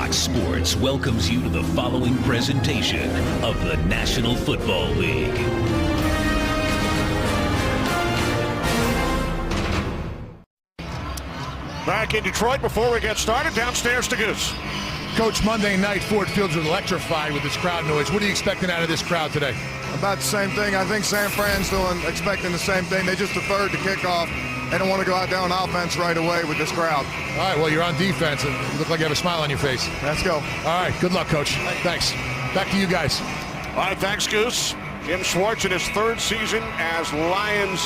Fox Sports welcomes you to the following presentation of the National Football League. Back in Detroit before we get started, downstairs to Goose. Coach, Monday night, Ford Field was electrified with this crowd noise. What are you expecting out of this crowd today? About the same thing. I think San Fran's expecting the same thing. They just deferred the kickoff. They don't want to go out there on offense right away with this crowd. All right, well, you're on defense, and you look like you have a smile on your face. Let's go. All right, good luck, Coach. Thanks. Back to you guys. All right, thanks, Goose. Jim Schwartz in his third season as Lions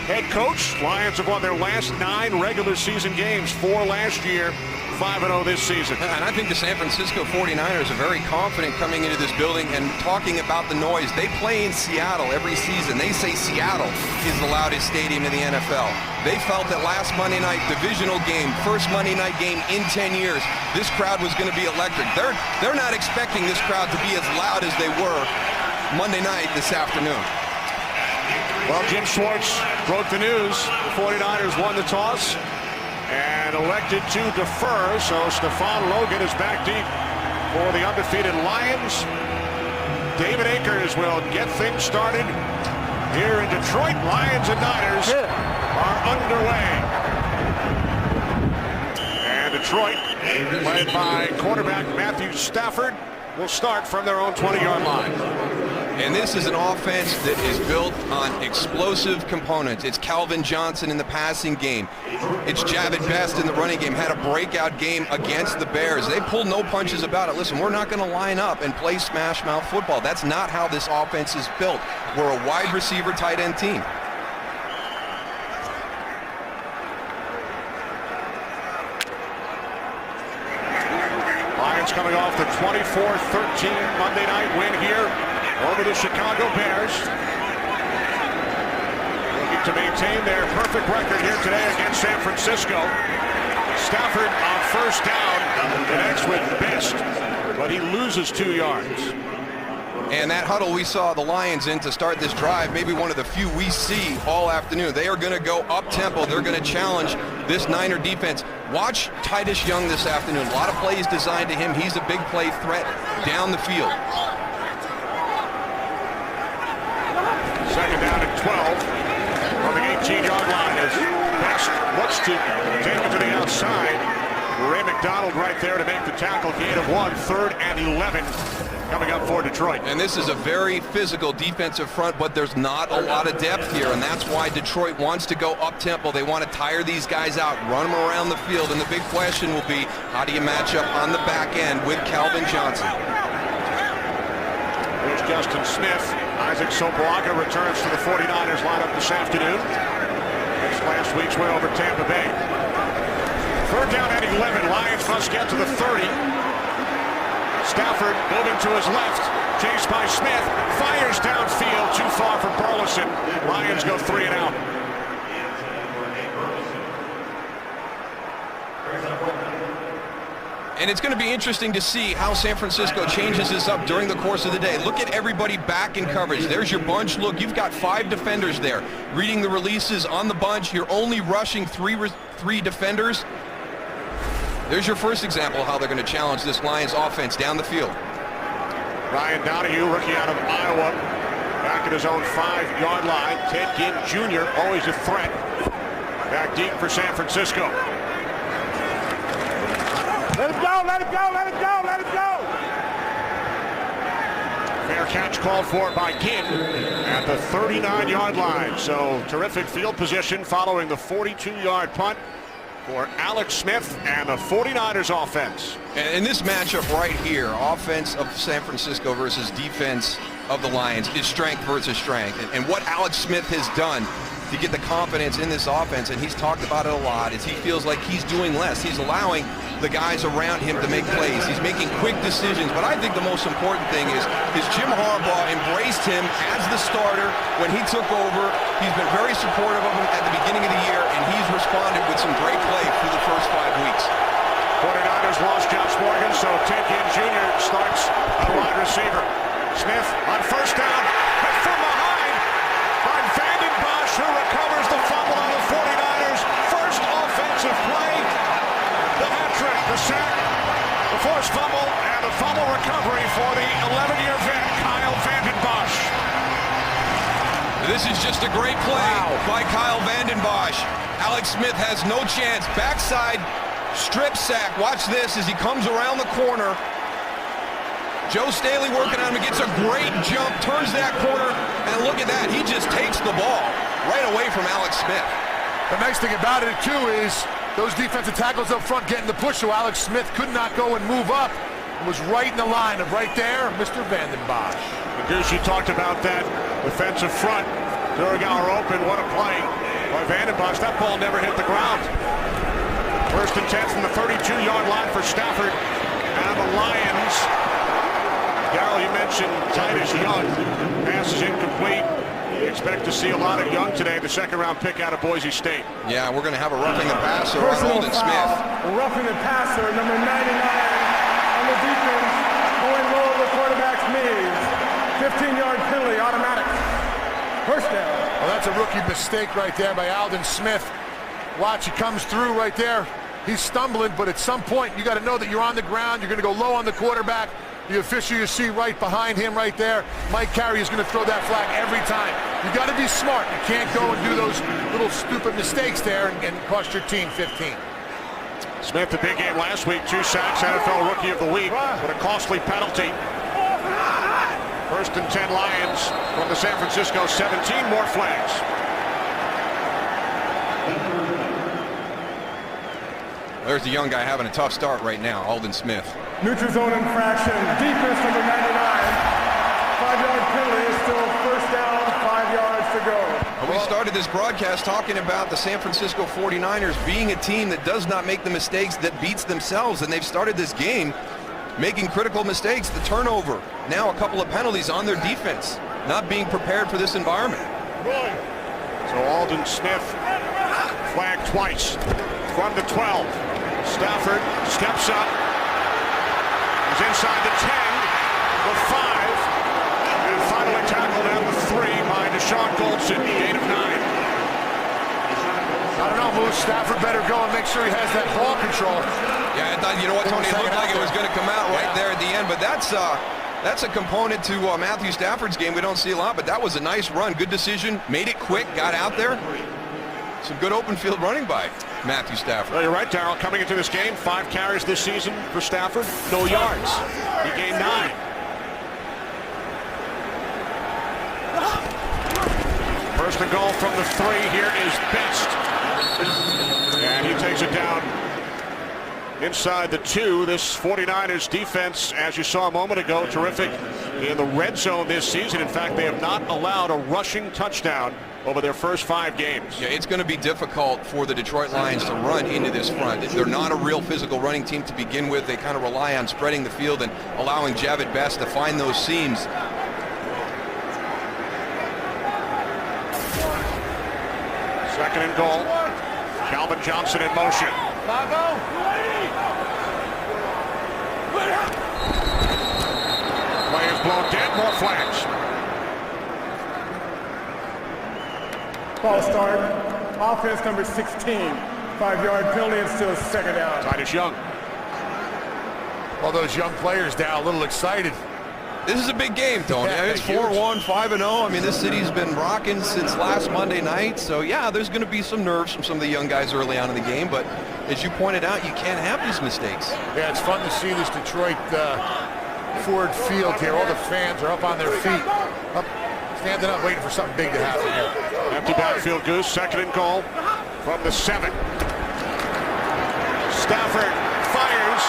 head coach. Lions have won their last 9 regular season games, 4 last year, 5-0 this season. And I think the San Francisco 49ers are very confident coming into this building and talking about the noise. They play in Seattle every season. They say Seattle is the loudest stadium in the NFL. They felt that last Monday night divisional game, first Monday night game in 10 years, this crowd was going to be electric. They're not expecting this crowd to be as loud as they were Monday night this afternoon. Well, Jim Schwartz broke the news. The 49ers won the toss and elected to defer, so Stephon Logan is back deep for the undefeated Lions. David Akers will get things started here in Detroit. Lions and Niners are underway. And Detroit, led by quarterback Matthew Stafford, will start from their own 20-yard line. And this is an offense that is built on explosive components. It's Calvin Johnson in the passing game. It's Javid Best in the running game. Had a breakout game against the Bears. They pulled no punches about it. Listen, we're not going to line up and play smash mouth football. That's not how this offense is built. We're a wide receiver tight end team. Lions coming off the 24-13 Monday night win here over the Chicago Bears. Looking to maintain their perfect record here today against San Francisco. Stafford on first down, connects with Best, but he loses 2 yards. And that huddle we saw the Lions in to start this drive, maybe one of the few we see all afternoon. They are going to go up-tempo. They're going to challenge this Niner defense. Watch Titus Young this afternoon. A lot of plays designed to him. He's a big play threat down the field. Second down and 12 from the 18-yard line as Best looks to take it to the outside. Ray McDonald right there to make the tackle. Gain of 1, 3rd and 11 coming up for Detroit. And this is a very physical defensive front, but there's not a lot of depth here, and that's why Detroit wants to go up-tempo. They want to tire these guys out, run them around the field, and the big question will be, how do you match up on the back end with Calvin Johnson? Here's Justin Smith. Isaac Sopoaga returns to the 49ers lineup this afternoon. It's last week's win over Tampa Bay. 3rd down and 11. Lions must get to the 30. Stafford moving to his left. Chased by Smith. Fires downfield. Too far for Burleson. Lions go 3 and out. And it's going to be interesting to see how San Francisco changes this up during the course of the day. Look at everybody back in coverage. There's your bunch look. You've got 5 defenders there. Reading the releases on the bunch. You're only rushing 3 defenders. There's your first example of how they're going to challenge this Lions offense down the field. Ryan Donahue, rookie out of Iowa, back at his own 5-yard line. Ted Ginn Jr., always a threat. Back deep for San Francisco. Let it go, let it go, let it go, let it go! Fair catch called for by Ginn at the 39-yard line. So terrific field position following the 42-yard punt for Alex Smith and the 49ers offense. And this matchup right here, offense of San Francisco versus defense of the Lions, is strength versus strength. And what Alex Smith has done to get the confidence in this offense, and he's talked about it a lot, is he feels like he's doing less. He's allowing the guys around him to make plays. He's making quick decisions. But I think the most important thing is Jim Harbaugh embraced him as the starter when he took over. He's been very supportive of him at the beginning of the year, and he's responded with some great play through the first 5 weeks. 49ers lost Josh Morgan, so Ted Ginn Jr. starts a wide receiver. Smith on first down, hit from behind by Vanden Bosch, who recovers the fumble on the 49ers. First offensive play, the hat trick, the sack. The forced fumble, and the fumble recovery for the 11-year vet, Kyle Vanden Bosch. This is just a great play by Kyle Vanden Bosch. Alex Smith has no chance. Backside strip sack. Watch this as he comes around the corner. Joe Staley working on him. He gets a great jump, turns that corner, and look at that. He just takes the ball right away from Alex Smith. The nice thing about it, too, is those defensive tackles up front getting the push, so Alex Smith could not go and move up. It was right in the line of right there, Mr. Vanden Bosch. Goose, you talked about that defensive front during our open. What a play by Vanden Bosch. That ball never hit the ground. First and 10 from the 32-yard line for Stafford. And the Lions. Darryl, you mentioned Titus Young. Pass is incomplete. You expect to see a lot of Young today, the second-round pick out of Boise State. Yeah, we're going to have a roughing the passer on Personal Aldon foul. Smith. Roughing the passer, number 99 on the defense, going low of the quarterback's knees. 15-yard penalty, automatic. First down. Well, that's a rookie mistake right there by Aldon Smith. Watch, he comes through right there. He's stumbling, but at some point, you got to know that you're on the ground. You're going to go low on the quarterback. The official you see right behind him right there, Mike Carey, is going to throw that flag every time. You got to be smart. You can't go and do those little stupid mistakes there and cost your team 15. Smith, the big game last week, 2 sacks, NFL Rookie of the Week, with a costly penalty. First and 10 Lions from the San Francisco 17, more flags. There's the young guy having a tough start right now, Aldon Smith. Neutral zone infraction. Defense number 99. 5-yard penalty. Still first down, 5 yards to go. We started this broadcast talking about the San Francisco 49ers being a team that does not make the mistakes that beats themselves, and they've started this game making critical mistakes. The turnover, now a couple of penalties on their defense, not being prepared for this environment. So Aldon Smith flagged twice from the 12. Stafford steps up. He's inside the 10, the 5, and finally tackled at the 3 by Deshaun Goldson, gain of 9. I don't know, Moose. Stafford better go and make sure he has that ball control. Yeah, I thought, you know what, Tony, it looked like it was going to come out right there at the end, but that's a component to Matthew Stafford's game we don't see a lot, but that was a nice run. Good decision, made it quick, got out there. Some good open field running by Matthew Stafford. Well, you're right, Darryl. Coming into this game, 5 carries this season for Stafford, no yards. He gained 9. First and goal from the 3 here is Best. And he takes it down inside the 2. This 49ers defense, as you saw a moment ago, terrific in the red zone this season. In fact, they have not allowed a rushing touchdown over their first 5 games. Yeah, it's going to be difficult for the Detroit Lions to run into this front. They're not a real physical running team to begin with. They kind of rely on spreading the field and allowing Jahvid Best to find those seams. Second and goal. Calvin Johnson in motion. Play is blown dead. More flags. Ball start. Offense number 16. 5-yard penalty and still second down. Titus Young. All those young players down, a little excited. This is a big game, Tony. Yeah, it's 4-1, 5-0. I mean, this city's been rocking since last Monday night. So, yeah, there's going to be some nerves from some of the young guys early on in the game. But as you pointed out, you can't have these mistakes. Yeah, it's fun to see this Detroit Ford Field here. All the fans are up on their feet, up, standing up, waiting for something big to happen here. Empty backfield, Goose. Second and goal from the 7. Stafford fires.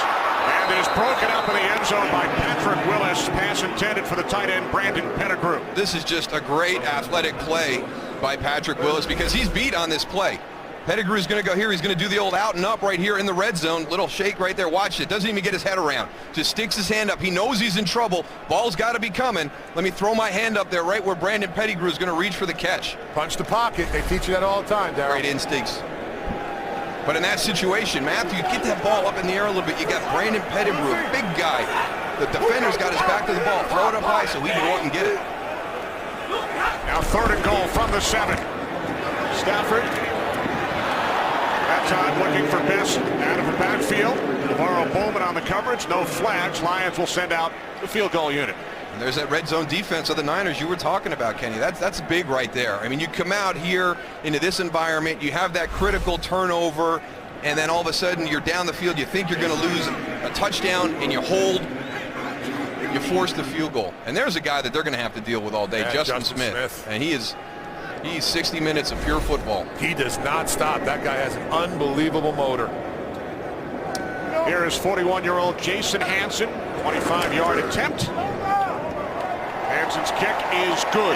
And it is broken up in the end zone by Patrick Willis. Pass intended for the tight end, Brandon Pettigrew. This is just a great athletic play by Patrick Willis because he's beat on this play. Pettigrew's going to go here. He's going to do the old out and up right here in the red zone. Little shake right there. Watch it. Doesn't even get his head around. Just sticks his hand up. He knows he's in trouble. Ball's got to be coming. Let me throw my hand up there right where Brandon Pettigrew is going to reach for the catch. Punch the pocket. They teach you that all the time, Darryl. Great instincts. But in that situation, Matthew, get that ball up in the air a little bit. You got Brandon Pettigrew, a big guy. The defender's got his back to the ball. Throw it up high so he can go out and get it. Now third and goal from the 7. Stafford. That time looking for Best out of the backfield. Navarro Bowman on the coverage. No flags. Lions will send out the field goal unit. And there's that red zone defense of the Niners you were talking about, Kenny. That's big right there. I mean, you come out here into this environment, you have that critical turnover, and then all of a sudden you're down the field, you think you're going to lose a touchdown, and you hold, you force the field goal. And there's a guy that they're going to have to deal with all day, Yeah, Justin Smith. And he's 60 minutes of pure football. He does not stop. That guy has an unbelievable motor. Here is 41-year-old Jason Hanson, 25-yard attempt. Hanson's kick is good.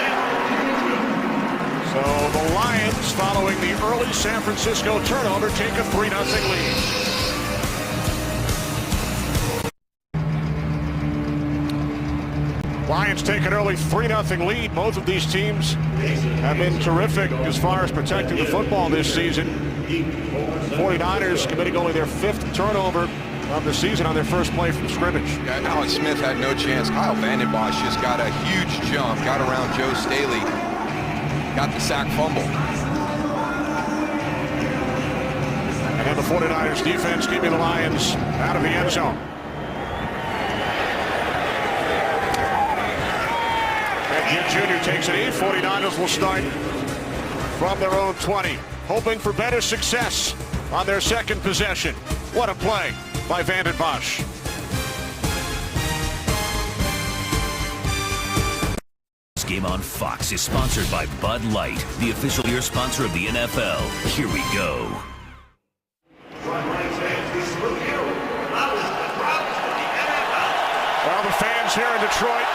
So the Lions, following the early San Francisco turnover, take a 3-0 lead. Lions take an early 3-0 lead. Both of these teams have been terrific as far as protecting the football this season. 49ers committing only their 5th turnover of the season on their first play from scrimmage. Yeah, Alex Smith had no chance. Kyle Vanden Bosch just got a huge jump, got around Joe Staley, got the sack fumble. And then the 49ers defense keeping the Lions out of the end zone. And Jim Jr. takes it in. 49ers will start from their own 20, hoping for better success on their second possession. What a play by Vanden Bosch. This game on Fox is sponsored by Bud Light, the official beer sponsor of the NFL. Here we go. Well, the fans here in Detroit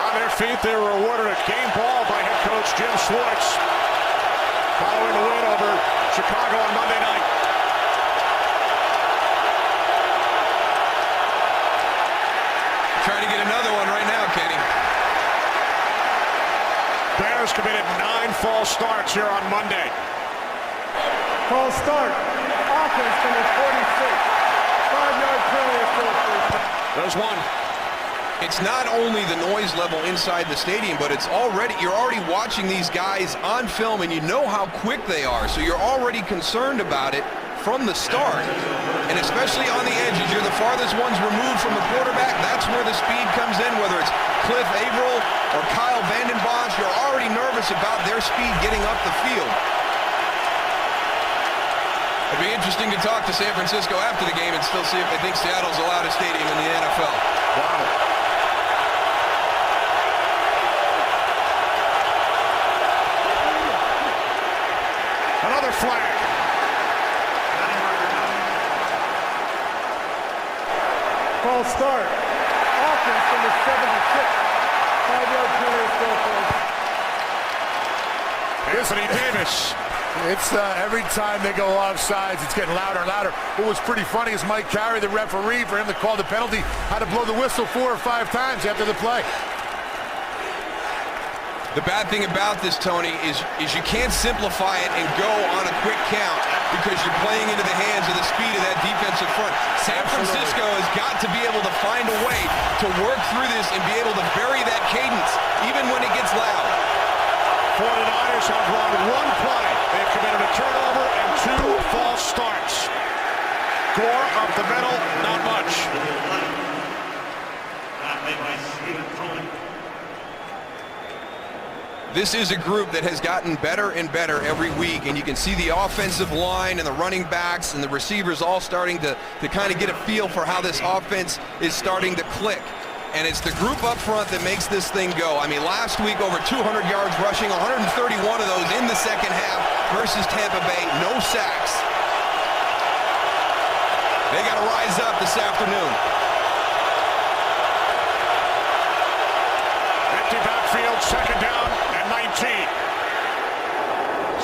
on their feet. They were awarded a game ball by head coach Jim Schwartz following the win over Chicago on Monday night. Trying to get another one right now, Kenny. Bears committed 9 false starts here on Monday. False start. Offense finished 46. 5-yard penalty. There's one. It's not only the noise level inside the stadium, but you're already watching these guys on film, and you know how quick they are. So you're already concerned about it from the start. And especially on the edges, you're the farthest ones removed from the quarterback. That's where the speed comes in, whether it's Cliff Averill or Kyle Vanden Bosch. You're already nervous about their speed getting up the field. It'd be interesting to talk to San Francisco after the game and still see if they think Seattle's the loudest stadium in the NFL. Wow. Another flag. False start. Offense from the 76. 5-yard penalty. Anthony Davis. It's every time they go offsides, it's getting louder and louder. What was pretty funny is Mike Carey, the referee, for him to call the penalty, had to blow the whistle 4 or 5 times after the play. The bad thing about this, Tony, is you can't simplify it and go on a quick count because you're playing into the hands of the speed of that defensive front. San Francisco has got to be able to find a way to work through this and be able to vary that cadence, even when it gets loud. 49ers have run 1 play. They've committed a turnover and 2 false starts. Gore up the middle, not much. This is a group that has gotten better and better every week, and you can see the offensive line and the running backs and the receivers all starting to kind of get a feel for how this offense is starting to click. And it's the group up front that makes this thing go. I mean, last week over 200 yards rushing, 131 of those in the second half versus Tampa Bay, no sacks. They got to rise up this afternoon. Empty backfield, second down and 19.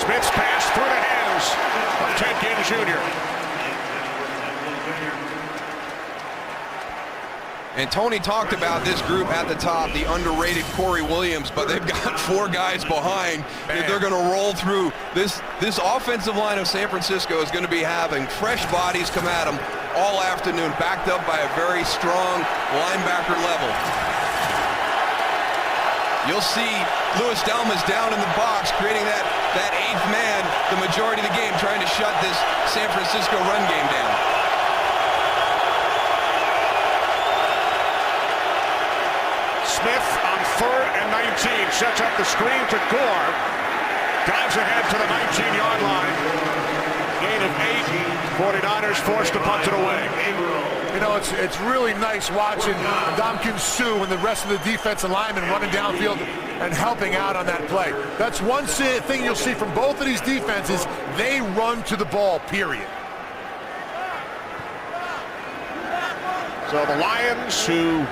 Smith's pass through the hands of Ted Ginn Jr. And Tony talked about this group at the top, the underrated Corey Williams, but they've got 4 guys behind that they're going to roll through. This offensive line of San Francisco is going to be having fresh bodies come at them all afternoon, backed up by a very strong linebacker level. you'll see Louis Delmas down in the box, creating that eighth man the majority of the game, trying to shut this San Francisco run game down. Smith on 3rd and 19, sets up the screen to Gore. Dives ahead to the 19-yard line. Gain of 8. 49ers forced to punt it away. You know, it's really nice watching Ndamukong Suh and the rest of the defensive linemen running downfield and helping out on that play. That's one thing you'll see from both of these defenses. They run to the ball, period. So the Lions, who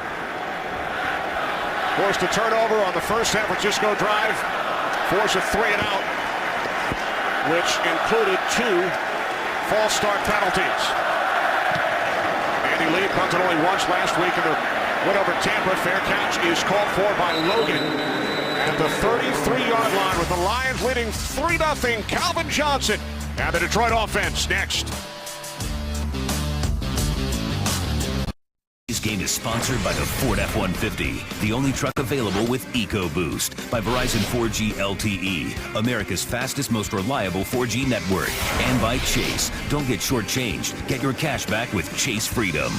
forced a turnover on the first San Francisco drive, force a 3-and-out, which included 2 false start penalties. Andy Lee punted only once last week in the win over Tampa. Fair catch is called for by Logan at the 33-yard line, with the Lions leading 3-0. Calvin Johnson and the Detroit offense next. This game is sponsored by the Ford F-150, the only truck available with EcoBoost, by Verizon 4G LTE, America's fastest, most reliable 4G network, and by Chase. Don't get shortchanged. Get your cash back with Chase Freedom.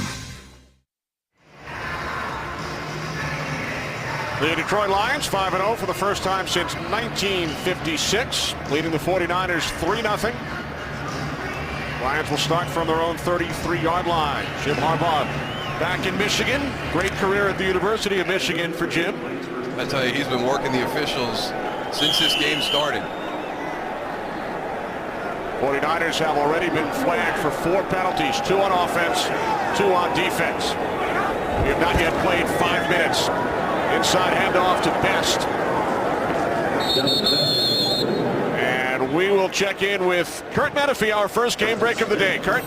The Detroit Lions 5-0 for the first time since 1956, leading the 49ers 3-0. Lions will start from their own 33-yard line. Jim Harbaugh back in Michigan. Great career at the University of Michigan for Jim. I tell you, he's been working the officials since this game started. 49ers have already been flagged for 4 penalties, 2 on offense, 2 on defense. We have not yet played 5 minutes. Inside handoff to Best. And we will check in with Kurt Menefee, our first game break of the day. Kurt?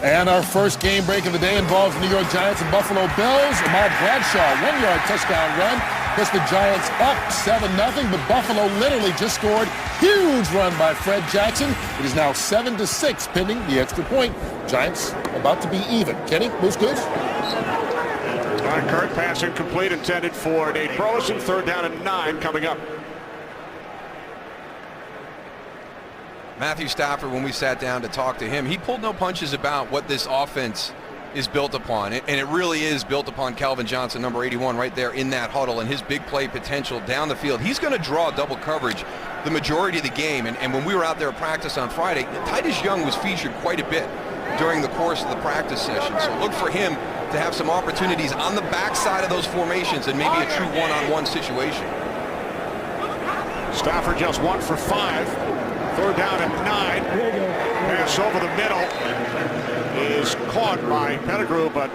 And our first game break of the day involves New York Giants and Buffalo Bills. Ahmad Bradshaw, 1-yard touchdown run, puts the Giants up 7-0, but Buffalo literally just scored. Huge run by Fred Jackson. It is now 7-6, pending the extra point. Giants about to be even. Kenny, Moose Goose? All right, Kurt, pass incomplete, intended for Nate Burleson. 3rd down and 9 coming up. Matthew Stafford, when we sat down to talk to him, he pulled no punches about what this offense is built upon. And it really is built upon Calvin Johnson, number 81, right there in that huddle, and his big play potential down the field. He's going to draw double coverage the majority of the game. And when we were out there at practice on Friday, Titus Young was featured quite a bit during the course of the practice session. So look for him to have some opportunities on the backside of those formations and maybe a true one-on-one situation. Stafford just 1 for 5. 3rd down and 9. Pass over the middle is caught by Pettigrew, but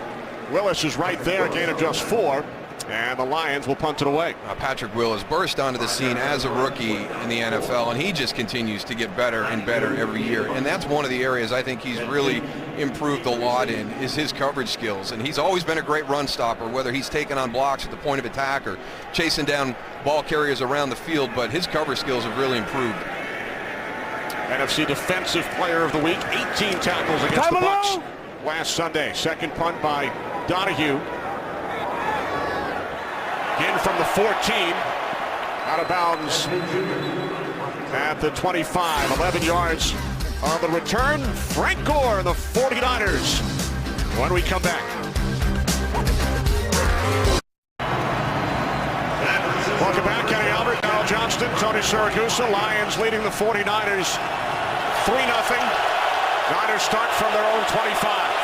Willis is right there. Gain of just 4. And the Lions will punt it away. Patrick Willis burst onto the scene as a rookie in the NFL, and he just continues to get better and better every year. And that's one of the areas I think he's really improved a lot in, is his coverage skills. And he's always been a great run stopper, whether he's taken on blocks at the point of attack or chasing down ball carriers around the field, but his coverage skills have really improved. NFC Defensive Player of the Week, 18 tackles against the Bucs last Sunday. Second punt by Donahue. Again from the 14, out of bounds at the 25, 11 yards on the return. Frank Gore, the 49ers, when we come back. Welcome back, Kenny Albert, Al Johnston, Tony Siragusa. Lions leading the 49ers 3-0. Niners start from their own 25.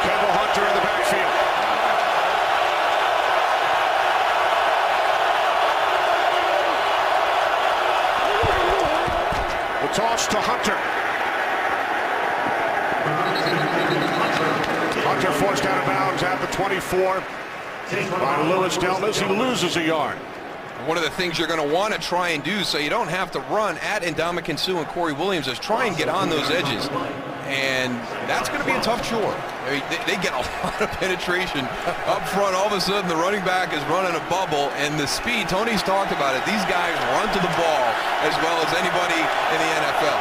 Kendall Hunter in the backfield. The toss to Hunter. Hunter forced out of bounds at the 24 by Louis Delmas. He loses a yard. One of the things you're going to want to try and do so you don't have to run at Ndamukong Suh and Corey Williams is try and get on those edges. And that's going to be a tough chore. I mean, they get a lot of penetration up front. All of a sudden, the running back is running a bubble, and the speed, Tony's talked about it, these guys run to the ball as well as anybody in the NFL.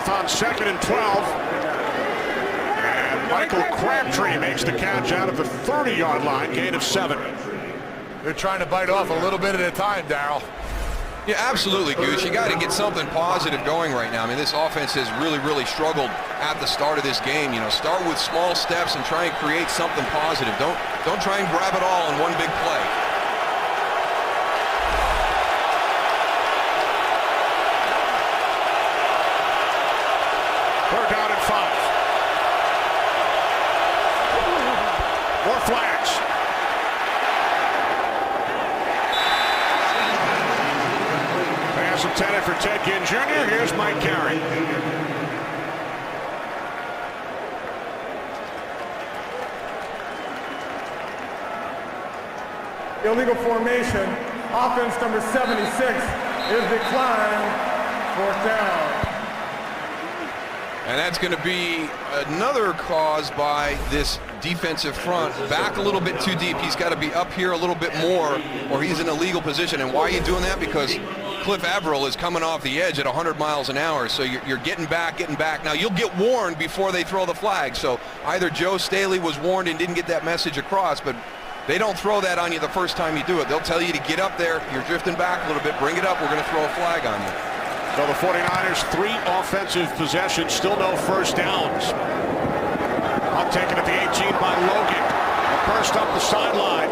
Smith on 2nd and 12. And Michael Crabtree makes the catch out of the 30-yard line, gain of 7. They're trying to bite off a little bit at a time, Darryl. Yeah, absolutely, Goose. You got to get something positive going right now. I mean, this offense has really struggled at the start of this game. You know, start with small steps and try and create something positive. Don't try and grab it all in one big play. Third down and 5. More flags. Pass intended for Ted Ginn Jr. Here's Mike Carey. Illegal formation. Offense number 76 is declined. 4th down. And that's going to be another cause by this defensive front. Back a little bit too deep. He's got to be up here a little bit more, or he's in a legal position. And why are you doing that? Because Cliff Averill is coming off the edge at 100 miles an hour. So you're getting back. Now, you'll get warned before they throw the flag. So either Joe Staley was warned and didn't get that message across, but they don't throw that on you the first time you do it. They'll tell you to get up there. You're drifting back a little bit. Bring it up. We're going to throw a flag on you. So the 49ers, 3 offensive possessions, still no first downs. Punt taken at the 18 by Logan. A burst up the sideline.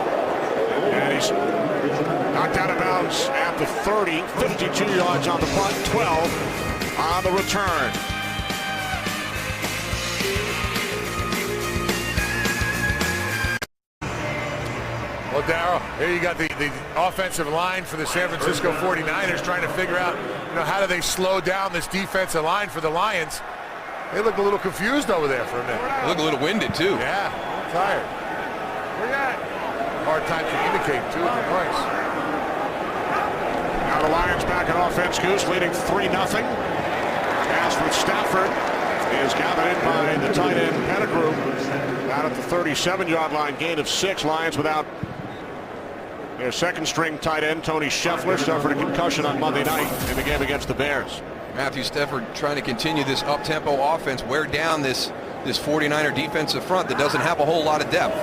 And he's knocked out of bounds at the 30. 52 yards on the punt, 12 on the return. Well, Darryl, here you got the offensive line for the San Francisco 49ers trying to figure out, how do they slow down this defensive line for the Lions. They look a little confused over there for a minute. They look a little winded, too. Yeah, tired. Hard time communicating, too, with the noise. Now the Lions back in offense, Goose, leading 3-0. Pass from Stafford is gathered in by the tight end Pettigrew. Out at the 37-yard line, gain of 6. Lions without their second-string tight end, Tony Scheffler, suffered a concussion on Monday night in the game against the Bears. Matthew Stafford trying to continue this up-tempo offense, wear down this 49er defensive front that doesn't have a whole lot of depth.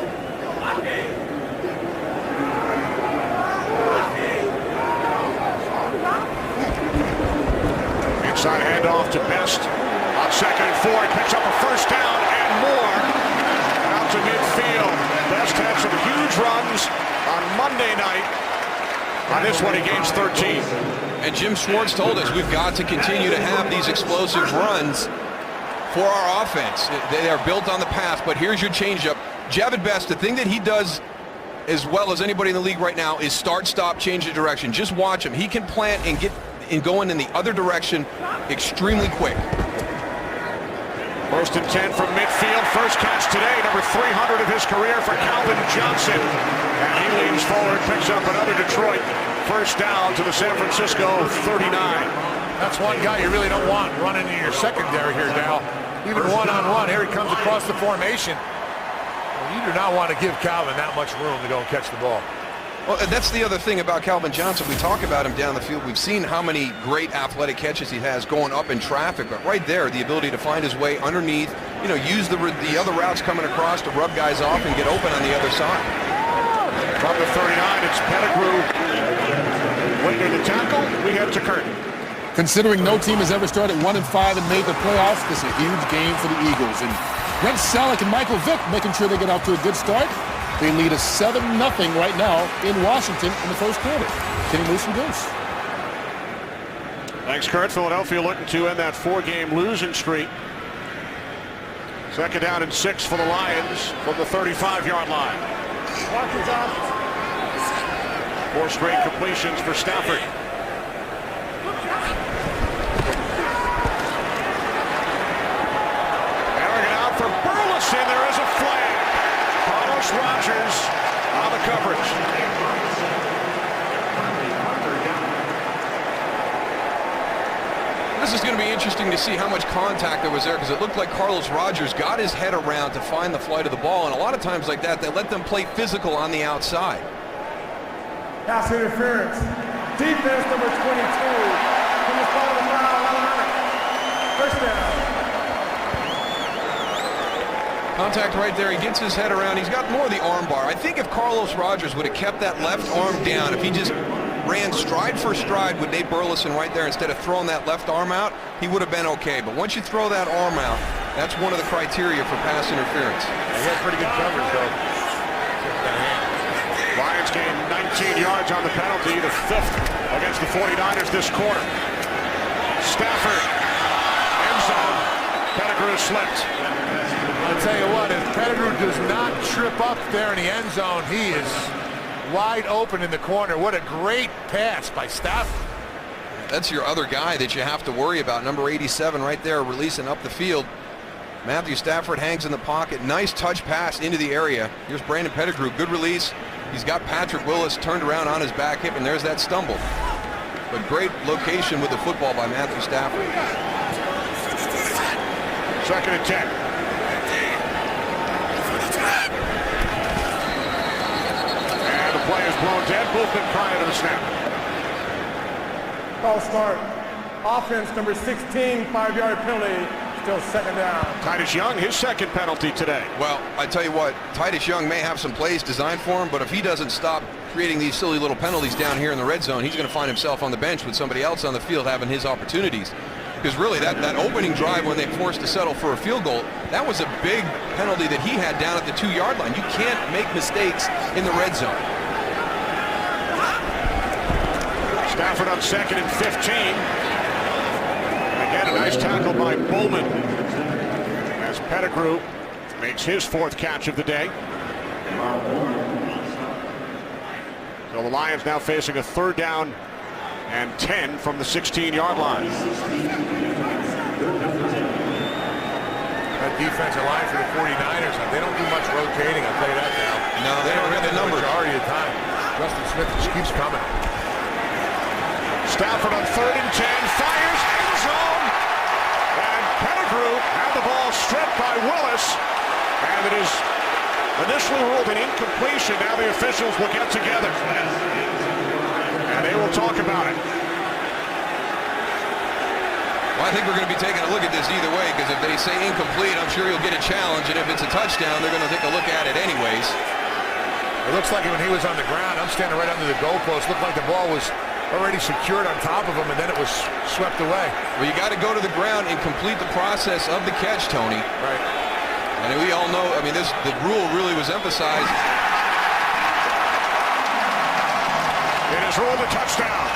Inside handoff to Best on 2nd and 4. He picks up a first down and more out to midfield. Best had some huge runs on Monday night. On this one, he gains 13. And Jim Schwartz told us we've got to continue to have these explosive runs for our offense. They are built on the pass, but here's your changeup. Jahvid Best, the thing that he does as well as anybody in the league right now is start, stop, change the direction. Just watch him. He can plant and get going in the other direction extremely quick. 1st and 10 from midfield. First catch today, number 300 of his career for Calvin Johnson. And he leans forward, picks up another Detroit first down to the San Francisco 39. That's one guy you really don't want running in your secondary here, Dal. Even one-on-one, here he comes across the formation. You do not want to give Calvin that much room to go and catch the ball. Well, that's the other thing about Calvin Johnson. We talk about him down the field. We've seen how many great athletic catches he has going up in traffic, but right there, the ability to find his way underneath, use the other routes coming across to rub guys off and get open on the other side. From the 39, it's Pettigrew. Winner the tackle, we head to Curtin. Considering no team has ever started 1-5 and made the playoffs, this is a huge game for the Eagles. And Brent Selleck and Michael Vick making sure they get off to a good start. They lead us 7-0 right now in Washington in the first quarter. Kenny Moose and Goose. Thanks, Kurt. Philadelphia looking to end that 4-game losing streak. 2nd down and 6 for the Lions from the 35-yard line. 4 straight completions for Stafford. Arrogant out for Burleson. There is a flag. Carlos Rogers on the coverage. This is going to be interesting to see how much contact there was there, because it looked like Carlos Rogers got his head around to find the flight of the ball, and a lot of times like that, they let them play physical on the outside. Pass interference. Defense number 22. From the spot of the foul, First down. Contact right there. He gets his head around. He's got more of the arm bar. I think if Carlos Rogers would have kept that left arm down, if he just ran stride for stride with Nate Burleson right there instead of throwing that left arm out, he would have been okay. But once you throw that arm out, that's one of the criteria for pass interference. He had pretty good coverage, though. Lions gain 19 yards on the penalty, the 5th against the 49ers this quarter. Stafford, end zone. Pettigrew slipped. I'll tell you what, if Pettigrew does not trip up there in the end zone, he is wide open in the corner. What a great pass by Stafford. That's your other guy that you have to worry about. Number 87 right there, releasing up the field. Matthew Stafford hangs in the pocket. Nice touch pass into the area. Here's Brandon Pettigrew. Good release. He's got Patrick Willis turned around on his back hip, and there's that stumble. But great location with the football by Matthew Stafford. 2nd and 10. And the play is blown dead. Movement prior to the snap. False start. Offense number 16, 5-yard penalty. Still 2nd down. Titus Young, his 2nd penalty today. Well, I tell you what, Titus Young may have some plays designed for him, but if he doesn't stop creating these silly little penalties down here in the red zone, he's going to find himself on the bench with somebody else on the field having his opportunities. Because really, that opening drive when they forced to settle for a field goal, that was a big penalty that he had down at the 2-yard line. You can't make mistakes in the red zone. Stafford on 2nd and 15. Again, a nice tackle by Bowman as Pettigrew makes his 4th catch of the day. So the Lions now facing a 3rd down and 10 from the 16-yard line. That defensive line for the 49ers, they don't do much rotating, I'll tell you that now. No, they don't have the numbers. Majority of the time. Justin Smith just keeps coming. Stafford on 3rd and 10, fires, end zone, and Pettigrew had the ball stripped by Willis, and it is initially ruled an incompletion. Now the officials will get together, and they will talk about it. Well, I think we're going to be taking a look at this either way, because if they say incomplete, I'm sure you'll get a challenge, and if it's a touchdown, they're going to take a look at it anyways. It looks like when he was on the ground, I'm standing right under the goalpost, looked like the ball was already secured on top of him, and then it was swept away. Well, you got to go to the ground and complete the process of the catch, Tony. Right. And we all know, I mean, the rule really was emphasized. It is ruled a touchdown.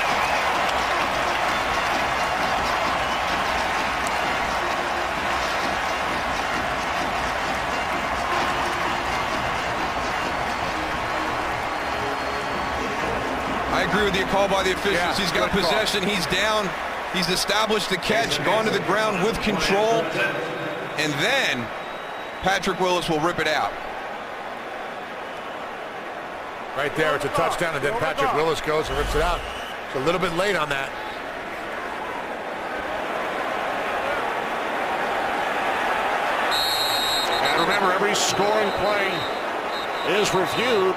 I agree with the call by the officials. Yeah, he's got good possession. call. He's down. He's established the catch, gone to the ground with control, and then Patrick Willis will rip it out. Right there, it's a touchdown, and then Patrick Willis goes and rips it out. It's a little bit late on that. And remember, every scoring play is reviewed.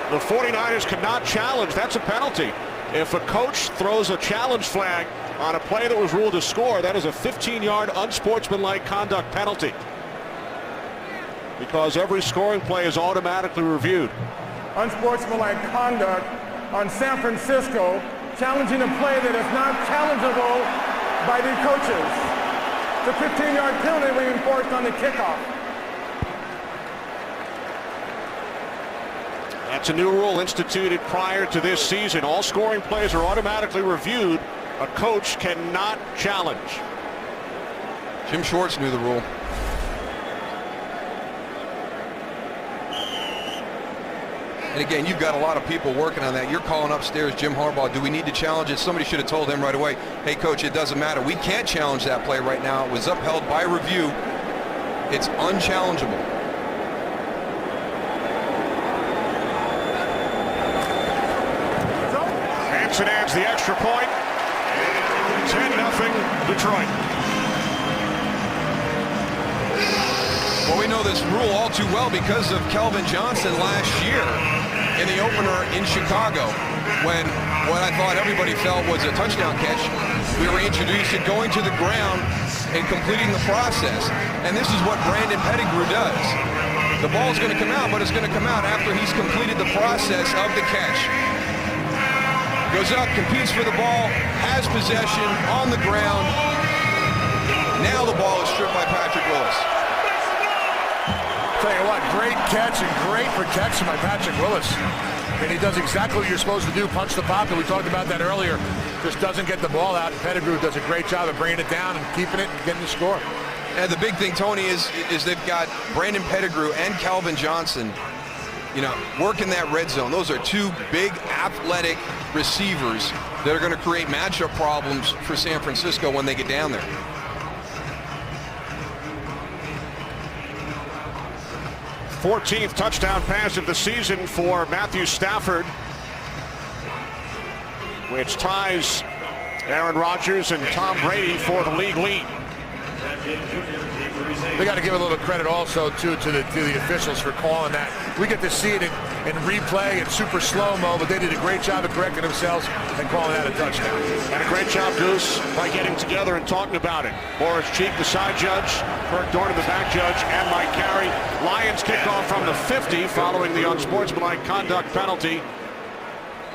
The 49ers cannot challenge. That's a penalty. If a coach throws a challenge flag on a play that was ruled a score, that is a 15-yard unsportsmanlike conduct penalty, because every scoring play is automatically reviewed. Unsportsmanlike conduct on San Francisco, challenging a play that is not challengeable by the coaches. The 15-yard penalty reinforced on the kickoff. That's a new rule instituted prior to this season. All scoring plays are automatically reviewed. A coach cannot challenge. Jim Schwartz knew the rule. And again, you've got a lot of people working on that. You're calling upstairs Jim Harbaugh. Do we need to challenge it? Somebody should have told him right away, hey, coach, it doesn't matter. We can't challenge that play right now. It was upheld by review. It's unchallengeable. Hanson adds the extra point. 10-0 Detroit. Well, we know this rule all too well because of Kelvin Johnson last year in the opener in Chicago, when what I thought everybody felt was a touchdown catch. We were introduced to going to the ground and completing the process. And this is what Brandon Pettigrew does. The ball's going to come out, but it's going to come out after he's completed the process of the catch. Goes up, competes for the ball, has possession on the ground. Now the ball is stripped by Patrick Willis. Tell you what, great catch and great protection by Patrick Willis. And he does exactly what you're supposed to do, punch the pocket. We talked about that earlier. Just doesn't get the ball out. Pettigrew does a great job of bringing it down and keeping it and getting the score. And the big thing, Tony, is they've got Brandon Pettigrew and Calvin Johnson, working that red zone. Those are two big athletic receivers that are going to create matchup problems for San Francisco when they get down there. Fourteenth touchdown pass of the season for Matthew Stafford, which ties Aaron Rodgers and Tom Brady for the league lead. They got to give a little credit also to the officials for calling that. We get to see it in replay and super slow-mo, but they did a great job of correcting themselves and calling that a touchdown. And a great job, Goose, by getting together and talking about it. Morris Cheek, the side judge, Kirk Dornan, the back judge, and Mike Carey. Lions kick off from the 50 following the unsportsmanlike conduct penalty.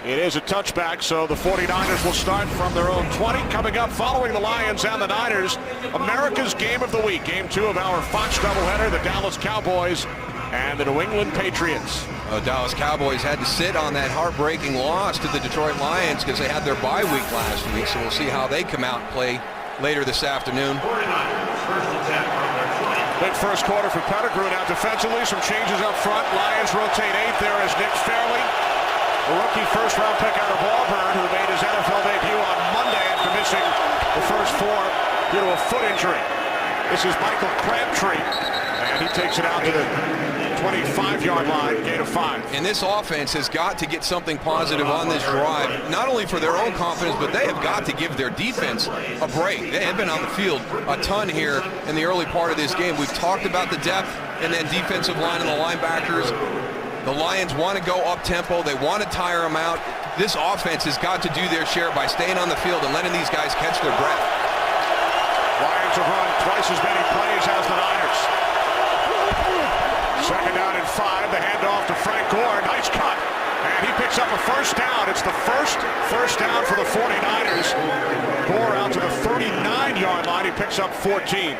It is a touchback, so the 49ers will start from their own 20. Coming up, following the Lions and the Niners, America's Game of the Week. Game 2 of our Fox doubleheader, the Dallas Cowboys and the New England Patriots. Dallas Cowboys had to sit on that heartbreaking loss to the Detroit Lions because they had their bye week last week, so we'll see how they come out and play later this afternoon. Big first quarter for Pettigrew. Now defensively, some changes up front. Lions rotate 8. There is Nick Fairley, a rookie first-round pick out of Auburn, who made his NFL debut on Monday after missing the first 4 due to a foot injury. This is Michael Crabtree, and he takes it out to the 25-yard line, gain of 5. And this offense has got to get something positive on this drive, not only for their own confidence, but they have got to give their defense a break. They have been on the field a ton here in the early part of this game. We've talked about the depth in that defensive line and the linebackers. The Lions want to go up-tempo. They want to tire them out. This offense has got to do their share by staying on the field and letting these guys catch their breath. Lions have run twice as many plays as the Niners. Second down and 5. The handoff to Frank Gore. Nice cut. And he picks up a first down. It's the first down for the 49ers. Gore out to the 39-yard line. He picks up 14.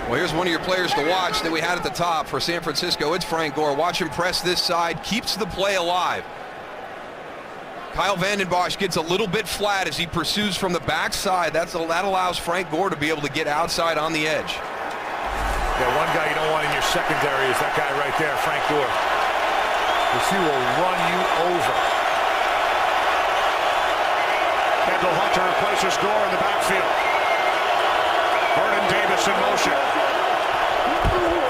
Well, here's one of your players to watch that we had at the top for San Francisco. It's Frank Gore. Watch him press this side, keeps the play alive. Kyle Vanden Bosch gets a little bit flat as he pursues from the backside. That allows Frank Gore to be able to get outside on the edge. Yeah, one guy you don't want in your secondary is that guy right there, Frank Gore. Because he will run you over. Kendall Hunter places Gore in the backfield. Vernon Davis in motion.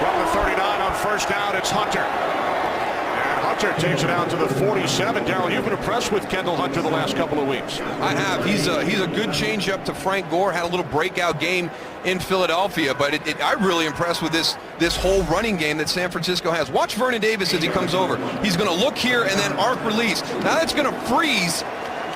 From the 39 on first down, it's Hunter. And Hunter takes it out to the 47. Darryl, you've been impressed with Kendall Hunter the last couple of weeks. I have. He's a good change-up to Frank Gore. Had a little breakout game in Philadelphia, but I'm really impressed with this whole running game that San Francisco has. Watch Vernon Davis as he comes over. He's going to look here and then arc release. Now that's going to freeze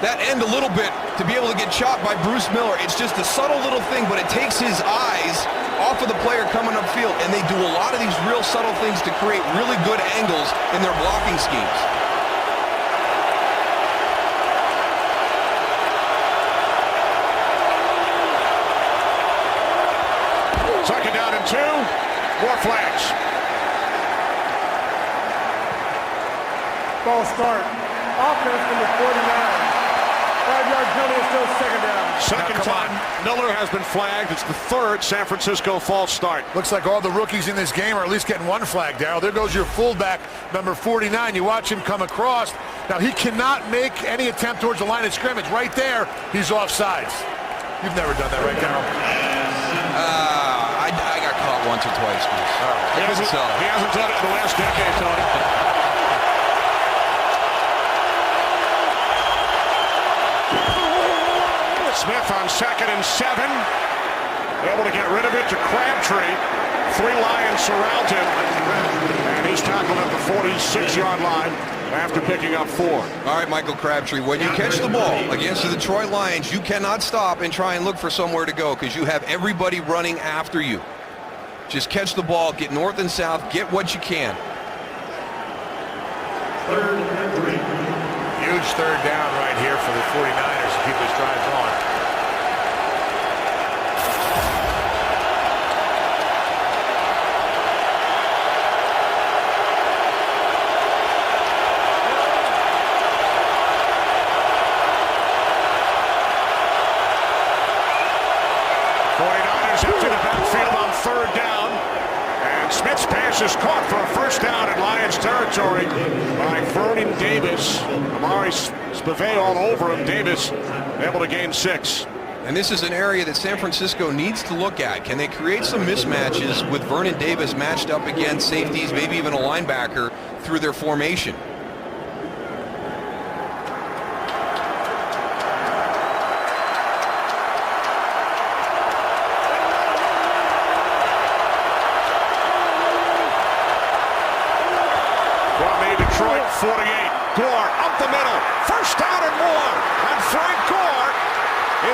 that end a little bit to be able to get chopped by Bruce Miller. It's just a subtle little thing, but it takes his eyes off of the player coming upfield, and they do a lot of these real subtle things to create really good angles in their blocking schemes. Second down and 2. More flags. Ball start. Offense from the 49. 5-yard penalty is still second down. Second time Miller has been flagged. It's the 3rd San Francisco false start. Looks like all the rookies in this game are at least getting one flag, Darryl. There goes your fullback, number 49. You watch him come across. Now, he cannot make any attempt towards the line of scrimmage. Right there, he's offsides. You've never done that, right, Darryl? I got caught once or twice, Bruce. He hasn't done it in the last decade, Tony. Smith on 2nd and 7. Able to get rid of it to Crabtree. Three Lions surround him, and he's tackled at the 46-yard line after picking up 4. All right, Michael Crabtree, when you catch the ball against the Detroit Lions, you cannot stop and try and look for somewhere to go because you have everybody running after you. Just catch the ball, get north and south, get what you can. Huge third down right here for the 49ers to keep this drive going. Third down, and Smith's pass is caught for a first down in Lions territory by Vernon Davis. Amari Spivey all over him. Davis able to gain 6. And this is an area that San Francisco needs to look at. Can they create some mismatches with Vernon Davis matched up against safeties, maybe even a linebacker through their formation? From the Detroit 48, Gore up the middle, first down and more, and Frank Gore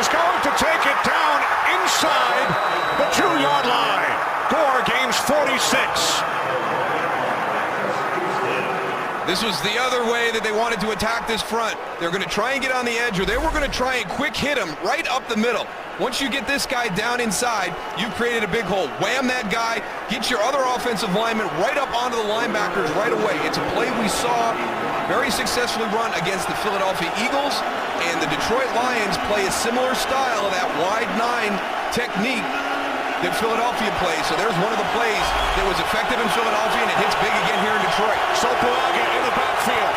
is going to take it down inside the 2-yard line. Gore gains 46. This was the other way that they wanted to attack this front. They're going to try and get on the edge, or they were going to try and quick hit him right up the middle. Once you get this guy down inside, you've created a big hole. Wham that guy, get your other offensive lineman right up onto the linebackers right away. It's a play we saw very successfully run against the Philadelphia Eagles, and the Detroit Lions play a similar style of that wide 9 technique that Philadelphia plays. So there's one of the plays that was effective in Philadelphia, and it hits big again here in Detroit. Sopoaga in the backfield.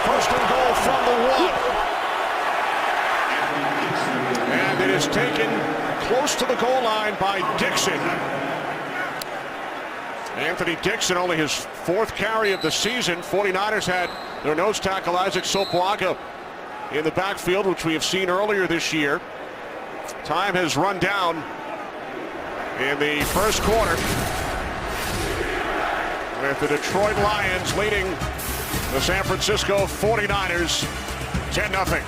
First and goal from the 1. And it is taken close to the goal line by Dixon. Anthony Dixon, only his 4th carry of the season. 49ers had their nose tackle Isaac Sopoaga in the backfield, which we have seen earlier this year. Time has run down in the first quarter, with the Detroit Lions leading the San Francisco 49ers 10-0.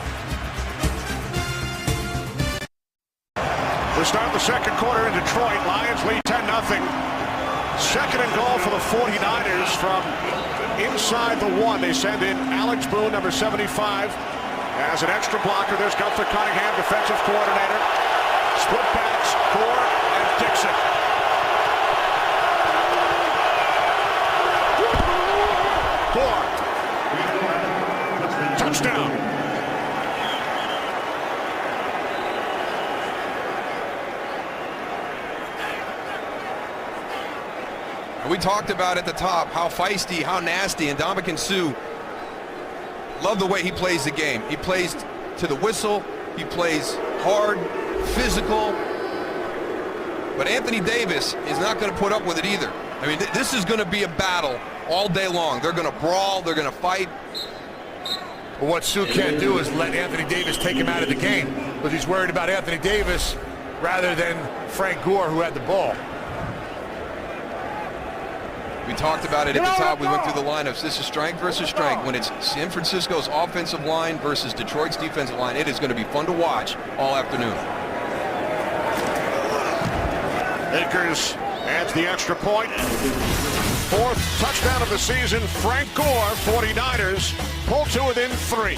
To start the second quarter in Detroit, Lions lead 10-0. Second and goal for the 49ers from inside the 1. They send in Alex Boone, number 75, as an extra blocker. There's Gunther Cunningham, defensive coordinator. Split backs, Gore and Dixon. Gore. Touchdown. We talked about at the top how feisty, how nasty, and Ndamukong Suh, love the way he plays the game. He plays to the whistle, he plays hard, physical, but Anthony Davis is not going to put up with it either. I mean, this is going to be a battle all day long. They're going to brawl, they're going to fight. But what Suh can't do is let Anthony Davis take him out of the game, because he's worried about Anthony Davis rather than Frank Gore, who had the ball. We talked about it at the top. We went through the lineups. This is strength versus strength. When it's San Francisco's offensive line versus Detroit's defensive line, it is going to be fun to watch all afternoon. Akers adds the extra point. 4th touchdown of the season. Frank Gore, 49ers, pull to within 3.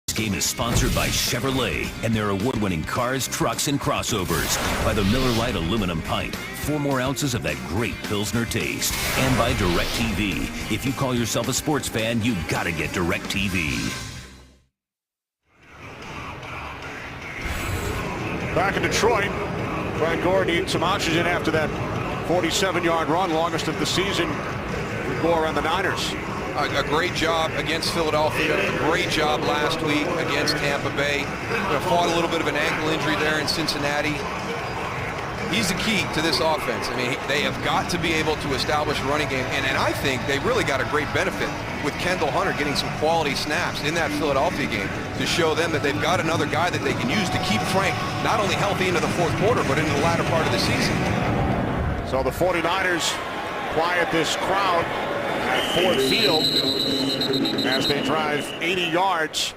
This game is sponsored by Chevrolet and their award-winning cars, trucks, and crossovers. By the Miller Lite aluminum pint, 4 more ounces of that great Pilsner taste. And by DirecTV. If you call yourself a sports fan, you gotta get DirecTV. Back in Detroit, Frank Gore needs some oxygen after that 47-yard run, longest of the season for Gore and the Niners. A great job against Philadelphia, a great job last week against Tampa Bay. Fought a little bit of an ankle injury there in Cincinnati. He's the key to this offense. I mean, they have got to be able to establish a running game, and I think they really got a great benefit with Kendall Hunter getting some quality snaps in that Philadelphia game to show them that they've got another guy that they can use to keep Frank not only healthy into the fourth quarter, but into the latter part of the season. So the 49ers quiet this crowd at Ford Field as they drive 80 yards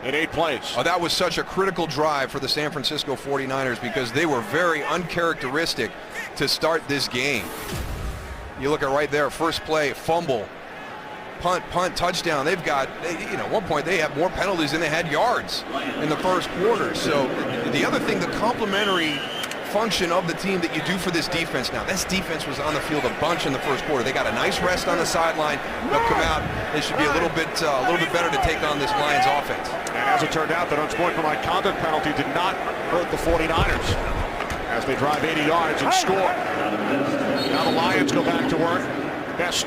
in 8 plays. Oh, that was such a critical drive for the San Francisco 49ers because they were very uncharacteristic to start this game. You look at right there, first play, fumble, punt, touchdown. They've got, at one point they have more penalties than they had yards in the first quarter. So the other thing, the complementary function of the team that you do for this defense now. This defense was on the field a bunch in the first quarter. They got a nice rest on the sideline. They'll come out. They should be a little bit better to take on this Lions offense. And as it turned out, that unsportsmanlike conduct penalty did not hurt the 49ers as they drive 80 yards and score. Now the Lions go back to work. Best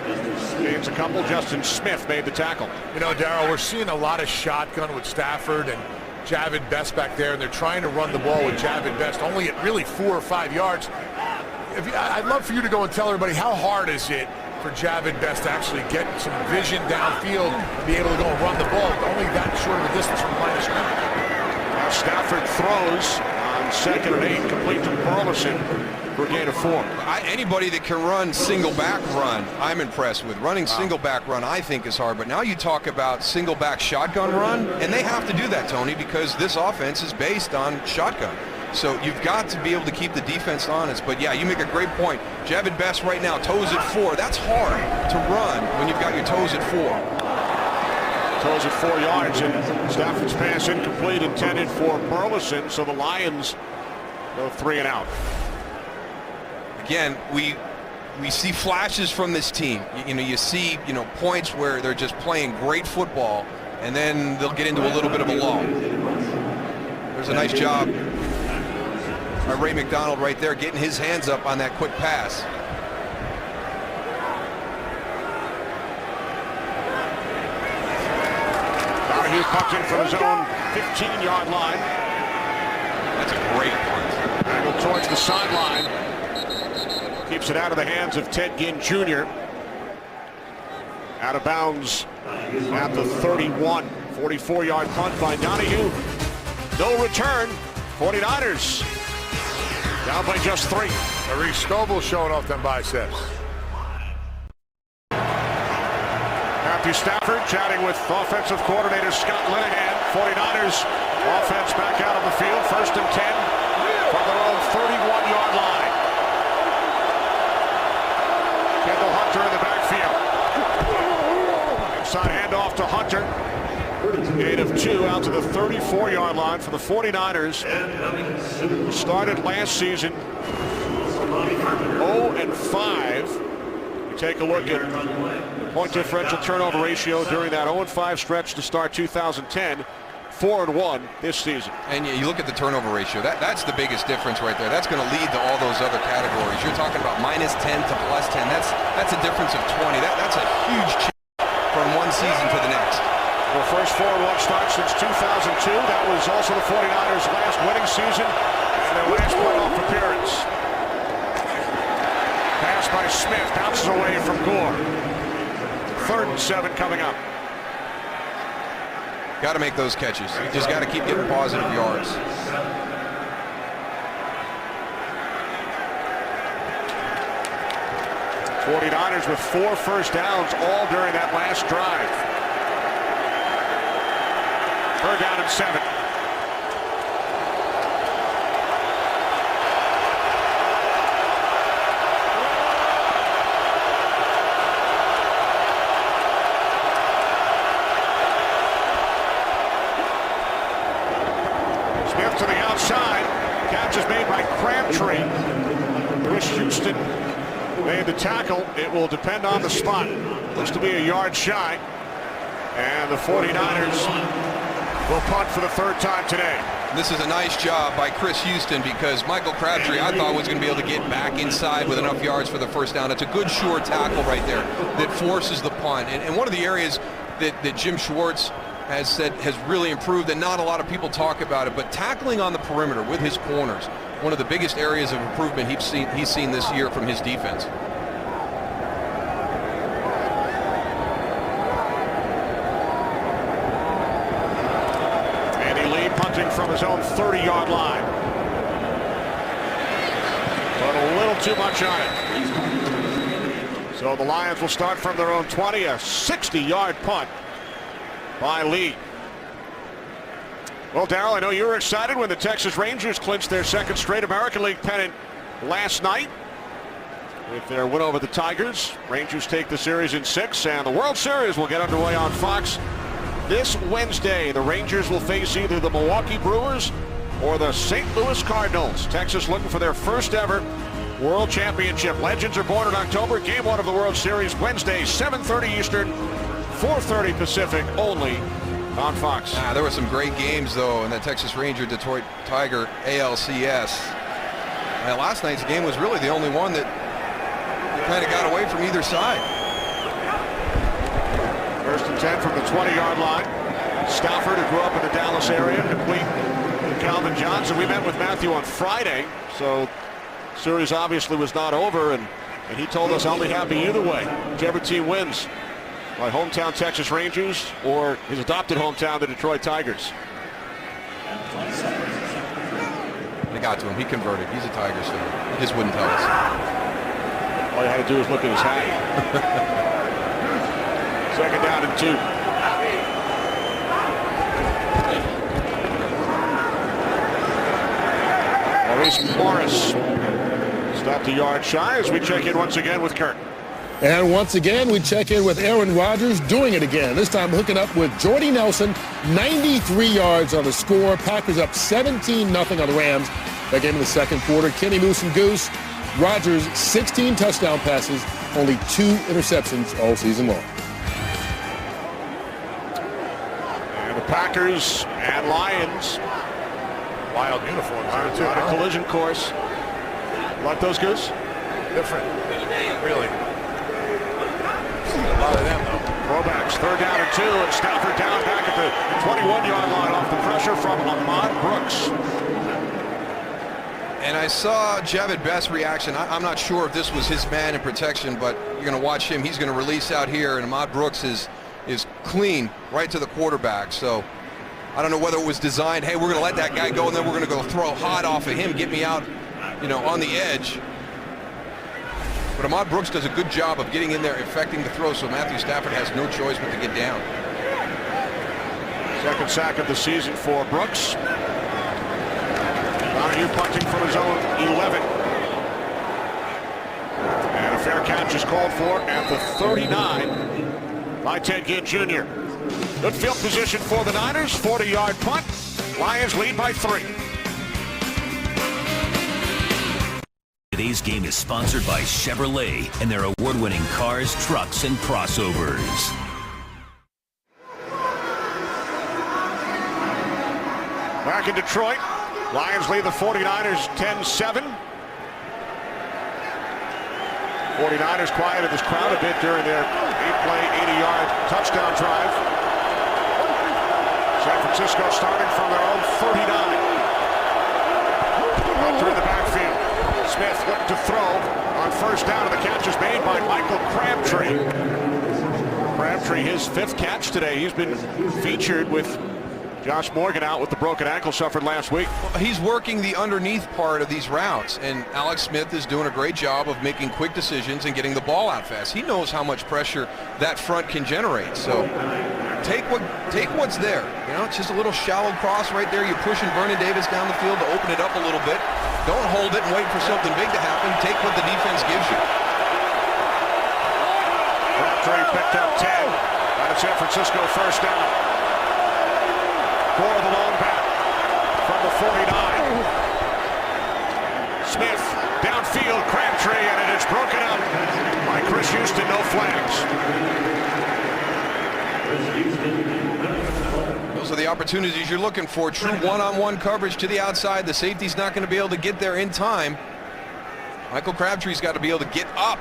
gains a couple. Justin Smith made the tackle. You know, Darryl, we're seeing a lot of shotgun with Stafford and Javid Best back there, and they're trying to run the ball with Javid Best only at really 4 or 5 yards. I'd love for you to go and tell everybody, how hard is it for Javid Best to actually get some vision downfield and be able to go and run the ball only that short of a distance from the line of scrimmage? Now Stafford throws on 2nd and 8, complete to Burleson for a gain of 4. Anybody that can run single back run, I'm impressed with. Running single back run, I think, is hard. But now you talk about single back shotgun run, and they have to do that, Tony, because this offense is based on shotgun. So you've got to be able to keep the defense honest. But yeah, you make a great point. Javid Best right now, toes at 4. That's hard to run when you've got your toes at 4. Toes at 4 yards, and Stafford's pass incomplete, intended for Burleson. So the Lions go 3 and out. Again, we see flashes from this team. You see, points where they're just playing great football, and then they'll get into a little bit of a lull. There's a nice job by Ray McDonald right there, getting his hands up on that quick pass. Donahue puts in from his own 15-yard line. That's a great punt. Angled towards the sideline. Keeps it out of the hands of Ted Ginn Jr. Out of bounds at the 31. 44-yard punt by Donahue. No return. 49ers down by just 3. Maurice Scoble showing off them biceps. Matthew Stafford chatting with offensive coordinator Scott Linehan. 49ers offense back out on the field. 1st and 10 from their own 31-yard line. Kendall Hunter in the backfield. Inside handoff to Hunter. Gain of 2 out to the 34-yard line for the 49ers. Started last season 0-5. You take a look at the point differential turnover ratio during that 0-5 stretch to start 2010. 4-1 this season. And you look at the turnover ratio. That's the biggest difference right there. That's going to lead to all those other categories. You're talking about -10 to +10. That's a difference of 20. That's a huge change from one season to the next. The first 4-1 start since 2002. That was also the 49ers' last winning season and their last playoff appearance. Pass by Smith, bounces away from Gore. 3rd and 7 coming up. Got to make those catches. You just got to keep getting positive yards. '49ers with 4 first downs all during that last drive. 3rd down and 7. To the outside. Catch is made by Crabtree. Chris Houston made the tackle. It will depend on the spot. Looks to be a yard shy. And the 49ers will punt for the 3rd time today. This is a nice job by Chris Houston because Michael Crabtree, I thought, was going to be able to get back inside with enough yards for the 1st down. It's a good, sure tackle right there that forces the punt. And one of the areas that Jim Schwartz has said has really improved, and not a lot of people talk about it, but tackling on the perimeter with his corners, one of the biggest areas of improvement he's seen this year from his defense. from his own 30-yard line. But a little too much on it. So the Lions will start from their own 20, a 60-yard punt by Lee. Well, Darryl, I know you were excited when the Texas Rangers clinched their second straight American League pennant last night with their win over the Tigers. Rangers take the series in 6, and the World Series will get underway on Fox this Wednesday. The Rangers will face either the Milwaukee Brewers or the St. Louis Cardinals. Texas looking for their first ever World Championship. Legends are born in October. Game 1 of the World Series Wednesday, 7:30 Eastern, 4:30 Pacific, only on Fox. There were some great games, though, in the Texas Ranger Detroit Tiger ALCS. And last night's game was really the only one that kind of got away from either side. First and 10 from the 20-yard line. Stafford, who grew up in the Dallas area, complete with Calvin Johnson. We met with Matthew on Friday, so series obviously was not over, and he told us I'll be happy either way, whichever team wins. My hometown Texas Rangers or his adopted hometown, the Detroit Tigers. They got to him. He converted. He's a Tigers fan. He just wouldn't tell us. All you had to do was look at his hat. Second down and 2. Maurice Morris stopped a yard shy as we check in once again with Kurt. And once again, we check in with Aaron Rodgers doing it again. This time hooking up with Jordy Nelson, 93 yards on the score. Packers up 17-0 on the Rams. That game in the second quarter. Kenny Moose and Goose. Rodgers, 16 touchdown passes, only 2 interceptions all season long. And the Packers and Lions. Wild uniforms. On a collision course. Like those, Goose? Different. Really. A lot of them, though. Throwbacks, third down and 2, and Stafford down back at the 21-yard line off the pressure from Ahmad Brooks. And I saw Javid Best's reaction. I'm not sure if this was his man in protection, but you're going to watch him. He's going to release out here, and Ahmad Brooks is clean right to the quarterback. So I don't know whether it was designed, hey, we're going to let that guy go, and then we're going to go throw hot off of him, get me out, on the edge. But Ahmad Brooks does a good job of getting in there, effecting the throw, so Matthew Stafford has no choice but to get down. Second sack of the season for Brooks. Donahue punting from his own 11. And a fair catch is called for at the 39 by Ted Ginn Jr. Good field position for the Niners, 40-yard punt. Lions lead by 3. Today's game is sponsored by Chevrolet and their award-winning cars, trucks, and crossovers. Back in Detroit, Lions lead the 49ers 10-7. 49ers quieted this crowd a bit during their 8-play, 80-yard touchdown drive. San Francisco starting from their own 39. Out through the backfield. Smith looked to throw on first down, and the catch is made by Michael Crabtree. Crabtree, his 5th catch today. He's been featured with Josh Morgan out with the broken ankle suffered last week. Well, he's working the underneath part of these routes, and Alex Smith is doing a great job of making quick decisions and getting the ball out fast. He knows how much pressure that front can generate. So take what's there. It's just a little shallow cross right there. You're pushing Vernon Davis down the field to open it up a little bit. Don't hold it and wait for something big to happen. Take what the defense gives you. Crabtree picked up 10 out of San Francisco, first down. For the long back from the 49. Smith downfield, Crabtree, and it is broken up by Chris Houston. No flags. Those are the opportunities you're looking for. True one-on-one coverage to the outside. The safety's not going to be able to get there in time. Michael Crabtree's got to be able to get up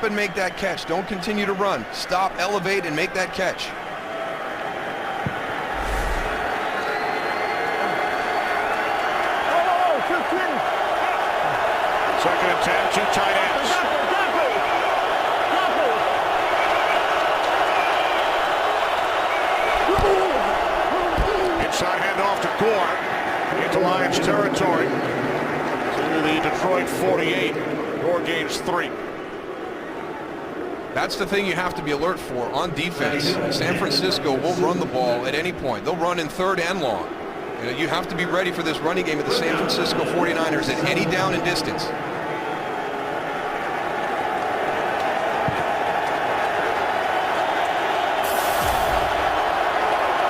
and make that catch. Don't continue to run. Stop, elevate, and make that catch. Second and 10, 2 tight ends. Inside handoff to Gore. into Lions territory to the Detroit 48. Your gains 3. That's the thing you have to be alert for on defense. San Francisco will run the ball at any point. They'll run in third and long. You have to be ready for this running game of the San Francisco 49ers at any down and distance.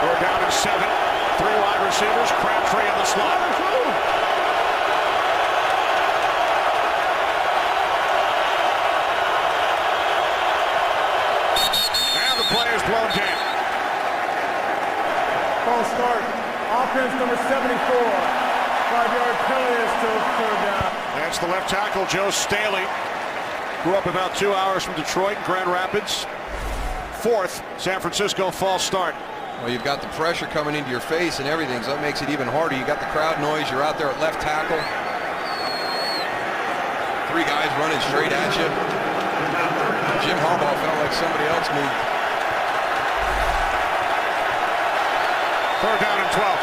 We're down to 7. 3 wide receivers. Crabtree in the slot. Blown down. False start. Offense number 74. 5-yard penalty is to third down. That's the left tackle, Joe Staley. Grew up about 2 hours from Detroit, Grand Rapids. 4th San Francisco false start. Well, you've got the pressure coming into your face and everything, so that makes it even harder. You got the crowd noise. You're out there at left tackle. 3 guys running straight at you. Jim Harbaugh felt like somebody else moved. 3rd down and 12.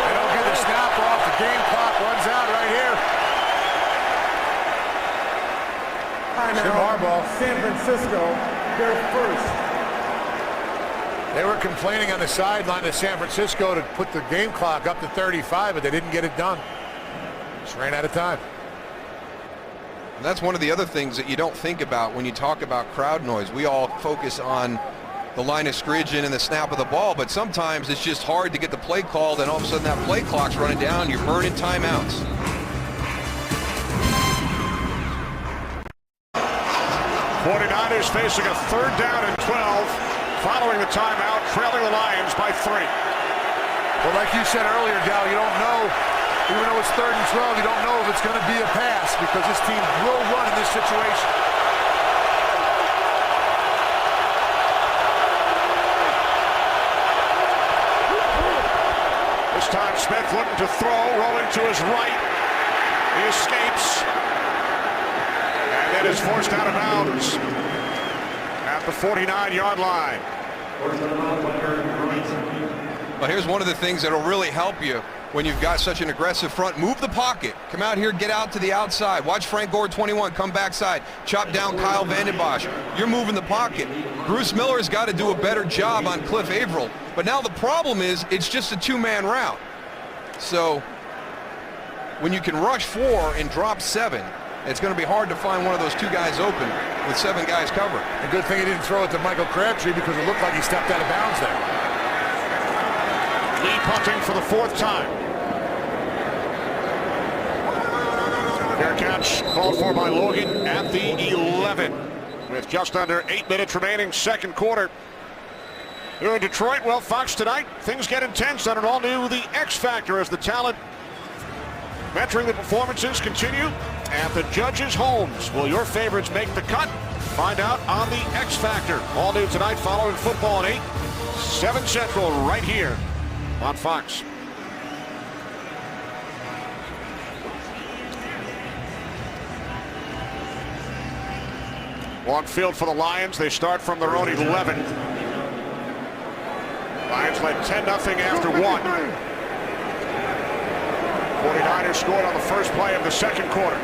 They don't get the snap off. The game clock runs out right here. Jim Harbaugh, San Francisco, their first. They were complaining on the sideline of San Francisco to put the game clock up to 35, but they didn't get it done. Just ran out of time. And that's one of the other things that you don't think about when you talk about crowd noise. We all focus on the line of scrimmage and the snap of the ball, but sometimes it's just hard to get the play called, and all of a sudden that play clock's running down. You're burning timeouts. '49ers facing a 3rd down and 12 following the timeout, trailing the Lions by 3. Well, like you said earlier, Gal, you don't know. Even though it's 3rd and 12, you don't know if it's going to be a pass because this team will run in this situation. This time Smith looking to throw, rolling to his right. He escapes. And then is forced out of bounds at the 49-yard line. Well, here's one of the things that'll really help you when you've got such an aggressive front. Move the pocket. Come out here, get out to the outside. Watch Frank Gore 21 come backside. Chop down Kyle Vanden Bosch. You're moving the pocket. Bruce Miller's got to do a better job on Cliff Averill. But now the problem is it's just a 2-man route. So when you can rush 4 and drop 7, it's going to be hard to find one of those 2 guys open with 7 guys covering. A good thing he didn't throw it to Michael Crabtree because it looked like he stepped out of bounds there. Lee punting for the 4th time. Fair catch called for by Logan at the 11 with just under 8 minutes remaining, 2nd quarter. Here in Detroit, well, Fox, tonight things get intense on an all-new The X Factor as the talent mentoring the performances continue at the judges' homes. Will your favorites make the cut? Find out on The X Factor. All new tonight following football at 8, 7 Central right here on Fox. Long field for the Lions. They start from their own 11. Lions led 10-0 after 1. 49ers scored on the first play of the 2nd quarter.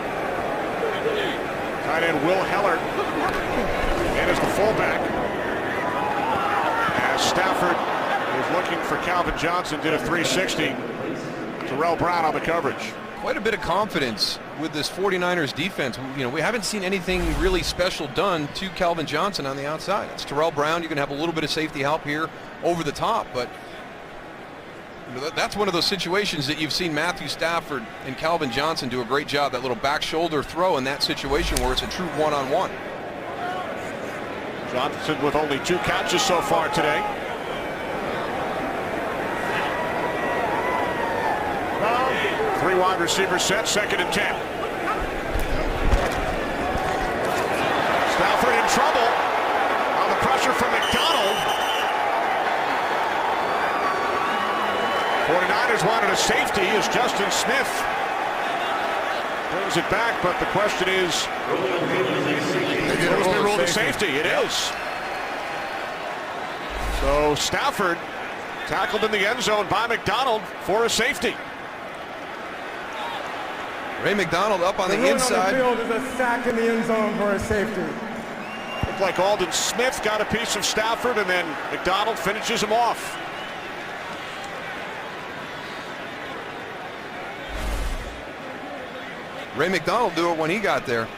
Tight end Will Heller in as the fullback. As Stafford is looking for Calvin Johnson, did a 360. Terrell Brown on the coverage. Quite a bit of confidence with this 49ers defense. You know, we haven't seen anything really special done to Calvin Johnson on the outside. It's Terrell Brown. You're going to have a little bit of safety help here over the top, but that's one of those situations that you've seen Matthew Stafford and Calvin Johnson do a great job. That little back shoulder throw in that situation where it's a true one-on-one. Johnson with only 2 catches so far today. Three wide receiver set, 2nd and 10. Stafford in trouble on the pressure from McDonald. 49ers wanted a safety as Justin Smith Brings it back, but the question is, who's been ruled a safety? It is. So Stafford tackled in the end zone by McDonald for a safety. Ray McDonald up on the ruling inside. On the field is a sack in the end zone for a safety. Looked like Aldon Smith got a piece of Stafford, and then McDonald finishes him off. Ray McDonald do it when he got there.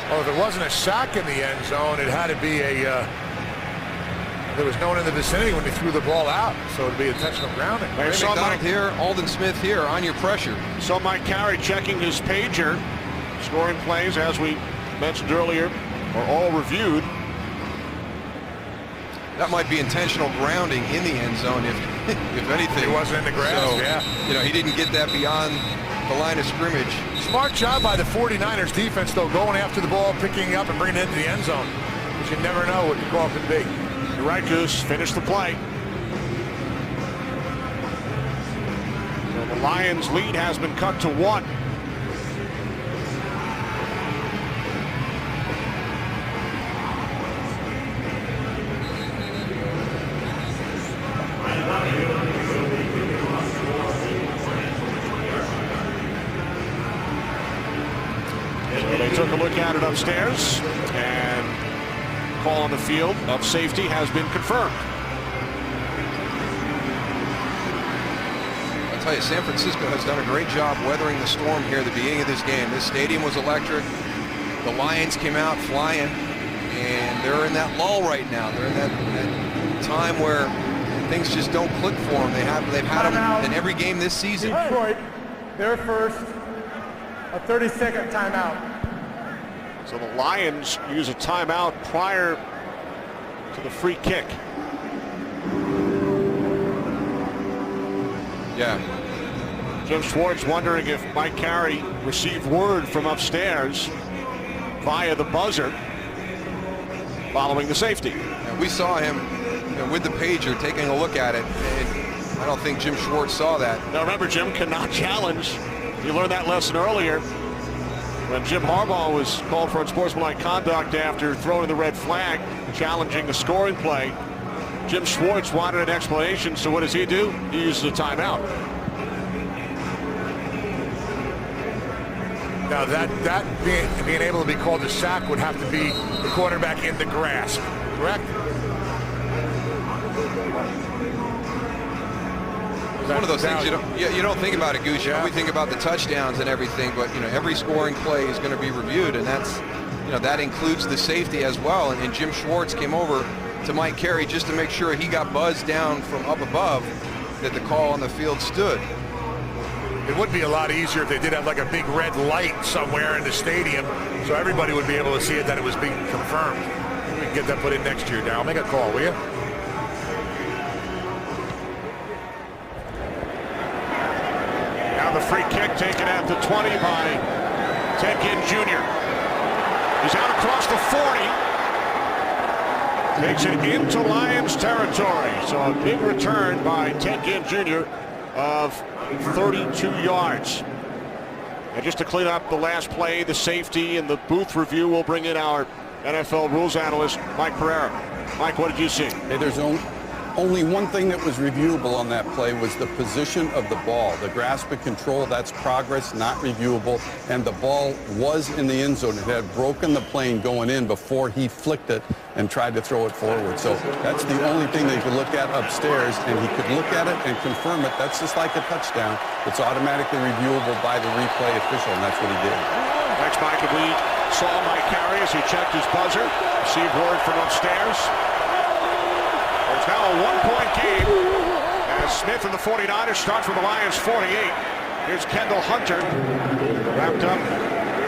Well, if it wasn't a sack in the end zone, it had to be a. There was no one in the vicinity when they threw the ball out, so it'd be intentional grounding. Ray McDonald here, Aldon Smith here on your pressure. So Mike Carey checking his pager. Scoring plays, as we mentioned earlier, are all reviewed. That might be intentional grounding in the end zone, if anything. He wasn't in the grass, so, yeah. You know, he didn't get that beyond the line of scrimmage. Smart job by the 49ers defense, though, going after the ball, picking it up, and bringing it into the end zone. But you never know what the call could be. You're right, Goose. Finish the play. So the Lions' lead has been cut to 1. Took a look at it upstairs, and call on the field of safety has been confirmed. I'll tell you, San Francisco has done a great job weathering the storm here at the beginning of this game. This stadium was electric. The Lions came out flying, and they're in that lull right now. They're in that time where things just don't click for them. They've had them in every game this season. Detroit, their first, a 30-second timeout. So the Lions use a timeout prior to the free kick. Yeah. Jim Schwartz wondering if Mike Carey received word from upstairs via the buzzer following the safety. And we saw him with the pager taking a look at it, and I don't think Jim Schwartz saw that. Now remember, Jim cannot challenge. You learned that lesson earlier when Jim Harbaugh was called for unsportsmanlike conduct after throwing the red flag, challenging the scoring play. Jim Schwartz wanted an explanation, so what does he do? He uses a timeout. Now that being able to be called a sack would have to be the quarterback in the grasp, correct? It's one of those things you don't think about it, Goose. You only think about the touchdowns and everything, but every scoring play is going to be reviewed, and that includes the safety as well. And Jim Schwartz came over to Mike Carey just to make sure he got buzzed down from up above that the call on the field stood. It would be a lot easier if they did have like a big red light somewhere in the stadium, so everybody would be able to see it, that it was being confirmed. We can get that put in next year, Darryl. Make a call, will you? Now the free kick taken at the 20 by Ted Ginn Jr. He's out across the 40. Takes it into Lions territory. So a big return by Ted Ginn Jr. of 32 yards. And just to clean up the last play, the safety and the booth review, we'll bring in our NFL rules analyst, Mike Pereira. Mike, what did you see? Hey, there's only one thing that was reviewable on that play was the position of the ball. The grasp and control, that's progress, not reviewable. And the ball was in the end zone. It had broken the plane going in before he flicked it and tried to throw it forward. So that's the only thing that you could look at upstairs, and he could look at it and confirm it. That's just like a touchdown. It's automatically reviewable by the replay official, and that's what he did. Thanks, Mike. And we saw Mike Carey as he checked his buzzer, received word from upstairs. It's now a one-point game as Smith and the 49ers start from the Lions 48. Here's Kendall Hunter, wrapped up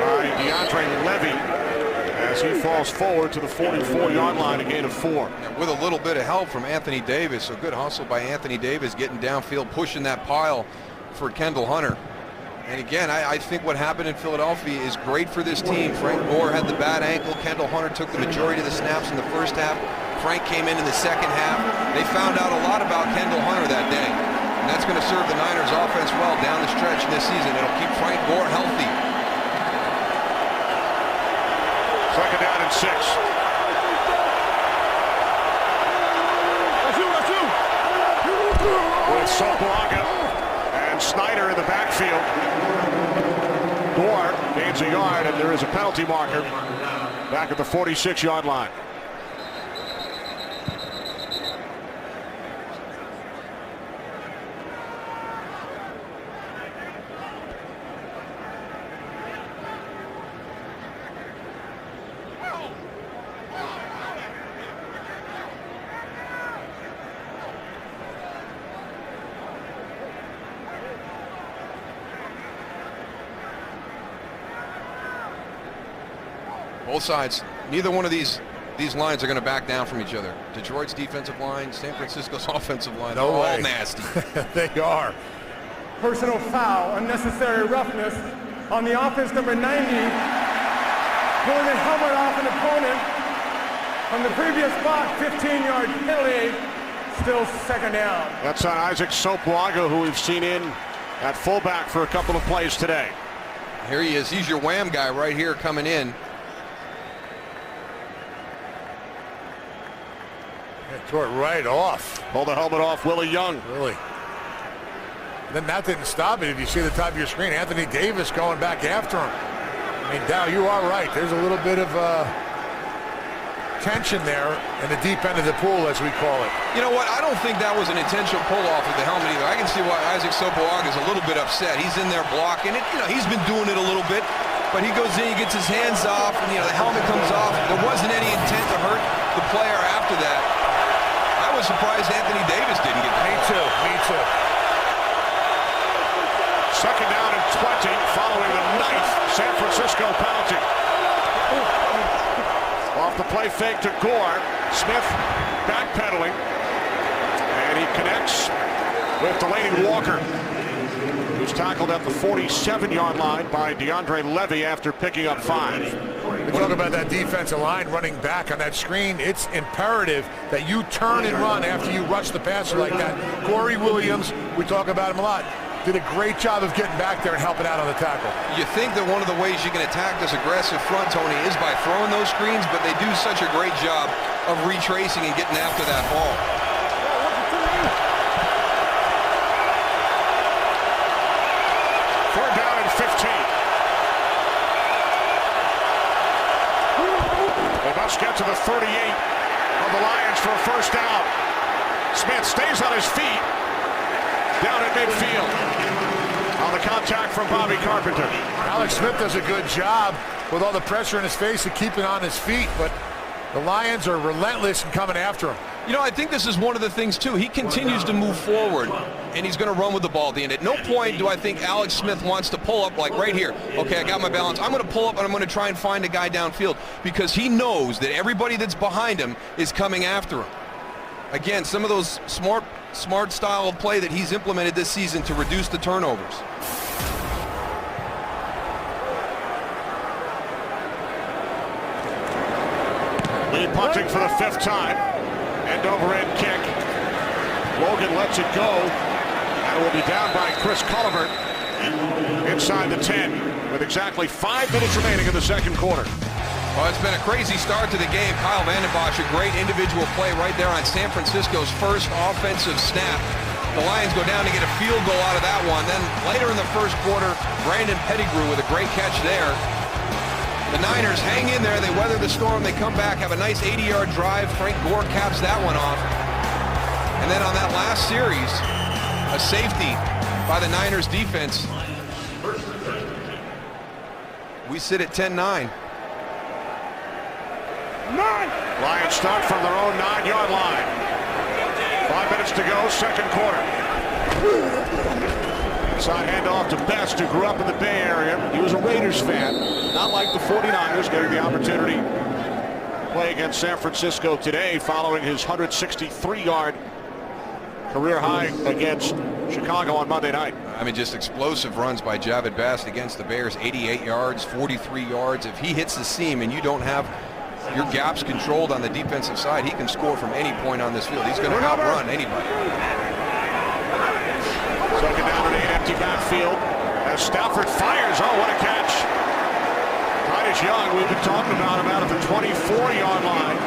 by DeAndre Levy as he falls forward to the 44-yard line, a gain of 4. And with a little bit of help from Anthony Davis, so good hustle by Anthony Davis, getting downfield, pushing that pile for Kendall Hunter. And again, I think what happened in Philadelphia is great for this team. Frank Gore had the bad ankle. Kendall Hunter took the majority of the snaps in the first half. Frank came in the second half. They found out a lot about Kendall Hunter that day. And that's going to serve the Niners offense well down the stretch this season. It'll keep Frank Gore healthy. Second down and 6. With Sopoaga and Snyder in the backfield. Gore gains a yard, and there is a penalty marker back at the 46-yard line. Both sides, neither one of these lines are going to back down from each other. Detroit's defensive line, San Francisco's offensive line, they're all nasty. They are. Personal foul, unnecessary roughness on the offense, number 90, pulling the helmet off an opponent from the previous spot, 15-yard penalty, still second down. That's on Isaac Sopoaga, who we've seen in at fullback for a couple of plays today. Here he is. He's your wham guy right here coming in. Tore it right off. Pull the helmet off, Willie Young. Really. Then that didn't stop it. If you see the top of your screen, Anthony Davis going back after him. I mean, Dow, you are right. There's a little bit of tension there in the deep end of the pool, as we call it. You know what? I don't think that was an intentional pull-off of the helmet either. I can see why Isaac Sopoaga is a little bit upset. He's in there blocking it. You know, he's been doing it a little bit, but he goes in, he gets his hands off, and, the helmet comes off. There wasn't any intent to hurt the player after that. I was surprised Anthony Davis didn't get that. Me too. Second down and 20 following the 9th San Francisco penalty. Off the play fake to Gore. Smith backpedaling. And he connects with Delaney Walker, who's tackled at the 47-yard line by DeAndre Levy after picking up 5. We talk about that defensive line running back on that screen. It's imperative that you turn and run after you rush the passer like that. Corey Williams, we talk about him a lot, did a great job of getting back there and helping out on the tackle. You think that one of the ways you can attack this aggressive front, Tony, is by throwing those screens, but they do such a great job of retracing and getting after that ball. Third down and 15. They must get to the 38 of the Lions for a first down. Smith stays on his feet down at midfield on the contact from Bobby Carpenter. Alex Smith does a good job with all the pressure in his face to keep it on his feet, but the Lions are relentless in coming after him. You know, I think this is one of the things, too. He continues to move forward, and he's going to run with the ball at the end. At no point do I think Alex Smith wants to pull up, like right here. Okay, I got my balance. I'm going to pull up, and I'm going to try and find a guy downfield because he knows that everybody that's behind him is coming after him. Again, some of those smart style of play that he's implemented this season to reduce the turnovers. Lead punting for the 5th time. End over end kick. Logan lets it go. And it will be down by Chris Culliver inside the 10 with exactly 5 minutes remaining in the second quarter. Well, it's been a crazy start to the game. Kyle Vanden Bosch, a great individual play right there on San Francisco's first offensive snap. The Lions go down to get a field goal out of that one. Then later in the first quarter, Brandon Pettigrew with a great catch there. The Niners hang in there. They weather the storm. They come back, have a nice 80-yard drive. Frank Gore caps that one off. And then on that last series, a safety by the Niners defense. We sit at 10-9. Lions start from their own 9-yard line. 5 minutes to go, second quarter. Side handoff to Best, who grew up in the Bay Area. He was a Raiders fan, not like the 49ers, getting the opportunity to play against San Francisco today following his 163-yard career high against Chicago on Monday night. I mean, just explosive runs by Javid Best against the Bears. 88 yards, 43 yards. If he hits the seam and you don't have your gap's controlled on the defensive side, he can score from any point on this field. He's going to outrun anybody. Second down and 8, empty backfield as Stafford fires. Oh, what a catch. Titus Young, we've been talking about him out at the 24-yard line.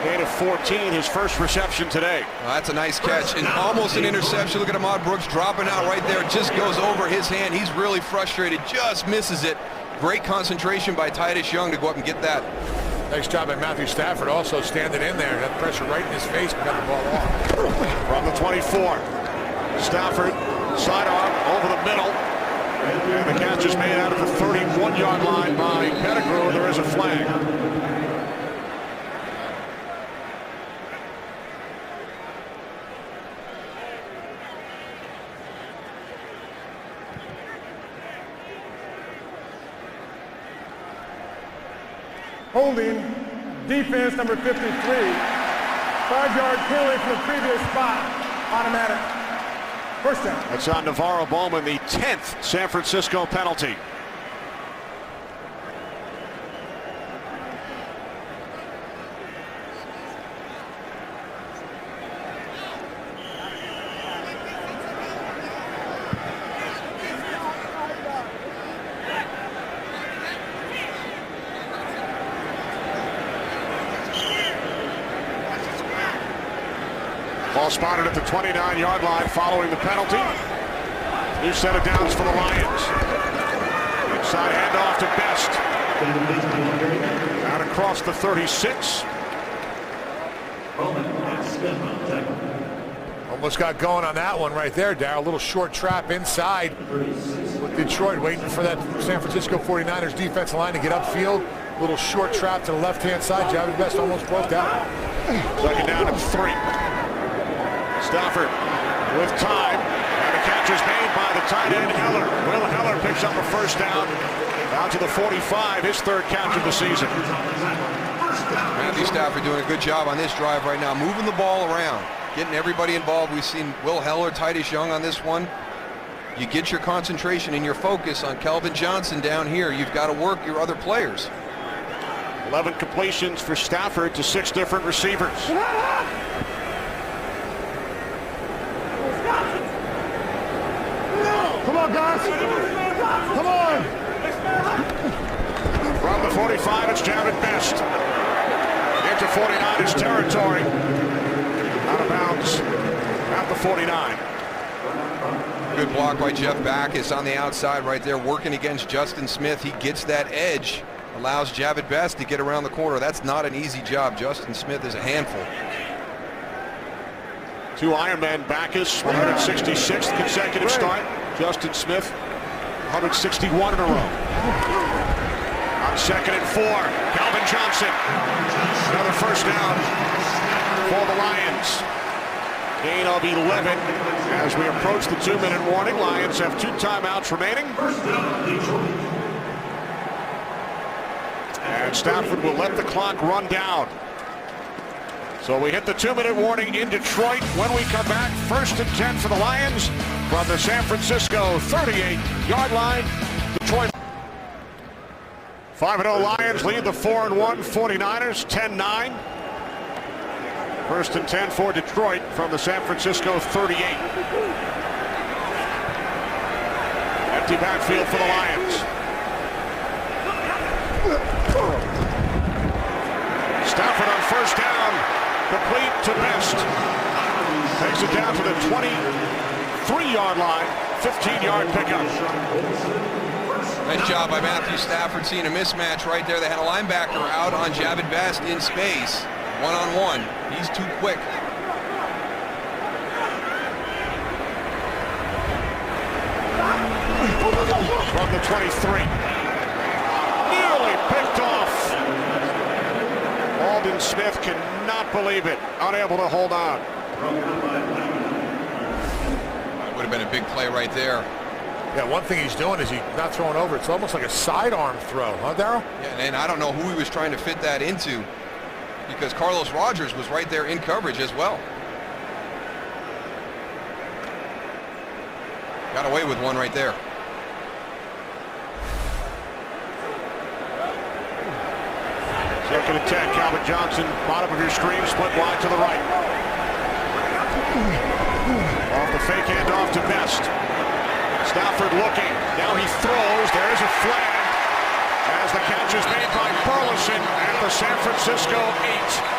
Gain of 14, his first reception today. Well, that's a nice catch and almost an interception. Look at Ahmad Brooks dropping out right there. It just goes over his hand. He's really frustrated, just misses it. Great concentration by Titus Young to go up and get that. Nice job by Matthew Stafford also standing in there. That pressure right in his face and got the ball off. From the 24, Stafford sidearm over the middle. And the catch is made out of the 31-yard line by Pettigrew. There is a flag. Holding defense number 53. 5-yard penalty from the previous spot. Automatic. First down. That's on Navarro Bowman, the 10th San Francisco penalty. Ball spotted at the 29-yard line following the penalty. New set of downs for the Lions. Inside handoff to Best. Out across the 36. Almost got going on that one right there, Darryl. A little short trap inside with Detroit waiting for that San Francisco 49ers defensive line to get upfield. A little short trap to the left-hand side. Javid Best almost broke that. Second down and 3. Stafford with time, and the catch is made by the tight end Heller. Will Heller picks up a first down, down to the 45, his third catch of the season. Matthew Stafford doing a good job on this drive right now, moving the ball around, getting everybody involved. We've seen Will Heller, Titus Young on this one. You get your concentration and your focus on Kelvin Johnson down here. You've got to work your other players. 11 completions for Stafford to 6 different receivers. Come on, guys. Come on. From the 45, it's Javid Best. Into 49ers territory. Out of bounds at the 49. Good block by Jeff Backus on the outside right there, working against Justin Smith. He gets that edge, allows Javid Best to get around the corner. That's not an easy job. Justin Smith is a handful. 2 Ironmen, Backus, 166th consecutive start. Justin Smith, 161 in a row. On 2nd and 4, Calvin Johnson. Another first down for the Lions. Gain of 11 as we approach the 2-minute warning. Lions have 2 timeouts remaining. And Stafford will let the clock run down. So we hit the 2-minute warning in Detroit. When we come back, 1st and 10 for the Lions from the San Francisco 38-yard line. Detroit. 5-0 Lions lead the 4-1 49ers, 10-9. 1st and 10 for Detroit from the San Francisco 38. Empty backfield for the Lions. Stafford on first down. Complete to Best. Takes it down to the 23-yard line. 15-yard pickup. Nice job by Matthew Stafford, seeing a mismatch right there. They had a linebacker out on Javid Best in space. One-on-one. He's too quick. From the 23. Nearly picked off. Aldon Smith cannot believe it. Unable to hold on. That would have been a big play right there. Yeah, one thing he's doing is he's not throwing over. It's almost like a sidearm throw, huh, Darryl? Yeah, and I don't know who he was trying to fit that into, because Carlos Rogers was right there in coverage as well. Got away with one right there. Second and 10, Calvin Johnson, bottom of your screen, split wide to the right. Off the fake handoff to Best. Stafford looking, now he throws, there's a flag. As the catch is made by Burleson at the San Francisco 8.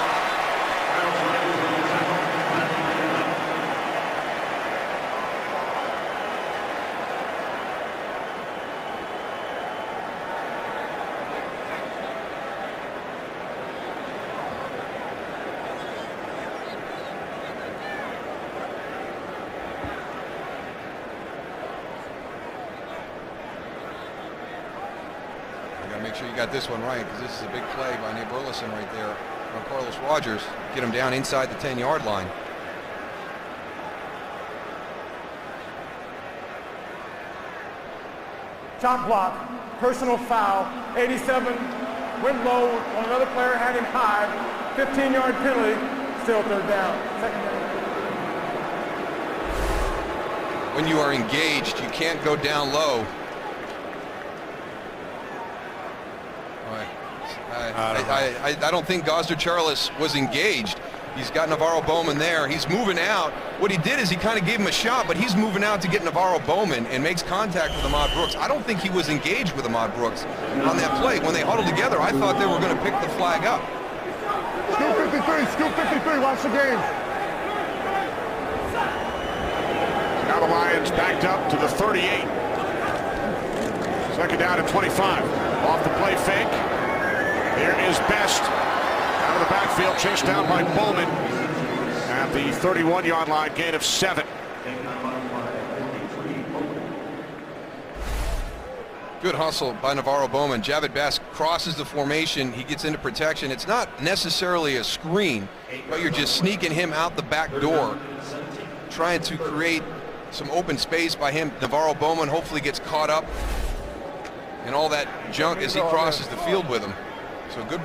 Make sure you got this one right, because this is a big play by Nate Burleson right there on Carlos Rogers. Get him down inside the 10-yard line. Chop block, personal foul, 87, went low on another player, had him high, 15-yard penalty, still third down. Second down. When you are engaged, you can't go down low. I don't think Gosder Charles was engaged. He's got Navarro Bowman there. He's moving out. What he did is he kind of gave him a shot, but he's moving out to get Navarro Bowman and makes contact with Ahmad Brooks. I don't think he was engaged with Ahmad Brooks on that play. When they huddled together, I thought they were going to pick the flag up. Scoop 53, Scoop 53, watch the game. Now the Lions backed up to the 38. Second down and 25. Off the play fake. Here is Best. Out of the backfield, chased down by Bowman. At the 31-yard line, gain of 7. Good hustle by Navarro Bowman. Javid Best crosses the formation. He gets into protection. It's not necessarily a screen, but you're just sneaking him out the back door, trying to create some open space by him. Navarro Bowman hopefully gets caught up in all that junk as he crosses the field with him. So good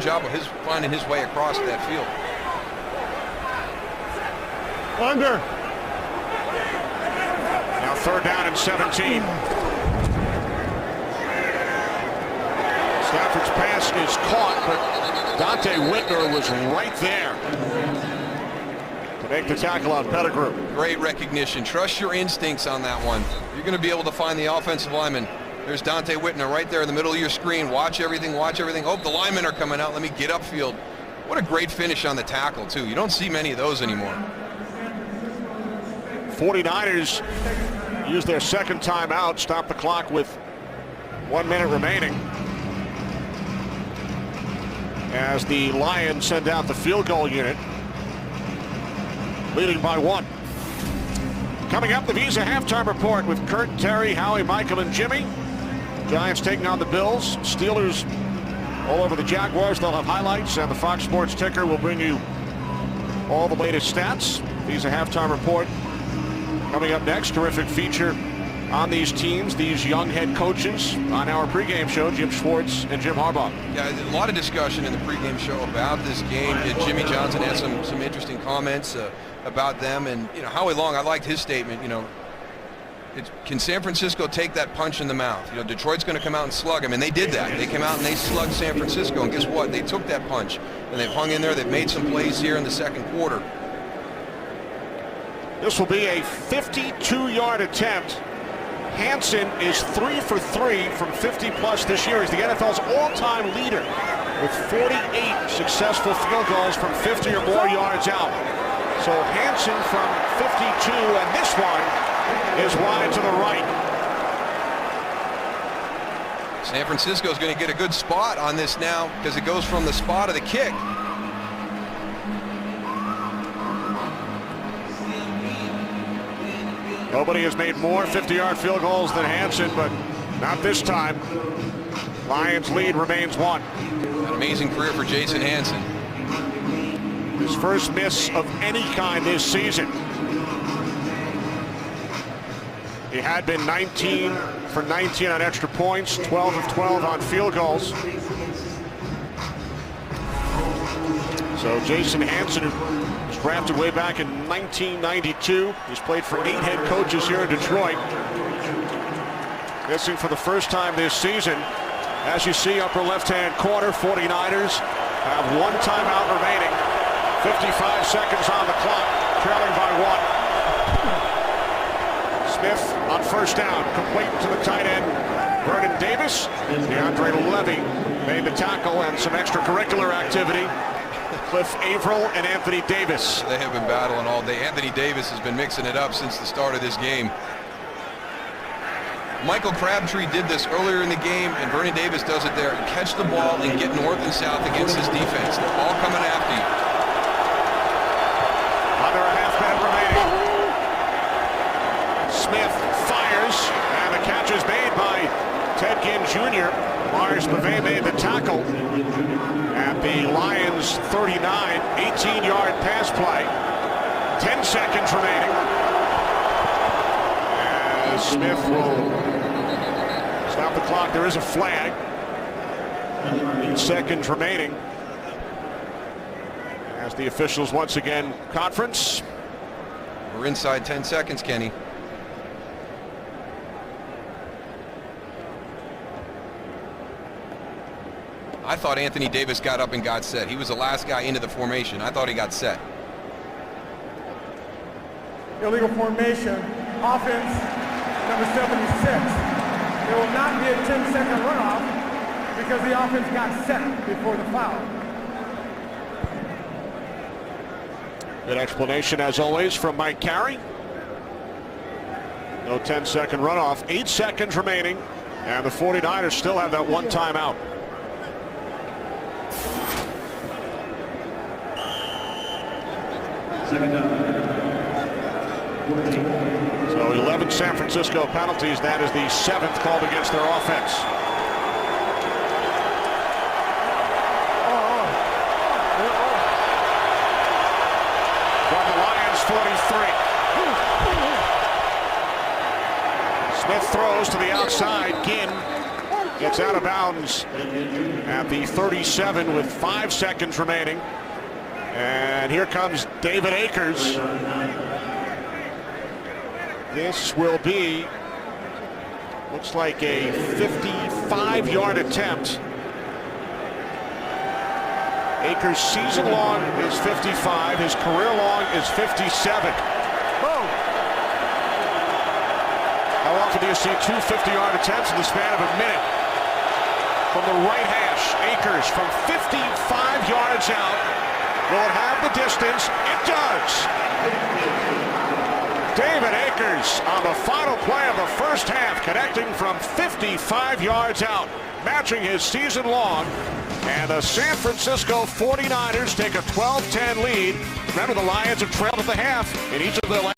job of his finding his way across that field. Under. Now third down and 17. Stafford's pass is caught, but Dante Whitner was right there to make the tackle on Pettigrew. Great recognition. Trust your instincts on that one. You're going to be able to find the offensive lineman. There's Dante Whitner right there in the middle of your screen. Watch everything, watch everything. Oh, the linemen are coming out. Let me get upfield. What a great finish on the tackle, too. You don't see many of those anymore. 49ers use their second timeout, stop the clock with 1 minute remaining, as the Lions send out the field goal unit, leading by 1. Coming up, the Visa halftime report with Kurt, Terry, Howie, Michael, and Jimmy. Giants taking on the Bills. Steelers all over the Jaguars. They'll have highlights, and the Fox Sports ticker will bring you all the latest stats. Visa halftime report coming up next. Terrific feature on these teams, these young head coaches, on our pregame show, Jim Schwartz and Jim Harbaugh. Yeah, a lot of discussion in the pregame show about this game. Jimmy Johnson had some interesting comments about them, and Howie Long, I liked his statement. Can San Francisco take that punch in the mouth? Detroit's going to come out and slug them, and they did that. They came out and they slugged San Francisco, and guess what? They took that punch, and they've hung in there. They've made some plays here in the second quarter. This will be a 52-yard attempt. Hansen is 3 for 3 from 50-plus this year. He's the NFL's all-time leader with 48 successful field goals from 50 or more yards out. So Hansen from 52, and this one is wide to the right. San Francisco is going to get a good spot on this now because it goes from the spot of the kick. Nobody has made more 50-yard field goals than Hansen, but not this time. Lions lead remains 1. An amazing career for Jason Hansen. His first miss of any kind this season. He had been 19 for 19 on extra points, 12 of 12 on field goals. So Jason Hansen, who was drafted way back in 1992. He's played for 8 head coaches here in Detroit. Missing for the first time this season. As you see, upper left-hand corner, 49ers have one timeout remaining. 55 seconds on the clock, trailing by 1. Smith on first down, complete to the tight end, Vernon Davis. DeAndre Levy made the tackle, and some extracurricular activity. Cliff Averill and Anthony Davis. They have been battling all day. Anthony Davis has been mixing it up since the start of this game. Michael Crabtree did this earlier in the game, and Vernon Davis does it there. Catch the ball and get north and south against his defense. They're all coming after you. Under a half minute remaining. Smith fires, and the catch is made by Ted Ginn Jr. Mars Bavay made the tackle at the Lions 39, 18-yard pass play. 10 seconds remaining. As Smith will stop the clock. There is a flag. 8 seconds remaining. As the officials once again conference. We're inside 10 seconds, Kenny. I thought Anthony Davis got up and got set. He was the last guy into the formation. I thought he got set. Illegal formation, offense, number 76. There will not be a 10-second runoff because the offense got set before the foul. Good explanation, as always, from Mike Carey. No 10-second runoff. 8 seconds remaining, and the 49ers still have that one timeout. So 11 San Francisco penalties. That is the 7th called against their offense. From the Lions 43. Smith throws to the outside. Ginn gets out of bounds at the 37 with 5 seconds remaining. And here comes David Akers. This will be, looks like a 55-yard attempt. Akers' season long is 55. His career long is 57. Boom! How often do you see 2 50-yard attempts in the span of a minute? From the right hash, Akers from 55 yards out. Will it have the distance? It does. David Akers on the final play of the first half, connecting from 55 yards out, matching his season long. And the San Francisco 49ers take a 12-10 lead. Remember, the Lions have trailed at the half in each of their last.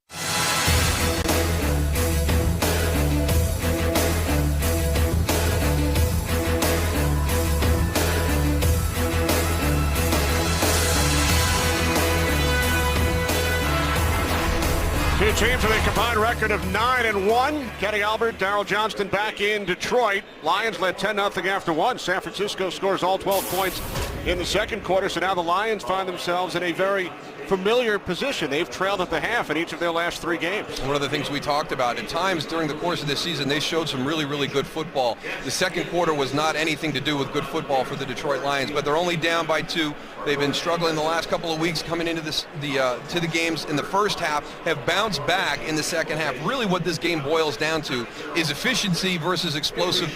Two teams with a combined record of 9-1. Kenny Albert, Darryl Johnston back in Detroit. Lions led 10-0 after one. San Francisco scores all 12 points in the second quarter. So now the Lions find themselves in a very familiar position. They've trailed at the half in each of their last 3 games. One of the things we talked about, at times during the course of this season, they showed some really, really good football. The second quarter was not anything to do with good football for the Detroit Lions, but they're only down by 2. They've been struggling the last couple of weeks coming into to the games in the first half, have bounced back in the second half. Really what this game boils down to is efficiency versus explosive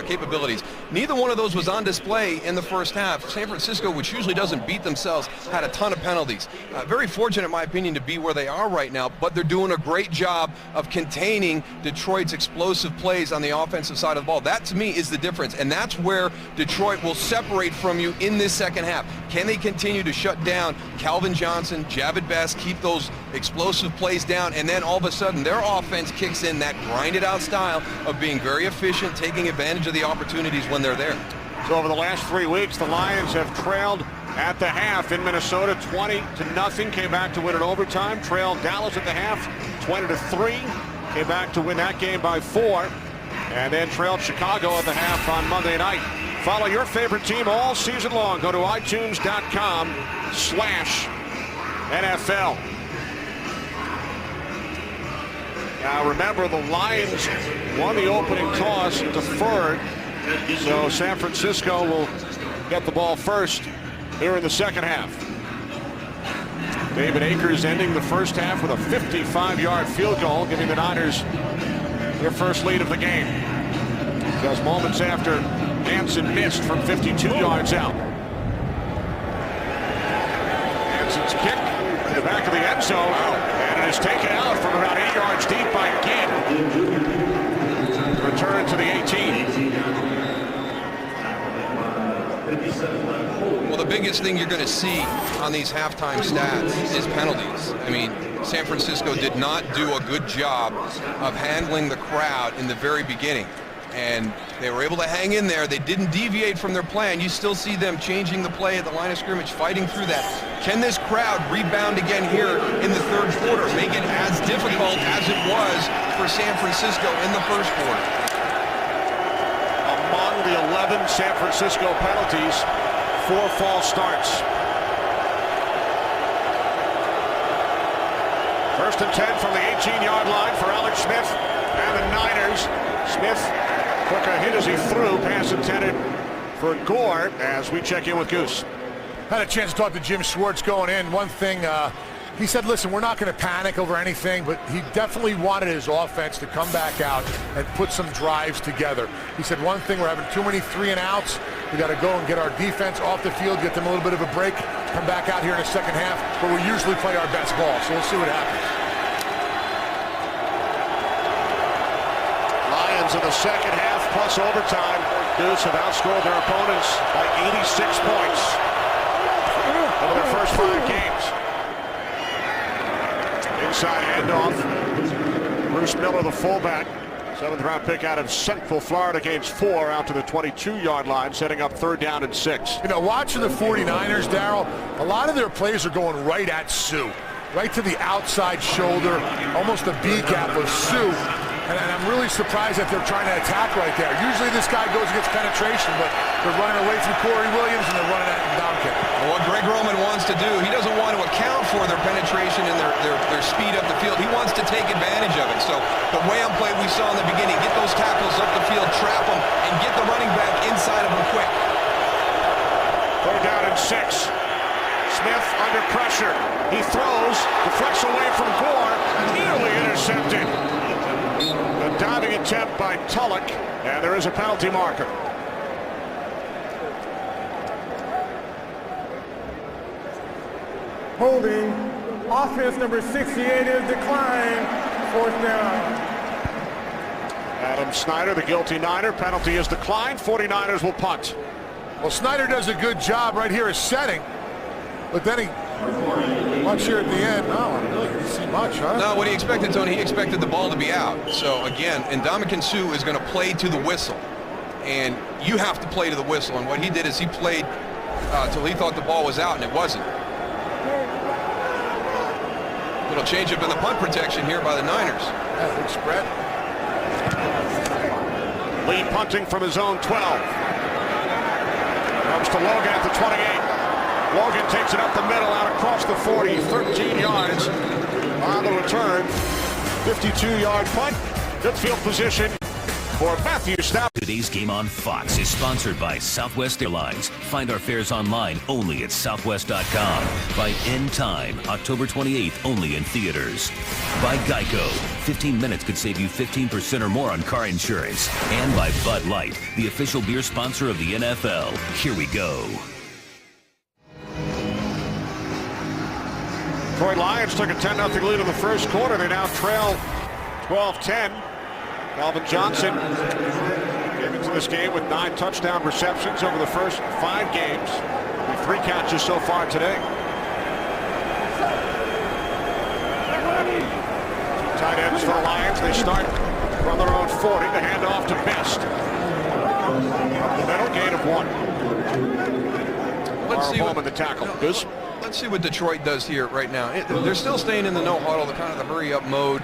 capabilities. Neither one of those was on display in the first half. San Francisco, which usually doesn't beat themselves, had a ton of penalties. Very fortunate, in my opinion, to be where they are right now, but they're doing a great job of containing Detroit's explosive plays on the offensive side of the ball. That, to me, is the difference, and that's where Detroit will separate from you in this second half. Can they continue to shut down Calvin Johnson, Javid Best, keep those explosive plays down, and then all of a sudden their offense kicks in that grinded-out style of being very efficient, taking advantage of the opportunities when they're there. So over the last 3 weeks, the Lions have trailed at the half in Minnesota 20-0, came back to win in overtime, trailed Dallas at the half 20-3, came back to win that game by 4, and then trailed Chicago at the half on Monday night. Follow your favorite team all season long. Go to iTunes.com/NFL. Now remember, the Lions won the opening toss, deferred. So San Francisco will get the ball first here in the second half. David Akers ending the first half with a 55-yard field goal, giving the Niners their first lead of the game. Just moments after Hansen missed from 52 yards out. Hansen's kick to the back of the end zone, and it is taken out from about 8 yards deep by Ginn. Return to the 18. Well, the biggest thing you're going to see on these halftime stats is penalties. I mean, San Francisco did not do a good job of handling the crowd in the very beginning. And they were able to hang in there. They didn't deviate from their plan. You still see them changing the play at the line of scrimmage, fighting through that. Can this crowd rebound again here in the third quarter? Make it as difficult as it was for San Francisco in the first quarter. Among the 11 San Francisco penalties, 4 false starts. First and 10 from the 18-yard line for Alex Smith and the Niners. Smith took a hit as he threw, pass intended for Gore, as we check in with Goose. Had a chance to talk to Jim Schwartz going in. One thing, he said, listen, we're not going to panic over anything, but he definitely wanted his offense to come back out and put some drives together. He said, one thing, we're having too many 3-and-outs. We got to go and get our defense off the field, get them a little bit of a break, come back out here in the second half, but we usually play our best ball, so we'll see what happens. In the second half plus overtime, Goose have outscored their opponents by 86 points over their first 5 games. Inside handoff, Bruce Miller, the fullback, 7th-round pick out of Central Florida, gains 4 out to the 22-yard line, setting up 3rd down and 6. You know, watching the 49ers, Darryl, a lot of their plays are going right at Sue, right to the outside shoulder, almost a B gap of Sue. And I'm really surprised that they're trying to attack right there. Usually this guy goes against penetration, but they're running away from Corey Williams and they're running at down kick. Well, what Greg Roman wants to do, he doesn't want to account for their penetration and their speed up the field. He wants to take advantage of it. So the wham play we saw in the beginning, get those tackles up the field, trap them, and get the running back inside of them quick. 3rd down and 6. Smith under pressure. He throws, deflects away from Gore, nearly intercepted. A diving attempt by Tulloch, and there is a penalty marker. Holding. Offense number 68 is declined. 4th down. Adam Snyder, the guilty Niner. Penalty is declined. 49ers will punt. Well, Snyder does a good job right here as setting, but then he watch here at the end. No, I really didn't see much, huh? No, what he expected, Tony, he expected the ball to be out. So again, Ndamukong Suh is going to play to the whistle, and you have to play to the whistle. And what he did is he played till he thought the ball was out, and it wasn't. Little change up in the punt protection here by the Niners. Yeah, big spread. Lee punting from his own 12. Comes to Logan at the 28. Logan takes it up the middle, out across the 40, 13 yards on the return. 52-yard punt. Good field position for Matthew Stafford. Today's game on Fox is sponsored by Southwest Airlines. Find our fares online only at southwest.com. By End Time, October 28th, only in theaters. By Geico. 15 minutes could save you 15% or more on car insurance. And by Bud Light, the official beer sponsor of the NFL. Here we go. Detroit Lions took a 10-0 lead in the first quarter. They now trail 12-10. Calvin Johnson came into this game with 9 touchdown receptions over the first 5 games. 3 catches so far today. 2 tight ends for the Lions. They start from their own 40. The handoff to Best. Up the middle, gain of 1. Let's see home in the tackle. Goose. Let's see what Detroit does here right now. They're still staying in the no huddle, the kind of the hurry up mode.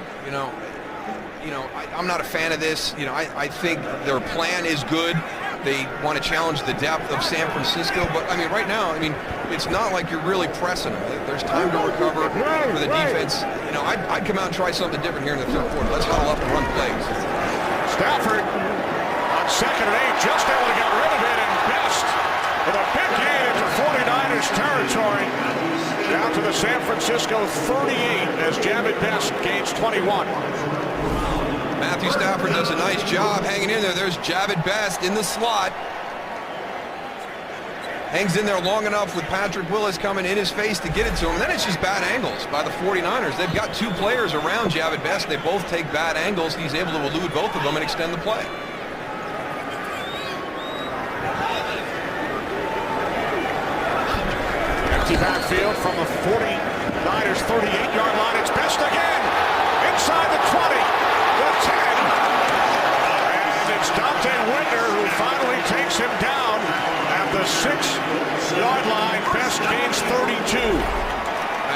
I'm not a fan of this. I think their plan is good. They want to challenge the depth of San Francisco, but I mean, right now, it's not like you're really pressing them. There's time to recover for the defense. I'd come out and try something different here in the third quarter. Let's huddle up and run plays. Stafford on 2nd and 8, just able to get rid of it, and Best with a big gain into 49ers territory. Down to the San Francisco 38 as Javid Best gains 21. Matthew Stafford does a nice job hanging in there. There's Javid Best in the slot. Hangs in there long enough with Patrick Willis coming in his face to get it to him. And then it's just bad angles by the 49ers. They've got 2 players around Javid Best. They both take bad angles. He's able to elude both of them and extend the play. Empty backfield from the 49ers 38-yard line. It's Best again. Inside the 20, the 10. And it's Dante Whitner who finally takes him down at the 6-yard line. Best gains 32.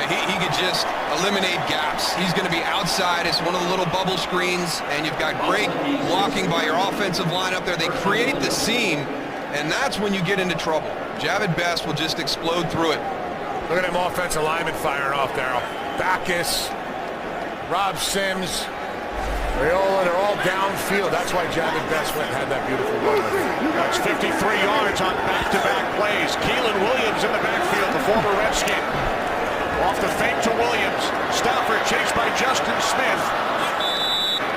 He could just eliminate gaps. He's going to be outside. It's one of the little bubble screens, and you've got great blocking by your offensive line up there. They create the seam, and that's when you get into trouble. Javid Best will just explode through it. Look at them offensive linemen firing off there. Backus, Rob Sims, Raiola, they're all downfield. That's why Javid Best went and had that beautiful run. That's 53 yards on back-to-back plays. Keelan Williams in the backfield, the former Redskin. Off the fake to Williams. Stafford chased by Justin Smith.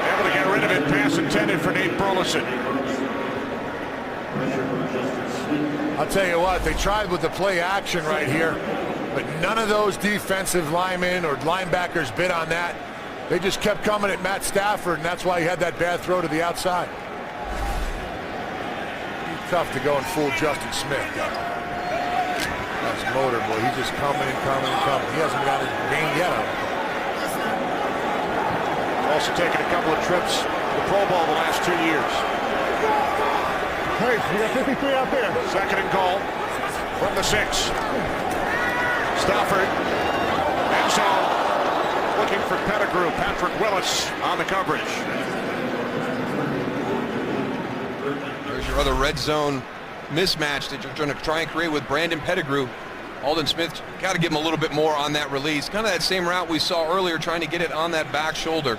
Able to get rid of it. Pass intended for Nate Burleson. I'll tell you what, they tried with the play action right here, but none of those defensive linemen or linebackers bid on that. They just kept coming at Matt Stafford, and that's why he had that bad throw to the outside. Tough to go and fool Justin Smith, though. That's motor, boy. He's just coming and coming and coming. He hasn't got a game yet. Also taken a couple of trips to the Pro Bowl the last 2 years. Hey, you got 53 out there. 2nd and goal from the 6. Stafford, end zone, looking for Pettigrew. Patrick Willis on the coverage. There's your other red zone mismatch that you're trying to try and create with Brandon Pettigrew. Aldon Smith, got to give him a little bit more on that release. Kind of that same route we saw earlier, trying to get it on that back shoulder.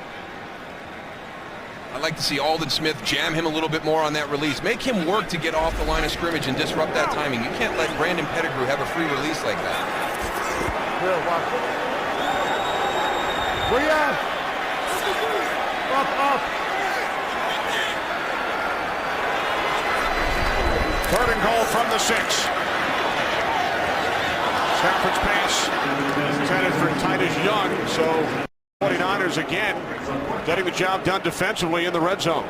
I'd like to see Aldon Smith jam him a little bit more on that release. Make him work to get off the line of scrimmage and disrupt that timing. You can't let Brandon Pettigrew have a free release like that. Where you at? Up. 3rd and goal from the 6. Stafford's pass intended for Titus Young. So 49ers again getting the job done defensively in the red zone.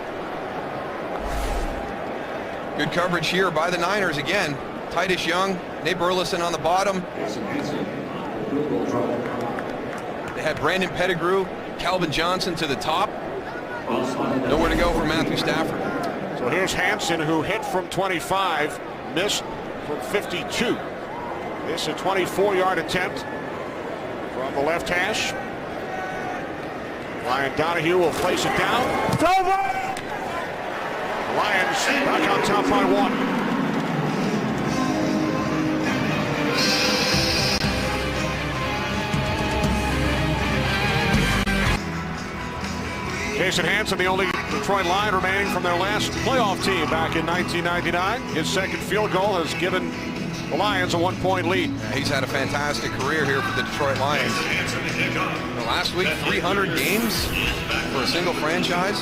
Good coverage here by the Niners again. Titus Young, Nate Burleson on the bottom. They had Brandon Pettigrew, Calvin Johnson to the top. Nowhere to go for Matthew Stafford. So here's Hansen, who hit from 25, missed from 52. This a 24-yard attempt from the left hash. Ryan Donahue will place it down. It's over! Lions back on top by 1. Jason Hansen, the only Detroit Lion remaining from their last playoff team back in 1999. His 2nd field goal has given the Lions a 1-point lead. He's had a fantastic career here for the Detroit Lions. Last week, 300 games for a single franchise.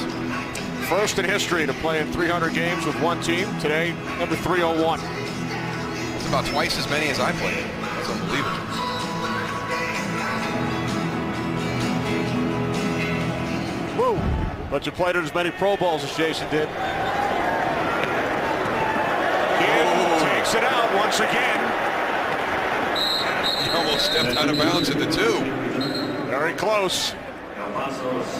First in history to play in 300 games with one team. Today, number 301. It's about twice as many as I played. That's unbelievable. Woo! But you played at as many Pro Bowls as Jason did. Takes it out once again. He almost stepped out of bounds at the 2. Very close.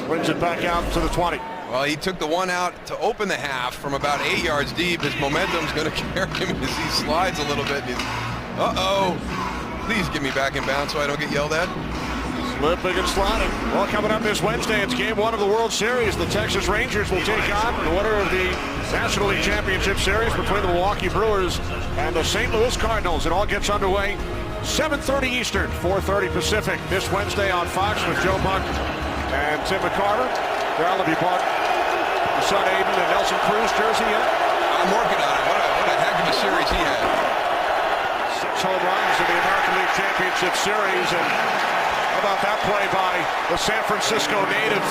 Brings it back out to the 20. Well, he took the one out to open the half from about 8 yards deep. His momentum's going to carry him as he slides a little bit. Uh-oh. Please get me back in bounds so I don't get yelled at. Slipping and sliding. Well, coming up this Wednesday, it's Game 1 of the World Series. The Texas Rangers will take on the winner of the National League Championship Series between the Milwaukee Brewers and the St. Louis Cardinals. It all gets underway 7:30 Eastern, 4:30 Pacific this Wednesday on Fox with Joe Buck and Tim McCarver. Darrell, have you bought your son Aiden and Nelson Cruz jersey yet? I'm working on it. What a heck of a series he had. 6 home runs in the American League Championship Series. And how about that play by the San Francisco native,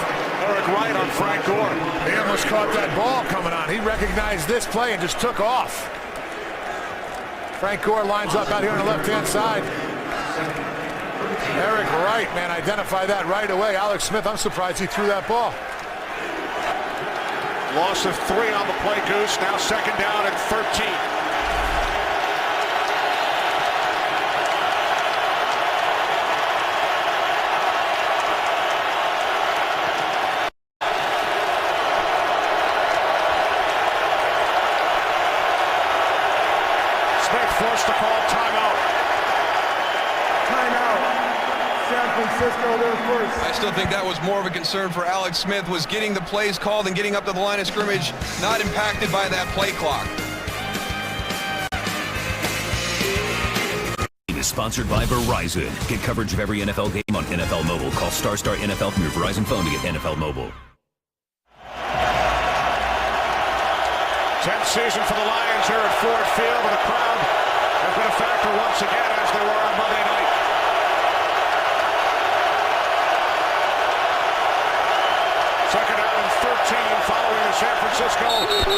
Eric Wright, on Frank Gore? He almost caught that ball coming on. He recognized this play and just took off. Frank Gore lines up out here on the left-hand side. Eric Wright, man, identified that right away. Alex Smith, I'm surprised he threw that ball. Loss of 3 on the play, Goose. Now second down and 13. Forced to call timeout. Timeout. San Francisco there first. I still think that was more of a concern for Alex Smith, was getting the plays called and getting up to the line of scrimmage, not impacted by that play clock. Is sponsored by Verizon. Get coverage of every NFL game on NFL Mobile. Call Star NFL from your Verizon phone to get NFL Mobile. 10th season for the Lions here at Ford Field, and the crowd has been a factor once again, as they were on Monday night. Second down and 13 following the San Francisco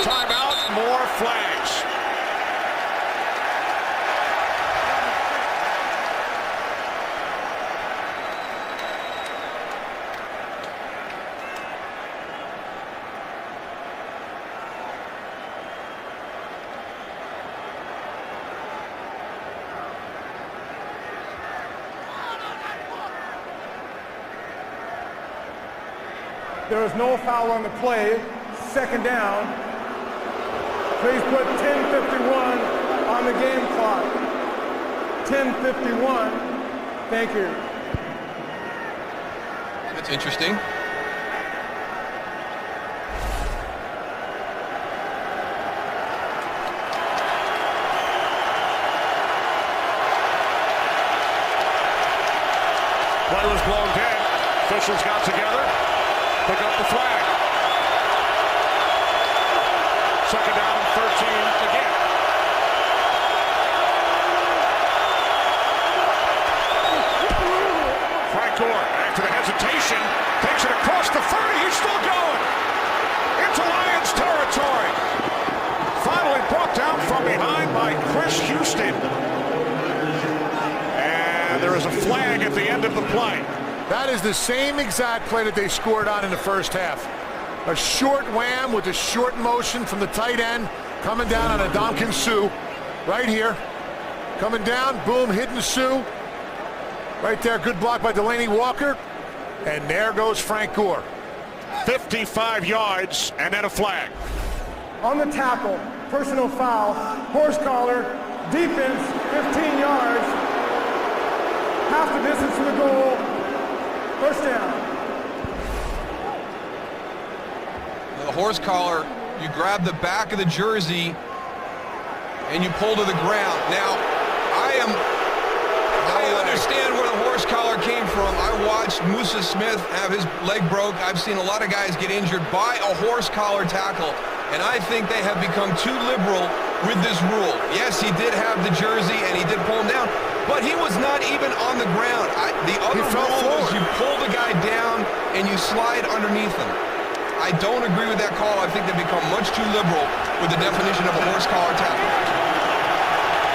timeout. More flags. There was no foul on the play. Second down. Please put 10:51 on the game clock. 10:51. Thank you. That's interesting. Play was blown dead. Officials got together. Pick up the flag. Second down and 13 again. Frank Gore back to the hesitation. Takes it across the 30. He's still going. Into Lions territory. Finally brought down from behind by Chris Houston. And there is a flag at the end of the play. That is the same exact play that they scored on in the first half. A short wham with a short motion from the tight end, coming down on Adamkin Sue, right here. Coming down, boom, hitting Sue. Right there, good block by Delaney Walker. And there goes Frank Gore. 55 yards and then a flag. On the tackle, personal foul, horse collar, defense, 15 yards. Half the distance to the goal. First down. The horse collar, you grab the back of the jersey and you pull to the ground. Now, I understand where the horse collar came from. I watched Musa Smith have his leg broke. I've seen a lot of guys get injured by a horse collar tackle, and I think they have become too liberal with this rule. Yes, he did have the jersey and he did pull him down, but he was not even on the ground. The other rule was you pull the guy down and you slide underneath him. I don't agree with that call. I think they've become much too liberal with the definition of a horse collar tackle.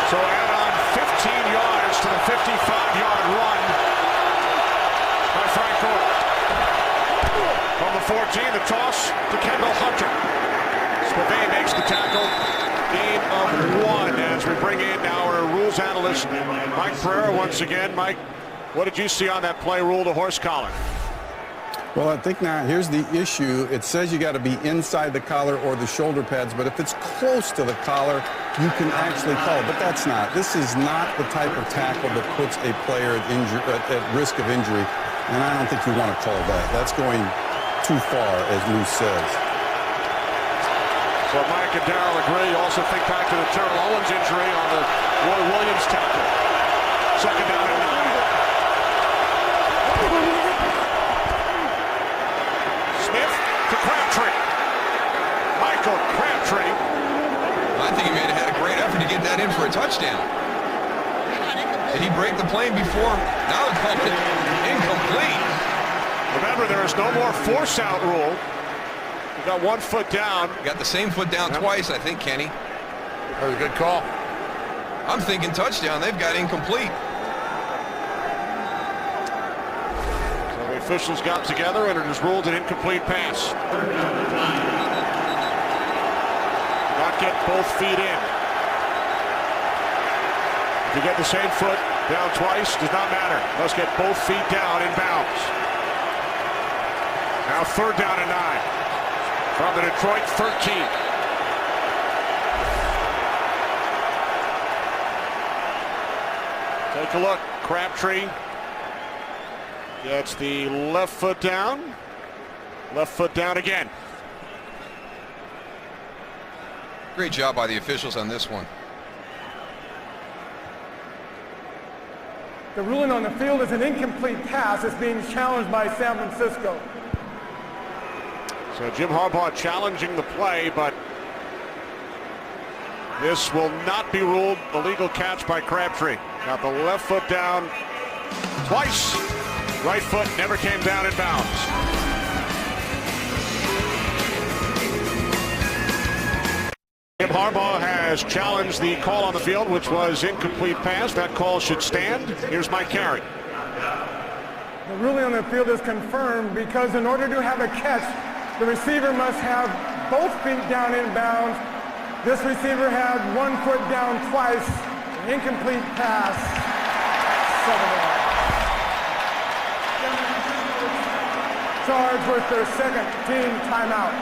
So add on 15 yards to the 55-yard run by Frank Gore. From the 14, the toss to Kendall Hunter. Spivey makes the tackle. Gain of 1 as we bring in our rules analyst, Mike Pereira, once again. Mike, what did you see on that play rule to horse collar? Well, I think now here's the issue. It says you got to be inside the collar or the shoulder pads, but if it's close to the collar, you can actually call it. But that's not. This is not the type of tackle that puts a player at risk of injury, and I don't think you want to call that. That's going too far, as Moose says. So Mike and Darrell agree. You also think back to the Terrell Owens injury on the Roy Williams tackle. Second down and 9. Smith to Crabtree. Michael Crabtree touchdown. Did he break the plane before? Now they're calling it incomplete. Remember, there is no more force out rule. You got 1 foot down. You got the same foot down twice, I think, Kenny. That was a good call. I'm thinking touchdown. They've got incomplete. So the officials got together and it is ruled an incomplete pass. Not get both feet in. If you get the same foot down twice, does not matter. Must get both feet down in bounds. Now 3rd down and 9 from the Detroit 13. Take a look. Crabtree gets the left foot down. Left foot down again. Great job by the officials on this one. The ruling on the field is an incomplete pass. It's being challenged by San Francisco. So Jim Harbaugh challenging the play, but this will not be ruled a legal catch by Crabtree. Got the left foot down twice. Right foot never came down in bounds. Jim Harbaugh has challenged the call on the field, which was incomplete pass. That call should stand. Here's Mike Carey. The ruling on the field is confirmed because in order to have a catch, the receiver must have both feet down in bounds. This receiver had 1 foot down twice. An incomplete pass. 7 charged with their second team timeout.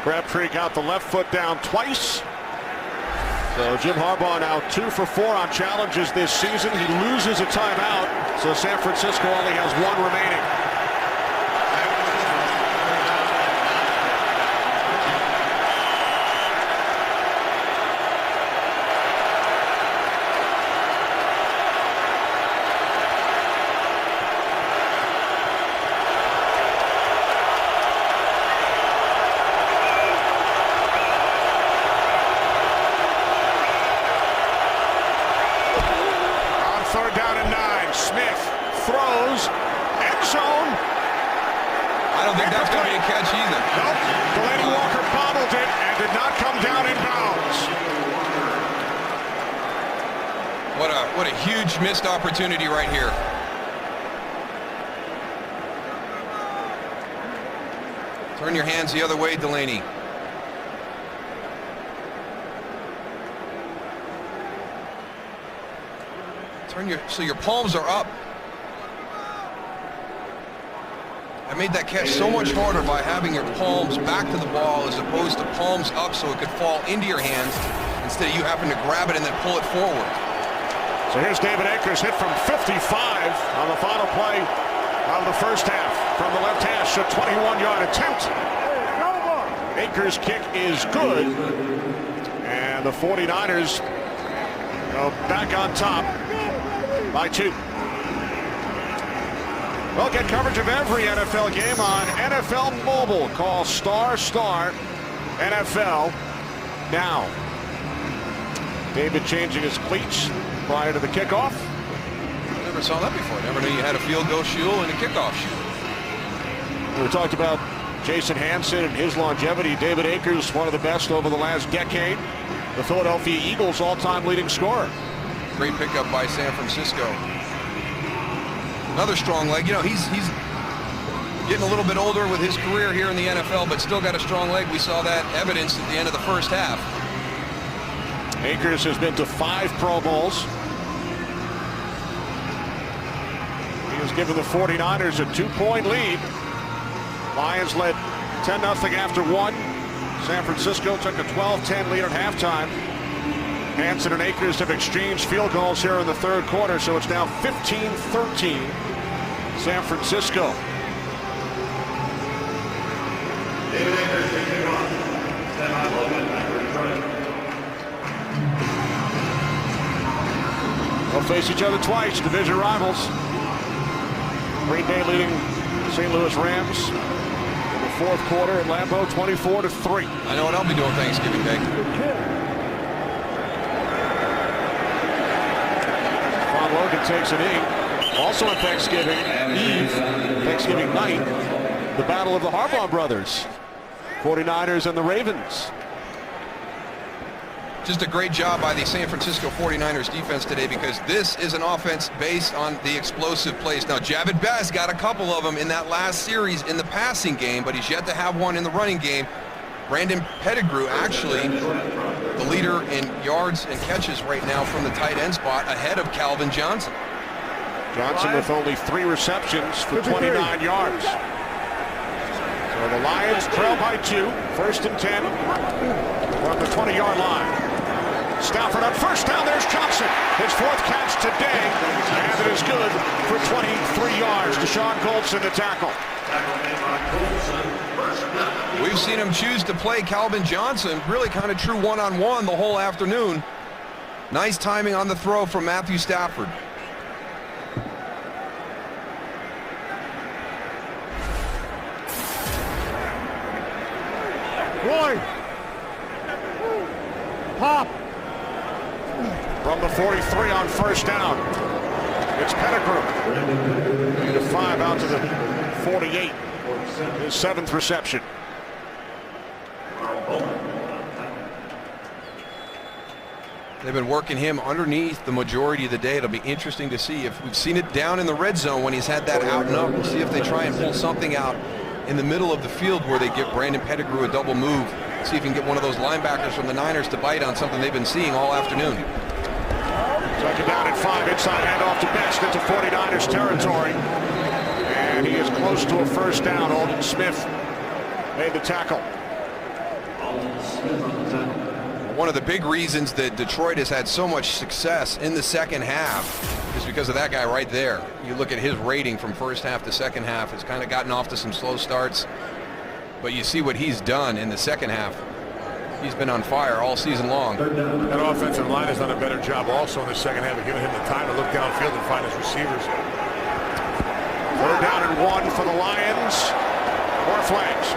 Crabtree got the left foot down twice. So Jim Harbaugh now 2 for 4 on challenges this season. He loses a timeout, so San Francisco only has 1 remaining. What a huge missed opportunity right here. Turn your hands the other way, Delaney. So your palms are up. I made that catch so much harder by having your palms back to the ball as opposed to palms up so it could fall into your hands instead of you having to grab it and then pull it forward. So here's David Akers hit from 55 on the final play of the first half from the left hash. A 21-yard attempt. Akers' kick is good. And the 49ers go back on top by 2. Well, get coverage of every NFL game on NFL Mobile. Call ** NFL now. David changing his cleats prior to the kickoff. Never saw that before. Never knew you had a field goal shoe and a kickoff shoe. We talked about Jason Hanson and his longevity. David Akers, one of the best over the last decade. The Philadelphia Eagles' all-time leading scorer. Great pickup by San Francisco. Another strong leg. You know, he's getting a little bit older with his career here in the NFL, but still got a strong leg. We saw that evidence at the end of the first half. Akers has been to 5 Pro Bowls. He has given the 49ers a 2-point lead. Lions led 10-0 after 1. San Francisco took a 12-10 lead at halftime. Hanson and Akers have exchanged field goals here in the third quarter, so it's now 15-13 San Francisco. They'll face each other twice, division rivals. Green Bay leading the St. Louis Rams in the fourth quarter at Lambeau, 24-3. I know what I'll be doing Thanksgiving Day. Logan takes a knee. Also on Thanksgiving Eve, Thanksgiving night, the battle of the Harbaugh brothers. 49ers and the Ravens. Just a great job by the San Francisco 49ers defense today, because this is an offense based on the explosive plays. Now, Jahvid Best got a couple of them in that last series in the passing game, but he's yet to have one in the running game. Brandon Pettigrew, actually the leader in yards and catches right now from the tight end spot, ahead of Calvin Johnson. Johnson with only 3 receptions for 29 yards. So the Lions trail by 2, 1st and 10 from the 20-yard line. Stafford on first down. There's Johnson. His 4th catch today, and it is good for 23 yards. Deshaun Colson the tackle. We've seen him choose to play Calvin Johnson, really kind of true one-on-one the whole afternoon. Nice timing on the throw from Matthew Stafford. Roy. Pop. From the 43 on first down. It's Pettigrew. Gain of 5 out to the 48. His 7th reception. They've been working him underneath the majority of the day. It'll be interesting to see if we've seen it down in the red zone when he's had that out and up. We'll see if they try and pull something out in the middle of the field where they give Brandon Pettigrew a double move. See if he can get one of those linebackers from the Niners to bite on something they've been seeing all afternoon. Second down at 5, inside handoff to Best into 49ers territory. And he is close to a first down. Aldon Smith made the tackle. One of the big reasons that Detroit has had so much success in the second half is because of that guy right there. You look at his rating from first half to second half, has kind of gotten off to some slow starts. But you see what he's done in the second half. He's been on fire all season long. That offensive line has done a better job also in the second half of giving him the time to look downfield and find his receivers. 3rd down and 1 for the Lions. More flags.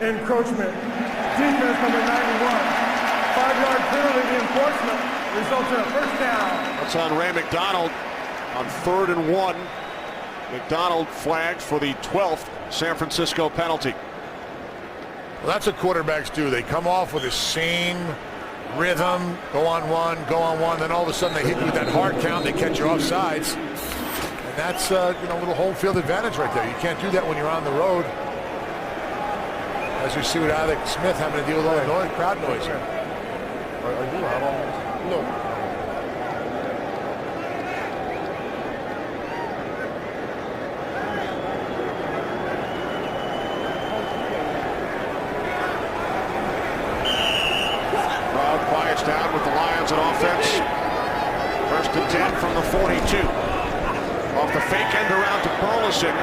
Encroachment. Defense number 91. 5-yard penalty. The enforcement results in a first down. That's on Ray McDonald on 3rd and 1. McDonald flagged for the 12th San Francisco penalty. Well, that's what quarterbacks do. They come off with the same rhythm, go on one, then all of a sudden they hit you with that hard count, they catch you off sides. And that's a little home field advantage right there. You can't do that when you're on the road. As you see with Alex Smith having to deal with all the noise, crowd noise here. Are you out on this? No. Crowd quiets down with the Lions on offense. 1st and 10 from the 42. Off the fake end around to Burleson.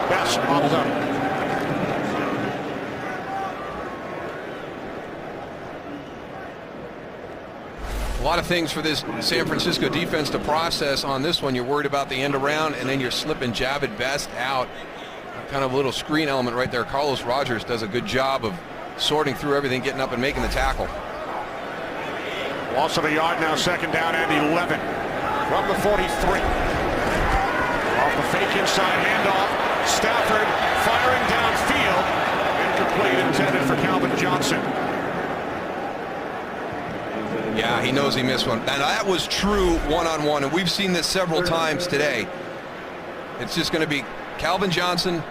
Best bobbled up. A lot of things for this San Francisco defense to process on this one. You're worried about the end around, and then you're slipping Jahvid Best out. Kind of a little screen element right there. Carlos Rogers does a good job of sorting through everything, getting up and making the tackle. Loss of a yard now, 2nd down and 11 from the 43. Off the fake inside handoff. Stafford firing downfield. Incomplete, intended for Calvin Johnson. Yeah, he knows he missed one. And that was true one-on-one, and we've seen this several times today. It's just going to be Calvin Johnson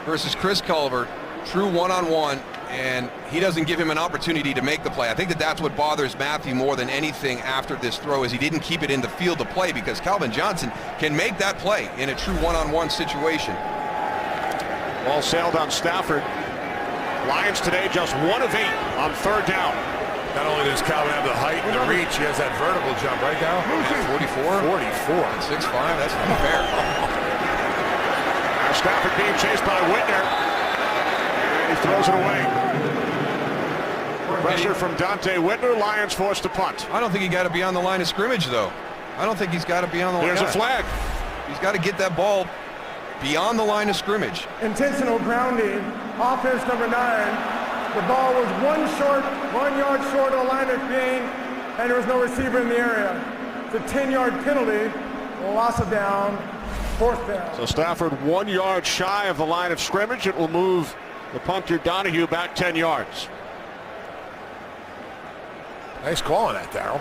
versus Chris Culver, true one-on-one, and he doesn't give him an opportunity to make the play. I think that's what bothers Matthew more than anything after this throw, is he didn't keep it in the field to play, because Calvin Johnson can make that play in a true one-on-one situation. Ball sailed on Stafford. Lions today just 1 of 8 on 3rd down. Not only does Calvin have the height and the reach, he has that vertical jump right now. 44? 44. 6'5", that's not fair. Now Stafford being chased by Whitner. And he throws it away. Pressure from Dante Whitner. Lions forced to punt. I don't think he got to be on the line of scrimmage, though. I don't think he's got to be on the line. There's a flag. He's got to get that ball beyond the line of scrimmage. Intentional grounding, offense number 9. The ball was 1 yard short of the line of gain, and there was no receiver in the area. It's a 10-yard penalty, loss of down, 4th down. So Stafford 1 yard shy of the line of scrimmage. It will move the punter Donahue back 10 yards. Nice call on that, Darryl.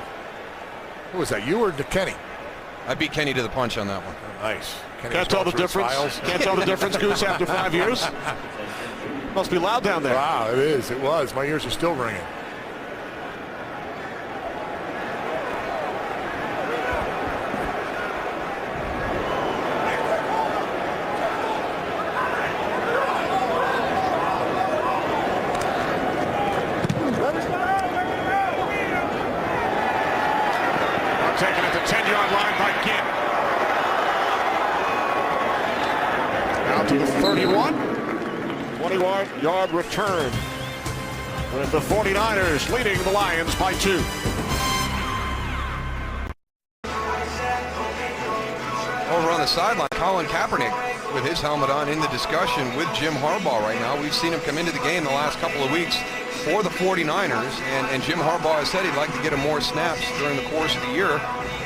Who was that, you or Kenny? I beat Kenny to the punch on that one. Nice. Kenny Can't tell the difference. Can't tell the difference, Goose, after 5 years. Must be loud down there. Wow, it is. It was. My ears are still ringing. Taken at the 10-yard line by Ginn. Out to the 31. 20-yard return. With the 49ers leading the Lions by 2. Over on the sideline, Colin Kaepernick with his helmet on in the discussion with Jim Harbaugh right now. We've seen him come into the game the last couple of weeks for the 49ers, and Jim Harbaugh has said he'd like to get him more snaps during the course of the year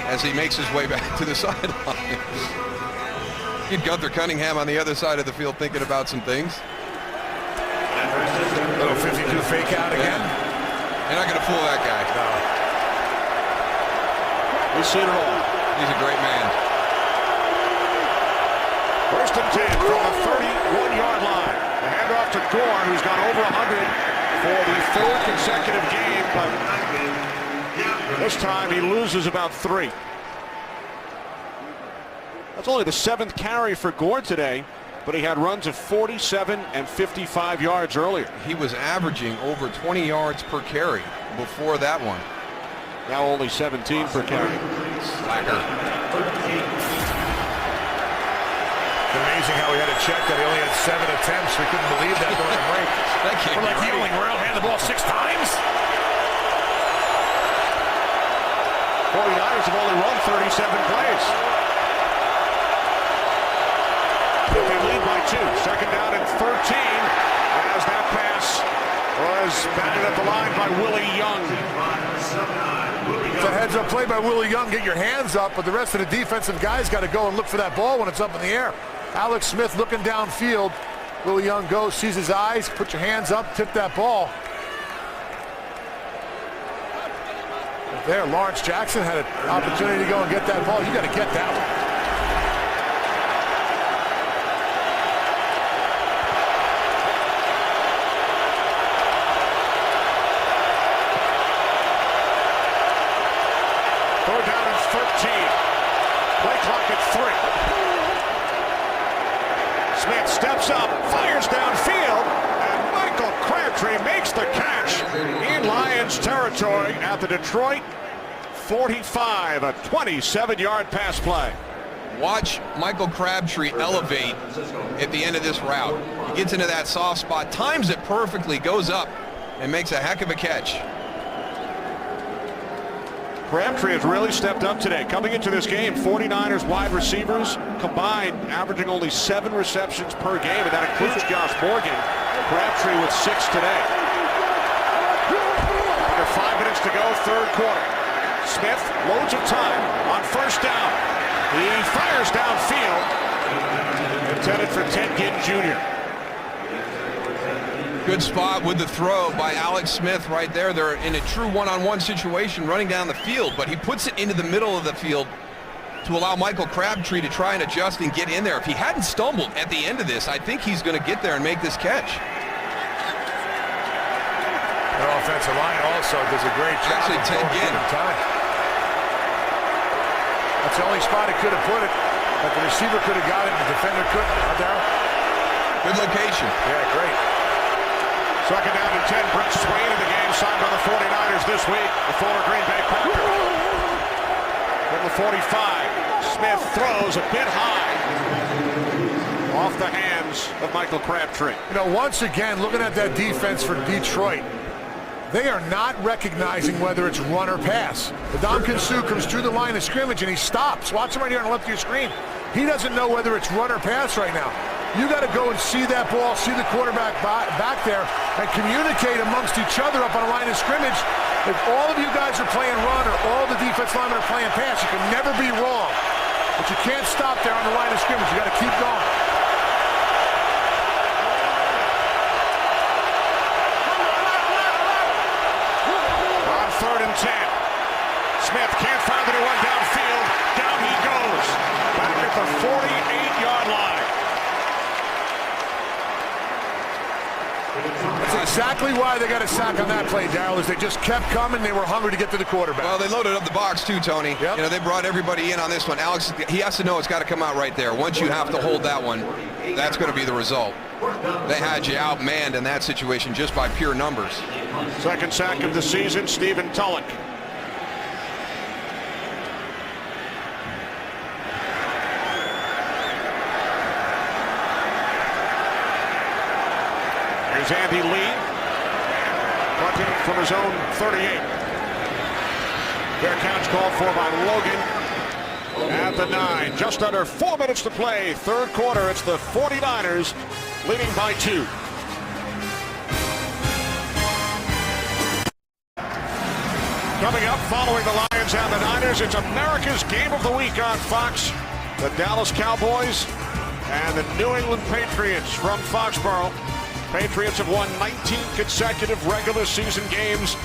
as he makes his way back to the sideline. Get Gunther Cunningham on the other side of the field thinking about some things. Little 52 fake out again. You're not going to fool that guy. No. We've seen it all. He's a great man. First and 10 from the 31-yard line. The handoff to Gore, who's got over 100 for the 4th consecutive game, but this time he loses about 3. That's only the 7th carry for Gore today, but he had runs of 47 and 55 yards earlier. He was averaging over 20 yards per carry before that one. Now only 17 per carry. Slacker. It's amazing how we had to check that he only had 7 attempts. We couldn't believe that during the break. That can't We're be like right. healing around, hand the ball 6 times. 49ers have only run 37 plays. But they lead by 2. Second down and 13 as that pass was batted at the line by Willie Young. It's a heads-up play by Willie Young. Get your hands up, but the rest of the defensive guys got to go and look for that ball when it's up in the air. Alex Smith looking downfield. Willie Young goes, sees his eyes, put your hands up, tip that ball. There, Lawrence Jackson had an opportunity to go and get that ball. You got to get that one. Third down and 13. Play clock at 3. Smith steps up, fires downfield, and Michael Crabtree makes the catch in Lions territory at the Detroit 45, a 27-yard pass play. Watch Michael Crabtree elevate at the end of this route. He gets into that soft spot, times it perfectly, goes up, and makes a heck of a catch. Crabtree has really stepped up today. Coming into this game, 49ers wide receivers combined averaging only 7 receptions per game, and that includes Josh Morgan. Crabtree with 6 today. Under 5 minutes to go, third quarter. Smith, loads of time on first down. He fires downfield. Intended for Ted Ginn Jr. Good spot with the throw by Alex Smith right there. They're in a true one-on-one situation running down the field, but he puts it into the middle of the field to allow Michael Crabtree to try and adjust and get in there. If he hadn't stumbled at the end of this, I think he's going to get there and make this catch. The offensive line also does a great job. Actually, Ted Ginn. That's the only spot he could have put it, but the receiver could have got it, and the defender couldn't. Huh, Darryl? Good location. Yeah, great. Second down and 10. Brent Swain in the game, signed by the 49ers this week. The former Green Bay Packer. From the 45, Smith throws a bit high. Off the hands of Michael Crabtree. You know, once again, looking at that defense for Detroit, they are not recognizing whether it's run or pass. Ndamukong Suh comes through the line of scrimmage and he stops. Watch him right here on the left of your screen. He doesn't know whether it's run or pass right now. You got to go and see that ball, see the quarterback back there, and communicate amongst each other up on a line of scrimmage. If all of you guys are playing run or all the defense linemen are playing pass, you can never be wrong. But you can't stop there on the line of scrimmage. You got to keep going. On 3rd and 10. Smith can't find anyone downfield. Down he goes. Back at the 48-yard line. That's exactly why they got a sack on that play, Darryl, is they just kept coming. They were hungry to get to the quarterback. Well, they loaded up the box too, Tony. Yep. You know, they brought everybody in on this one. Alex, he has to know it's got to come out right there. Once you have to hold that one, that's going to be the result. They had you outmanned in that situation just by pure numbers. Second sack of the season, Stephen Tulloch. Here's Andy Lee, punting from his own 38. Fair catch called for by Logan at the 9. Just under 4 minutes to play. Third quarter, it's the 49ers leading by 2. Coming up, following the Lions and the Niners, it's America's Game of the Week on Fox. The Dallas Cowboys and the New England Patriots from Foxborough. Patriots have won 19 consecutive regular season games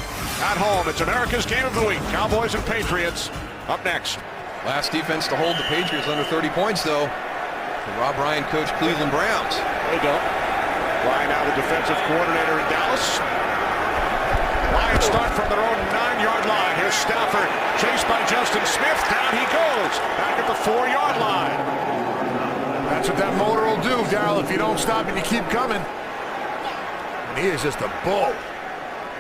at home. It's America's Game of the Week. Cowboys and Patriots up next. Last defense to hold the Patriots under 30 points, though. The Rob Ryan coach Cleveland Browns. There you go. Ryan now the defensive coordinator in Dallas. Lions start from their own 9-yard line. Here's Stafford, chased by Justin Smith. Down he goes, back at the 4-yard line. That's what that motor will do, Darryl, if you don't stop and you keep coming. And he is just a bull.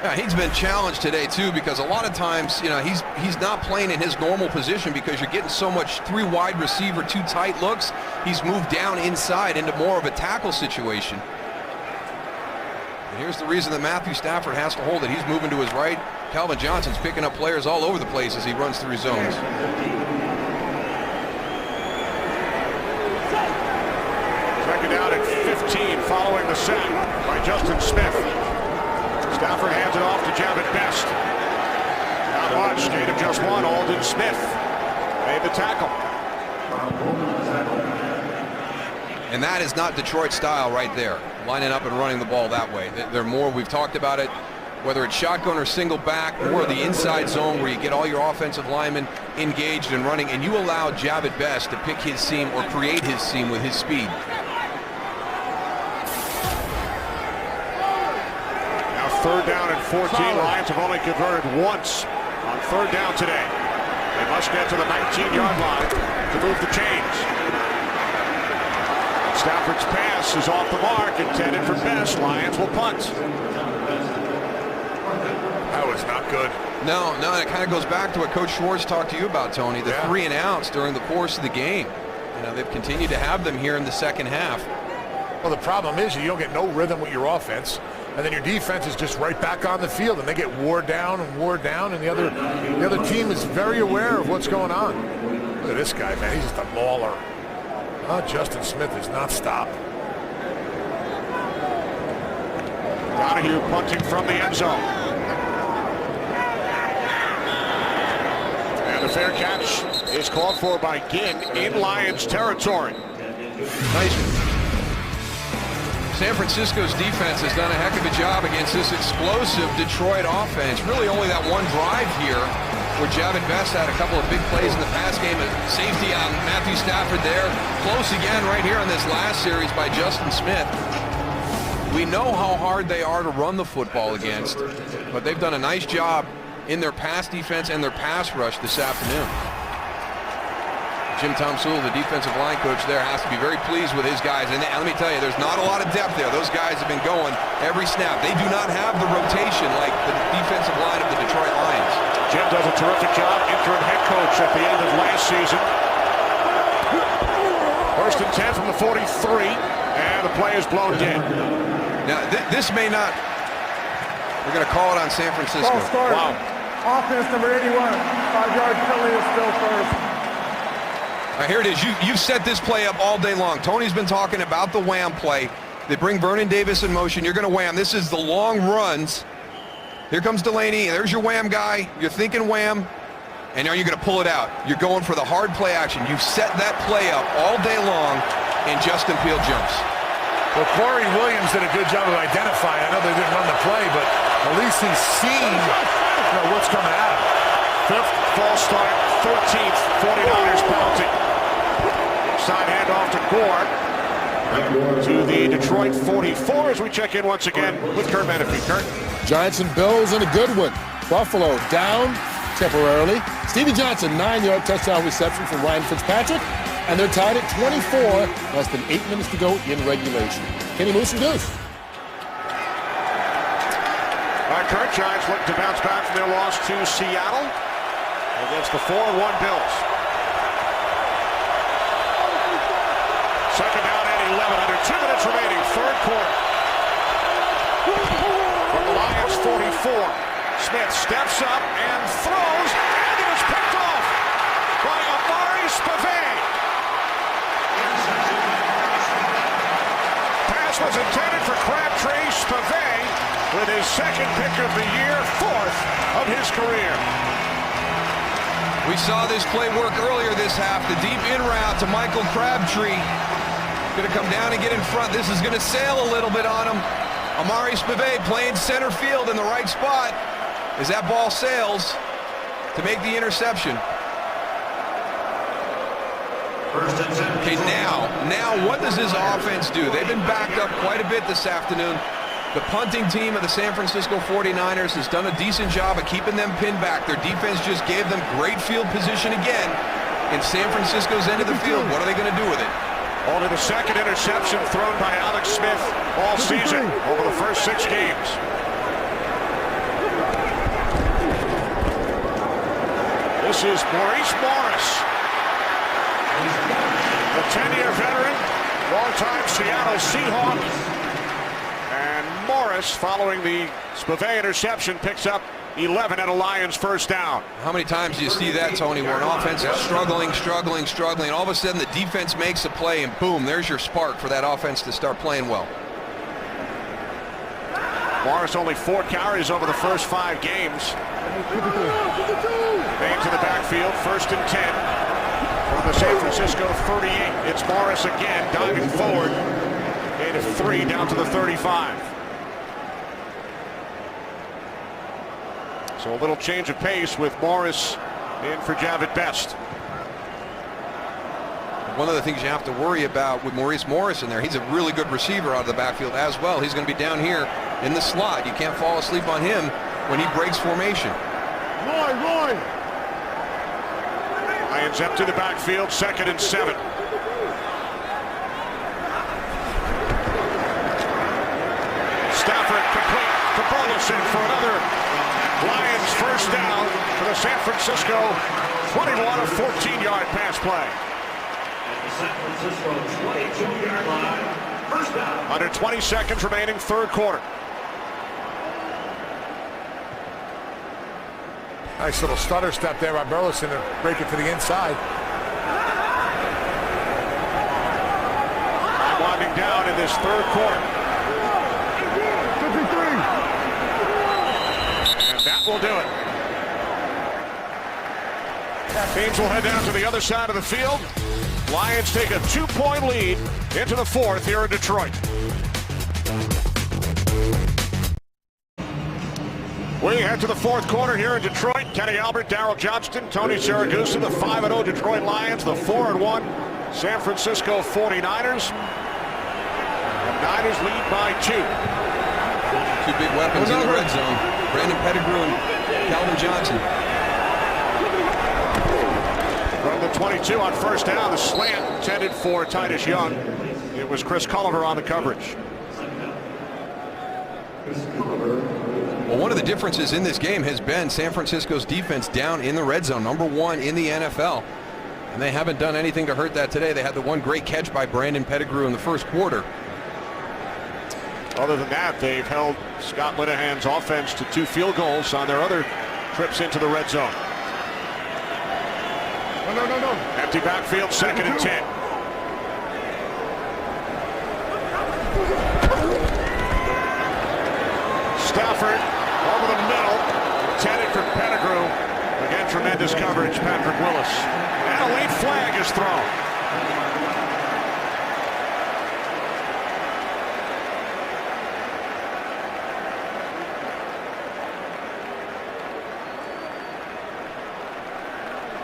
Yeah, he's been challenged today too, because a lot of times, you know, he's not playing in his normal position because you're getting so much 3 wide receiver, 2 tight looks. He's moved down inside into more of a tackle situation. And here's the reason that Matthew Stafford has to hold it. He's moving to his right. Calvin Johnson's picking up players all over the place as he runs through zones. Second down at 15 following the sack by Justin Smith. Stafford hands it off to Javid Best. Not much, gain of just 1. Aldon Smith made the tackle. And that is not Detroit style right there, lining up and running the ball that way. They're more, we've talked about it, whether it's shotgun or single back, or the inside zone where you get all your offensive linemen engaged and running, and you allow Javid Best to pick his seam or create his seam with his speed. Now 3rd down and 14. Lions have only converted once on 3rd down today. They must get to the 19-yard line to move the chains. Stafford's pass is off the mark, intended for Best. Lions will punt. That was not good. No, it kind of goes back to what Coach Schwartz talked to you about, Tony, the 3 and outs during the course of the game. You know, they've continued to have them here in the second half. Well, the problem is you don't get no rhythm with your offense, and then your defense is just right back on the field, and they get wore down, and the other team is very aware of what's going on. Look at this guy, man. He's just a mauler. Oh, Justin Smith is not stopped. Donahue punting from the end zone. And the fair catch is called for by Ginn in Lions territory. Nice. San Francisco's defense has done a heck of a job against this explosive Detroit offense. Really only that one drive here where Javid Best had a couple of big plays in the pass game. Safety on Matthew Stafford there. Close again right here on this last series by Justin Smith. We know how hard they are to run the football against, but they've done a nice job in their pass defense and their pass rush this afternoon. Jim Tomsula, the defensive line coach there, has to be very pleased with his guys. And let me tell you, there's not a lot of depth there. Those guys have been going every snap. They do not have the rotation like the defensive line of the Detroit Lions. Jim does a terrific job, interim head coach at the end of last season. 1st and 10 from the 43, and the play is blown dead. Now, this may not, we're going to call it on San Francisco. Wow. Offense number 81, 5-yard penalty is still first. Here it is. You've set this play up all day long. Tony's been talking about the wham play. They bring Vernon Davis in motion. You're going to wham. This is the long runs. Here comes Delaney. There's your wham guy. You're thinking wham. And now you're going to pull it out. You're going for the hard play action. You've set that play up all day long, and Justin Field jumps. Well, Corey Williams did a good job of identifying. I know they didn't run the play, but at least he's seen what's coming at him. Fifth false start, 13th, 49ers penalty. Side handoff to Gore. To the Detroit 44 as we check in once again with Kurt Menefee. Kurt. Giants and Bills in a good one. Buffalo down temporarily. Stevie Johnson, 9-yard touchdown reception from Ryan Fitzpatrick. And they're tied at 24, less than 8 minutes to go in regulation. Kenny Moose and Deuce. All right, Kurt, Giants looking to bounce back from their loss to Seattle against the 4-1 Bills. Second down and 11, under 2 minutes remaining, third quarter. From the Lions 44, Smith steps up and throws, and it is picked off by Amari Spivey. Pass was intended for Crabtree. Spivey with his second pick of the year, fourth of his career. We saw this play work earlier this half. The deep in route to Michael Crabtree. Going to come down and get in front. This is going to sail a little bit on him. Amari Spivey playing center field in the right spot as that ball sails to make the interception. Okay, now what does this offense do? They've been backed up quite a bit this afternoon. The punting team of the San Francisco 49ers has done a decent job of keeping them pinned back. Their defense just gave them great field position again in San Francisco's end of the field. What are they going to do with it? Only the second interception thrown by Alex Smith all season over the first 6 games. This is Maurice Morris, the 10-year veteran, longtime Seattle Seahawk. And Morris, following the Spivey interception, picks up 11 at a Lions first down. How many times do you see that, Tony, where an offense is struggling, and all of a sudden the defense makes a play, and boom, there's your spark for that offense to start playing well. Morris only 4 carries over the first 5 games. Bain to the backfield, first and 10 from the San Francisco 38. It's Morris again, diving forward. Gain of 3 down to the 35. So a little change of pace with Morris in for Javid Best. One of the things you have to worry about with Maurice Morris in there, he's a really good receiver out of the backfield as well. He's going to be down here in the slot. You can't fall asleep on him when he breaks formation. Roy! Lions up to the backfield, second and 7. Stafford complete to Burleson for another Lions first down for the San Francisco 21, a 14-yard pass play. San Francisco 22-yard line, first down. Under 20 seconds remaining, third quarter. Nice little stutter step there by Burleson to break it to the inside. Time winding down in this third quarter. 53. And that will do it. Teams will head down to the other side of the field. Lions take a 2-point lead into the fourth here in Detroit. We head to the fourth quarter here in Detroit. Kenny Albert, Darryl Johnston, Tony Siragusa, the 5-0 Detroit Lions, the 4-1 San Francisco 49ers. The Niners lead by 2. 2 big weapons in the red zone. Brandon Pettigrew and Calvin Johnson. From the 22 on first down, the slant intended for Titus Young. It was Chris Culliver on the coverage. Well, one of the differences in this game has been San Francisco's defense down in the red zone, number 1 in the NFL. And they haven't done anything to hurt that today. They had the one great catch by Brandon Pettigrew in the first quarter. Other than that, they've held Scott Linehan's offense to 2 field goals on their other trips into the red zone. No. Empty backfield, 2nd and 10. Stafford over the middle, intended for Pettigrew. Again, tremendous coverage, Patrick Willis. And a late flag is thrown.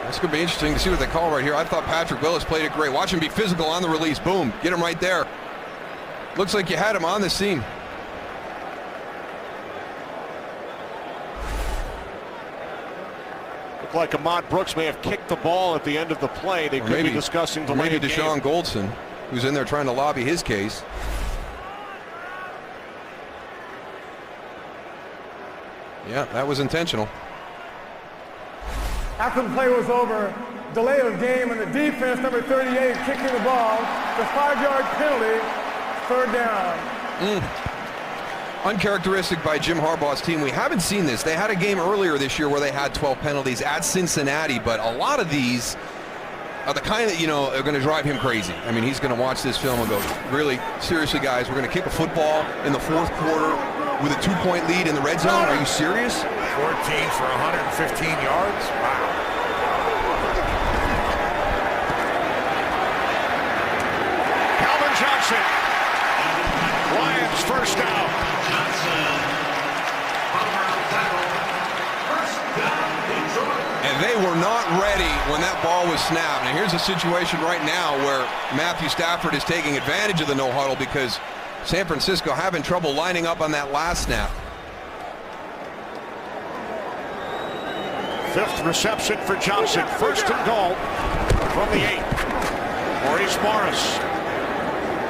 It's going to be interesting to see what they call right here. I thought Patrick Willis played it great. Watch him be physical on the release. Boom. Get him right there. Looks like you had him on the scene. Looked like Ahmad Brooks may have kicked the ball at the end of the play. They could be discussing the maybe Deshaun Goldson, who's in there trying to lobby his case. Yeah, that was intentional. After the play was over, delay of game, and the defense, number 38, kicking the ball. The 5-yard penalty, 3rd down. Uncharacteristic by Jim Harbaugh's team. We haven't seen this. They had a game earlier this year where they had 12 penalties at Cincinnati, but a lot of these are the kind that, are going to drive him crazy. I mean, he's going to watch this film and go, really, seriously, guys, we're going to kick a football in the 4th quarter with a 2-point lead in the red zone? Are you serious? 14 for 115 yards? Wow. Calvin Johnson. Lions first down. And they were not ready when that ball was snapped. Now here's a situation right now where Matthew Stafford is taking advantage of the no huddle because San Francisco having trouble lining up on that last snap. 5th reception for Johnson. 1st and goal from the 8. Maurice Morris.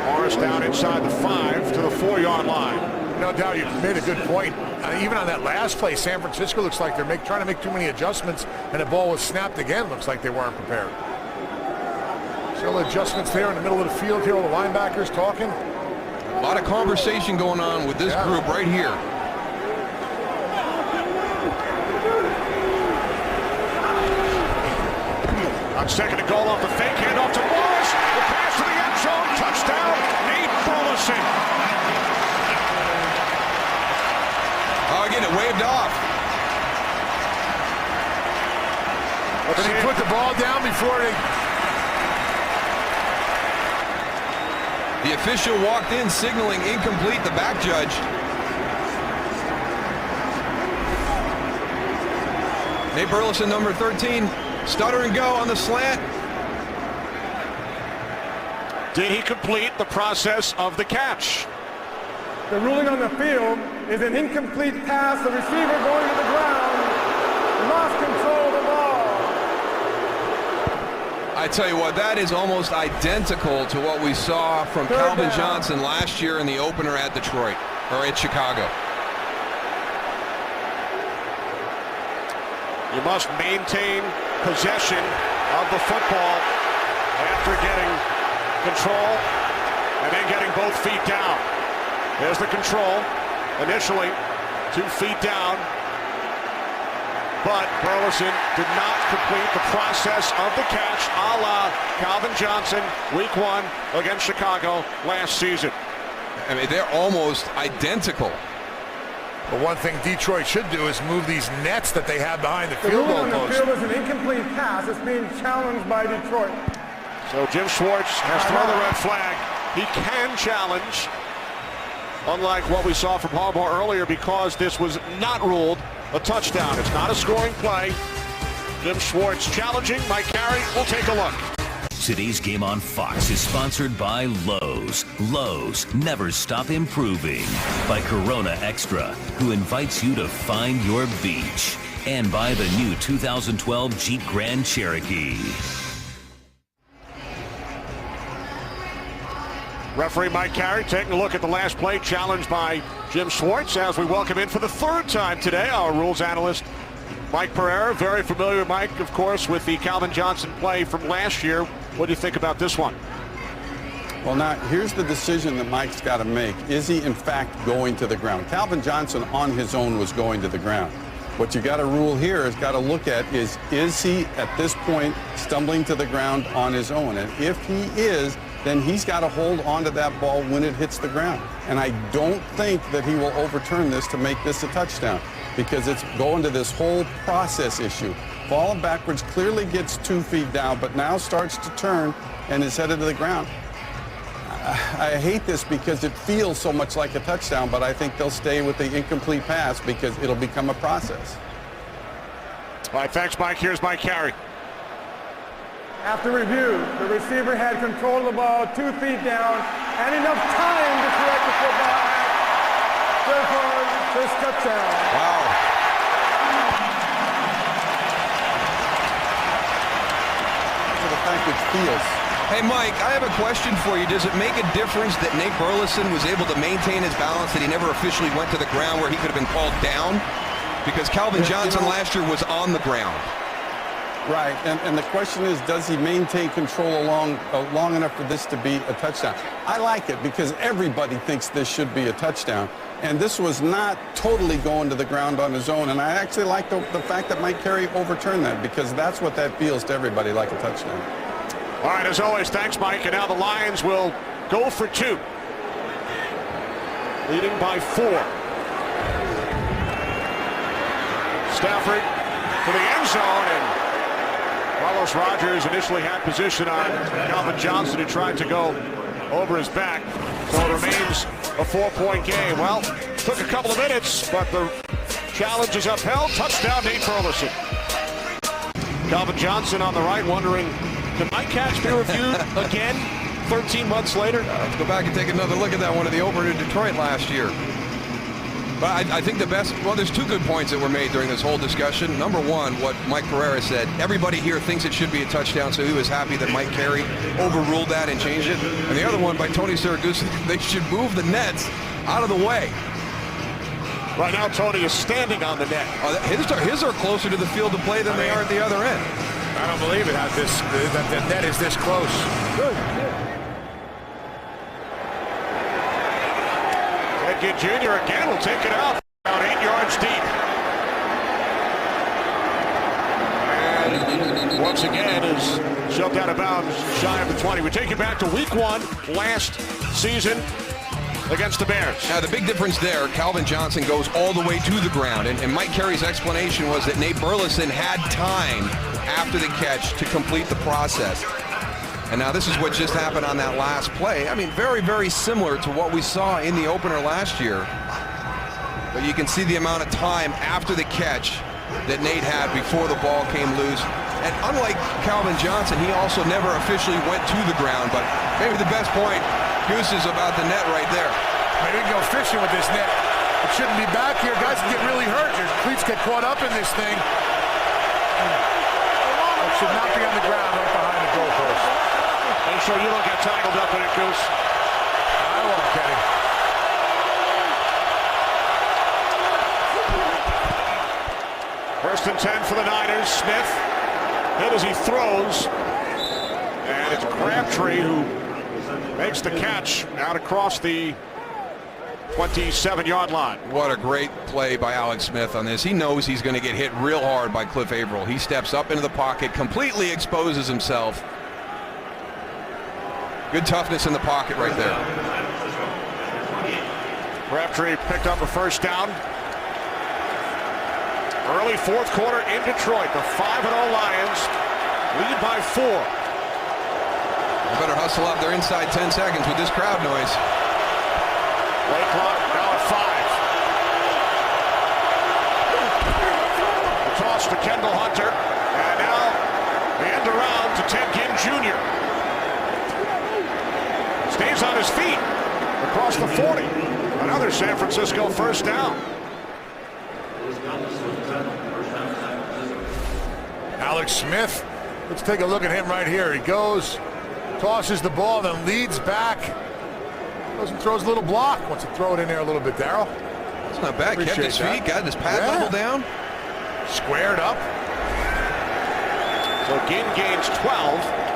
Morris down inside the 5 to the 4-yard line. No doubt you made a good point. Even on that last play, San Francisco looks like they're trying to make too many adjustments, and the ball was snapped again. Looks like they weren't prepared. Still adjustments there in the middle of the field here. All the linebackers talking. A lot of conversation going on with this group right here. On 2nd and goal off the fake handoff to Morris. The pass to the end zone. Touchdown, Nate Burleson. Oh, again, it waved off. But he put the ball down before they... The official walked in signaling incomplete, the back judge. Nate Burleson, number 13, stutter and go on the slant. Did he complete the process of the catch? The ruling on the field is an incomplete pass. The receiver going to the ground lost control of the ball. I tell you what, that is almost identical to what we saw from Calvin Johnson last year in the opener at Detroit, or at Chicago. You must maintain possession of the football after getting control and then getting both feet down. There's the control. Initially, 2 feet down. But Burleson did not complete the process of the catch a la Calvin Johnson, week 1 against Chicago last season. I mean, they're almost identical. But one thing Detroit should do is move these nets that they have behind the field goal post. The post. field is an incomplete pass. It's being challenged by Detroit. So Jim Schwartz has thrown the red flag. He can challenge, unlike what we saw from Harbaugh earlier, because this was not ruled a touchdown. It's not a scoring play. Jim Schwartz challenging. Mike Carey, we'll take a look. Today's Game on Fox is sponsored by Lowe's. Lowe's, never stop improving. By Corona Extra, who invites you to find your beach. And by the new 2012 Jeep Grand Cherokee. Referee Mike Carey taking a look at the last play, challenged by Jim Schwartz, as we welcome in for the 3rd time today our rules analyst, Mike Pereira. Very familiar, Mike, of course, with the Calvin Johnson play from last year. What do you think about this one? Well, now, here's the decision that Mike's got to make. Is he, in fact, going to the ground? Calvin Johnson on his own was going to the ground. What you got to rule here is got to look at is he at this point stumbling to the ground on his own? And if he is, then he's got to hold on to that ball when it hits the ground. And I don't think that he will overturn this to make this a touchdown, because it's going to this whole process issue. Falling backwards, clearly gets 2 feet down, but now starts to turn and is headed to the ground. I hate this because it feels so much like a touchdown, but I think they'll stay with the incomplete pass because it'll become a process. All right, thanks, Mike. Here's Mike Carey. After review, the receiver had control of the ball 2 feet down and enough time to correct the football act. Therefore, first touchdown. Wow. The fact it feels. Hey, Mike, I have a question for you. Does it make a difference that Nate Burleson was able to maintain his balance, that he never officially went to the ground where he could have been called down? Because Calvin Johnson last year was on the ground. Right, and the question is, does he maintain control long enough for this to be a touchdown? I like it because everybody thinks this should be a touchdown. And this was not totally going to the ground on his own. And I actually like the fact that Mike Carey overturned that, because that's what that feels to everybody, like a touchdown. All right, as always, thanks, Mike. And now the Lions will go for 2. Leading by 4. Stafford to the end zone, and Carlos Rogers initially had position on Calvin Johnson, who tried to go over his back. So it remains a 4-point game. Well, took a couple of minutes, but the challenge is upheld. Touchdown, Nate Burleson. Calvin Johnson on the right, wondering, can my catch be reviewed again 13 months later? Let's go back and take another look at that one of the opener in Detroit last year. But I think the best, well, there's 2 good points that were made during this whole discussion. Number one, what Mike Pereira said, everybody here thinks it should be a touchdown, so he was happy that Mike Carey overruled that and changed it. And the other one by Tony Siragusa, they should move the nets out of the way. Right now, Tony is standing on the net. His are closer to the field of play than they are at the other end. I don't believe it. That the net is this close. Good. Ted Jr. again will take it out. About 8 yards deep. And once again is shoved out of bounds shy of the 20. We take you back to week 1 last season against the Bears. Now, the big difference there, Calvin Johnson goes all the way to the ground. And Mike Carey's explanation was that Nate Burleson had time after the catch to complete the process. And now this is what just happened on that last play. I mean, very, very similar to what we saw in the opener last year. But you can see the amount of time after the catch that Nate had before the ball came loose. And unlike Calvin Johnson, he also never officially went to the ground. But maybe the best point, Goose, is about the net right there. Maybe we can go fishing with this net. It shouldn't be back here. Guys can get really hurt. Your cleats get caught up in this thing. It should not be on the ground right behind the goalpost. Make sure you don't get tangled up in it, Goose. I won't, Kenny. First and 10 for the Niners. Smith hit as he throws. And it's Crabtree who makes the catch out across the 27-yard line. What a great play by Alex Smith on this. He knows he's going to get hit real hard by Cliff Averill. He steps up into the pocket, completely exposes himself. Good toughness in the pocket right there. Crabtree picked up a first down. Early 4th quarter in Detroit. The 5-0 Lions lead by 4. They better hustle up their inside 10 seconds with this crowd noise. Play clock now at 5. The toss to Kendall Hunter. And now the end around to Ted Ginn Jr. Stays on his feet across the 40. Another San Francisco first down. Alex Smith. Let's take a look at him right here. He goes, tosses the ball, then leads back. Goes and throws a little block. Wants to throw it in there a little bit, Darryl. It's not bad. Kept his feet, got his pad level down. Squared up. So Ginn gains 12.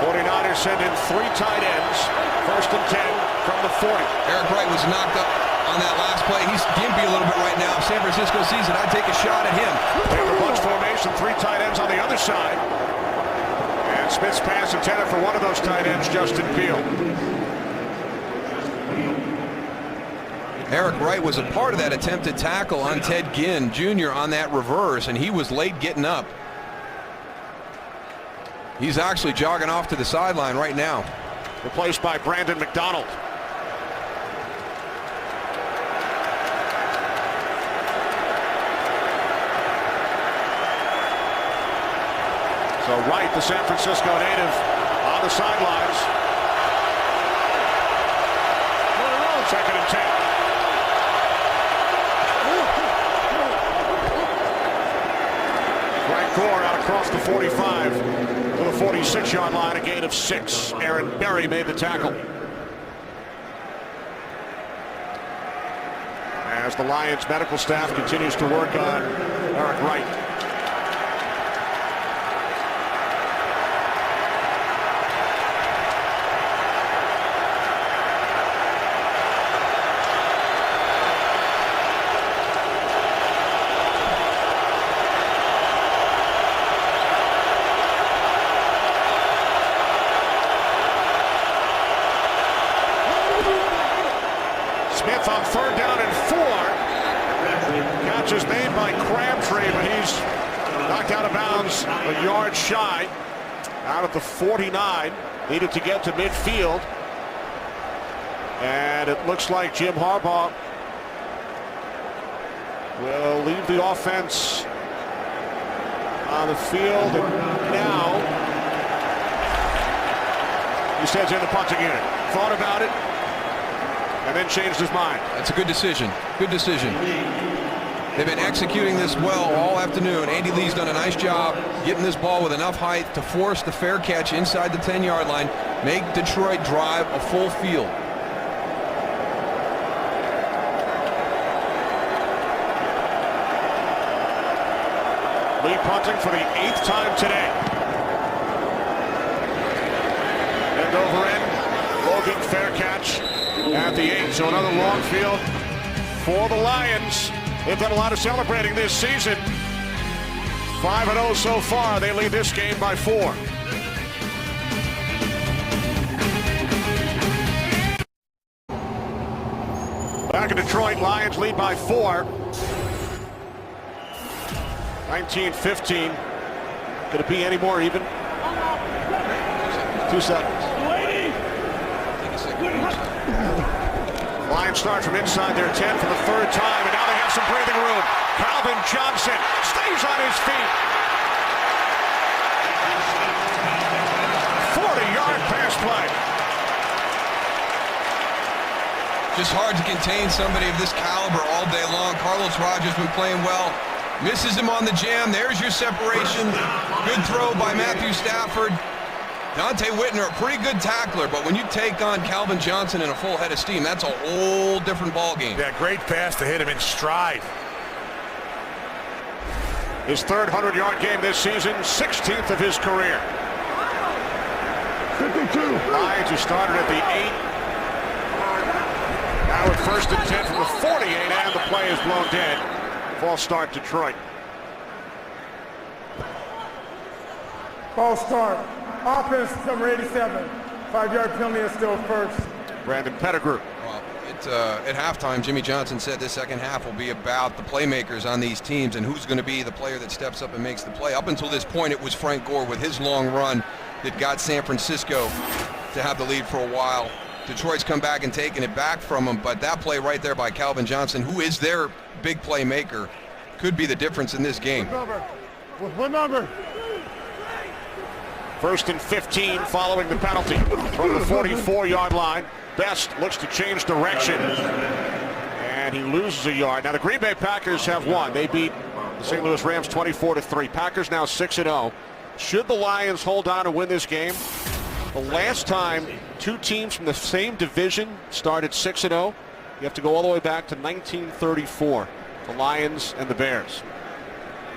49ers send in 3 tight ends. First and 10 from the 40. Eric Wright was knocked up. on that last play. He's gimpy a little bit right now. If San Francisco sees it, I'd take a shot at him. They have a bunch formation, 3 tight ends on the other side. And Smith's pass intended for one of those tight ends, Justin Peele. Eric Wright was a part of that attempted tackle on Ted Ginn Jr. on that reverse, and he was late getting up. He's actually jogging off to the sideline right now. Replaced by Brandon McDonald. So Wright, the San Francisco native, on the sidelines. Second and 10. Frank Gore out across the 45 to the 46-yard line, a gain of 6. Aaron Berry made the tackle. As the Lions medical staff continues to work on Eric Wright. Smith on 3rd down and 4. Catch is made by Crabtree, but he's knocked out of bounds a yard shy. Out at the 49. Needed to get to midfield. And it looks like Jim Harbaugh will leave the offense on the field. And now he stands in the punting unit. Thought about it. And then changed his mind. That's a good decision. Good decision. They've been executing this well all afternoon. Andy Lee's done a nice job getting this ball with enough height to force the fair catch inside the 10-yard line, make Detroit drive a full field. Lee punting for the 8th time today. End over end. Logan fair catch at the 8. So another long field for the Lions. They've done a lot of celebrating this season. 5-0 so far. They lead this game by 4. Back in Detroit, Lions lead by 4. 19-15. Could it be any more even? 2 seconds. Lions start from inside their 10 for the 3rd time, and now they have some breathing room. Calvin Johnson stays on his feet. 40-yard pass play. Just hard to contain somebody of this caliber all day long. Carlos Rogers been playing well. Misses him on the jam. There's your separation. Good throw by Matthew Stafford. Dante Whitner, a pretty good tackler, but when you take on Calvin Johnson in a full head of steam, that's a whole different ball game. Yeah, great pass to hit him in stride. His 3rd 100-yard game this season, 16th of his career. 52. Lions who started at the 8. Now at 1st and 10 from the 48, and the play is blown dead. False start, Detroit. False start. Offense, number 87. 5-yard penalty is still first. Brandon Pettigrew. Well, at halftime, Jimmy Johnson said this second half will be about the playmakers on these teams and who's going to be the player that steps up and makes the play. Up until this point, it was Frank Gore with his long run that got San Francisco to have the lead for a while. Detroit's come back and taken it back from him, but that play right there by Calvin Johnson, who is their big playmaker, could be the difference in this game. What number? 1st and 15 following the penalty from the 44-yard line. Best looks to change direction, and he loses a yard. Now the Green Bay Packers have won. They beat the St. Louis Rams 24-3. Packers now 6-0. Should the Lions hold on and win this game? The last time 2 teams from the same division started 6-0, you have to go all the way back to 1934. The Lions and the Bears.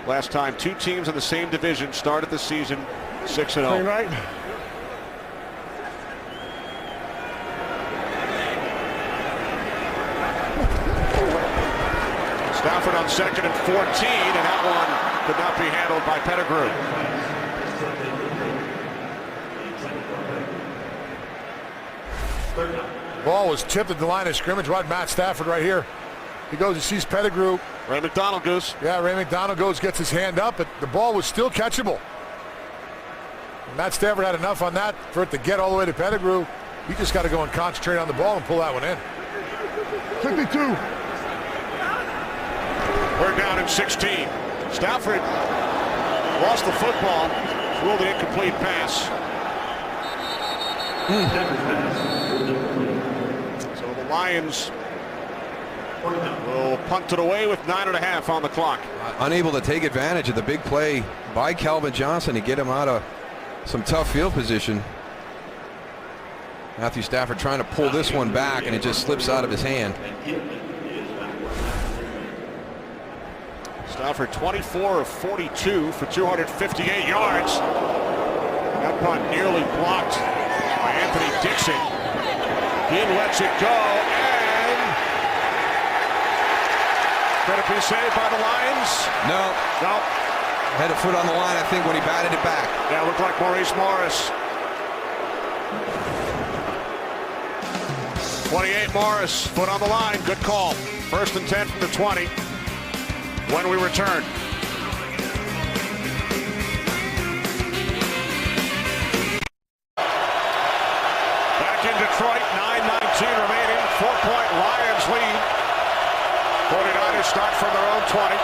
Last time 2 teams in the same division started the season 6-0. Right. Stafford on 2nd and 14, and that one could not be handled by Pettigrew. Ball was tipped at the line of scrimmage. Watch Matt Stafford right here. He goes and sees Pettigrew. Ray McDonald goes. Yeah, Ray McDonald goes, gets his hand up, but the ball was still catchable. And Matt Stafford had enough on that for it to get all the way to Pettigrew. He just got to go and concentrate on the ball and pull that one in. 52. We're down in 16. Stafford lost the football, ruled an incomplete pass. So the Lions will punt it away with 9.5 on the clock. Unable to take advantage of the big play by Calvin Johnson to get him out of some tough field position. Matthew Stafford trying to pull this one back, and it just slips out of his hand. Stafford 24 of 42 for 258 yards. That punt nearly blocked by Anthony Dixon. He lets it go, and could it be saved by the Lions? No. No. Had a foot on the line, I think, when he batted it back. Yeah, it looked like Maurice Morris. 28 Morris, foot on the line, good call. 1st and 10 from the 20 when we return. Back in Detroit, 9:19 remaining, 4-point Lions lead. 49ers start from their own 20.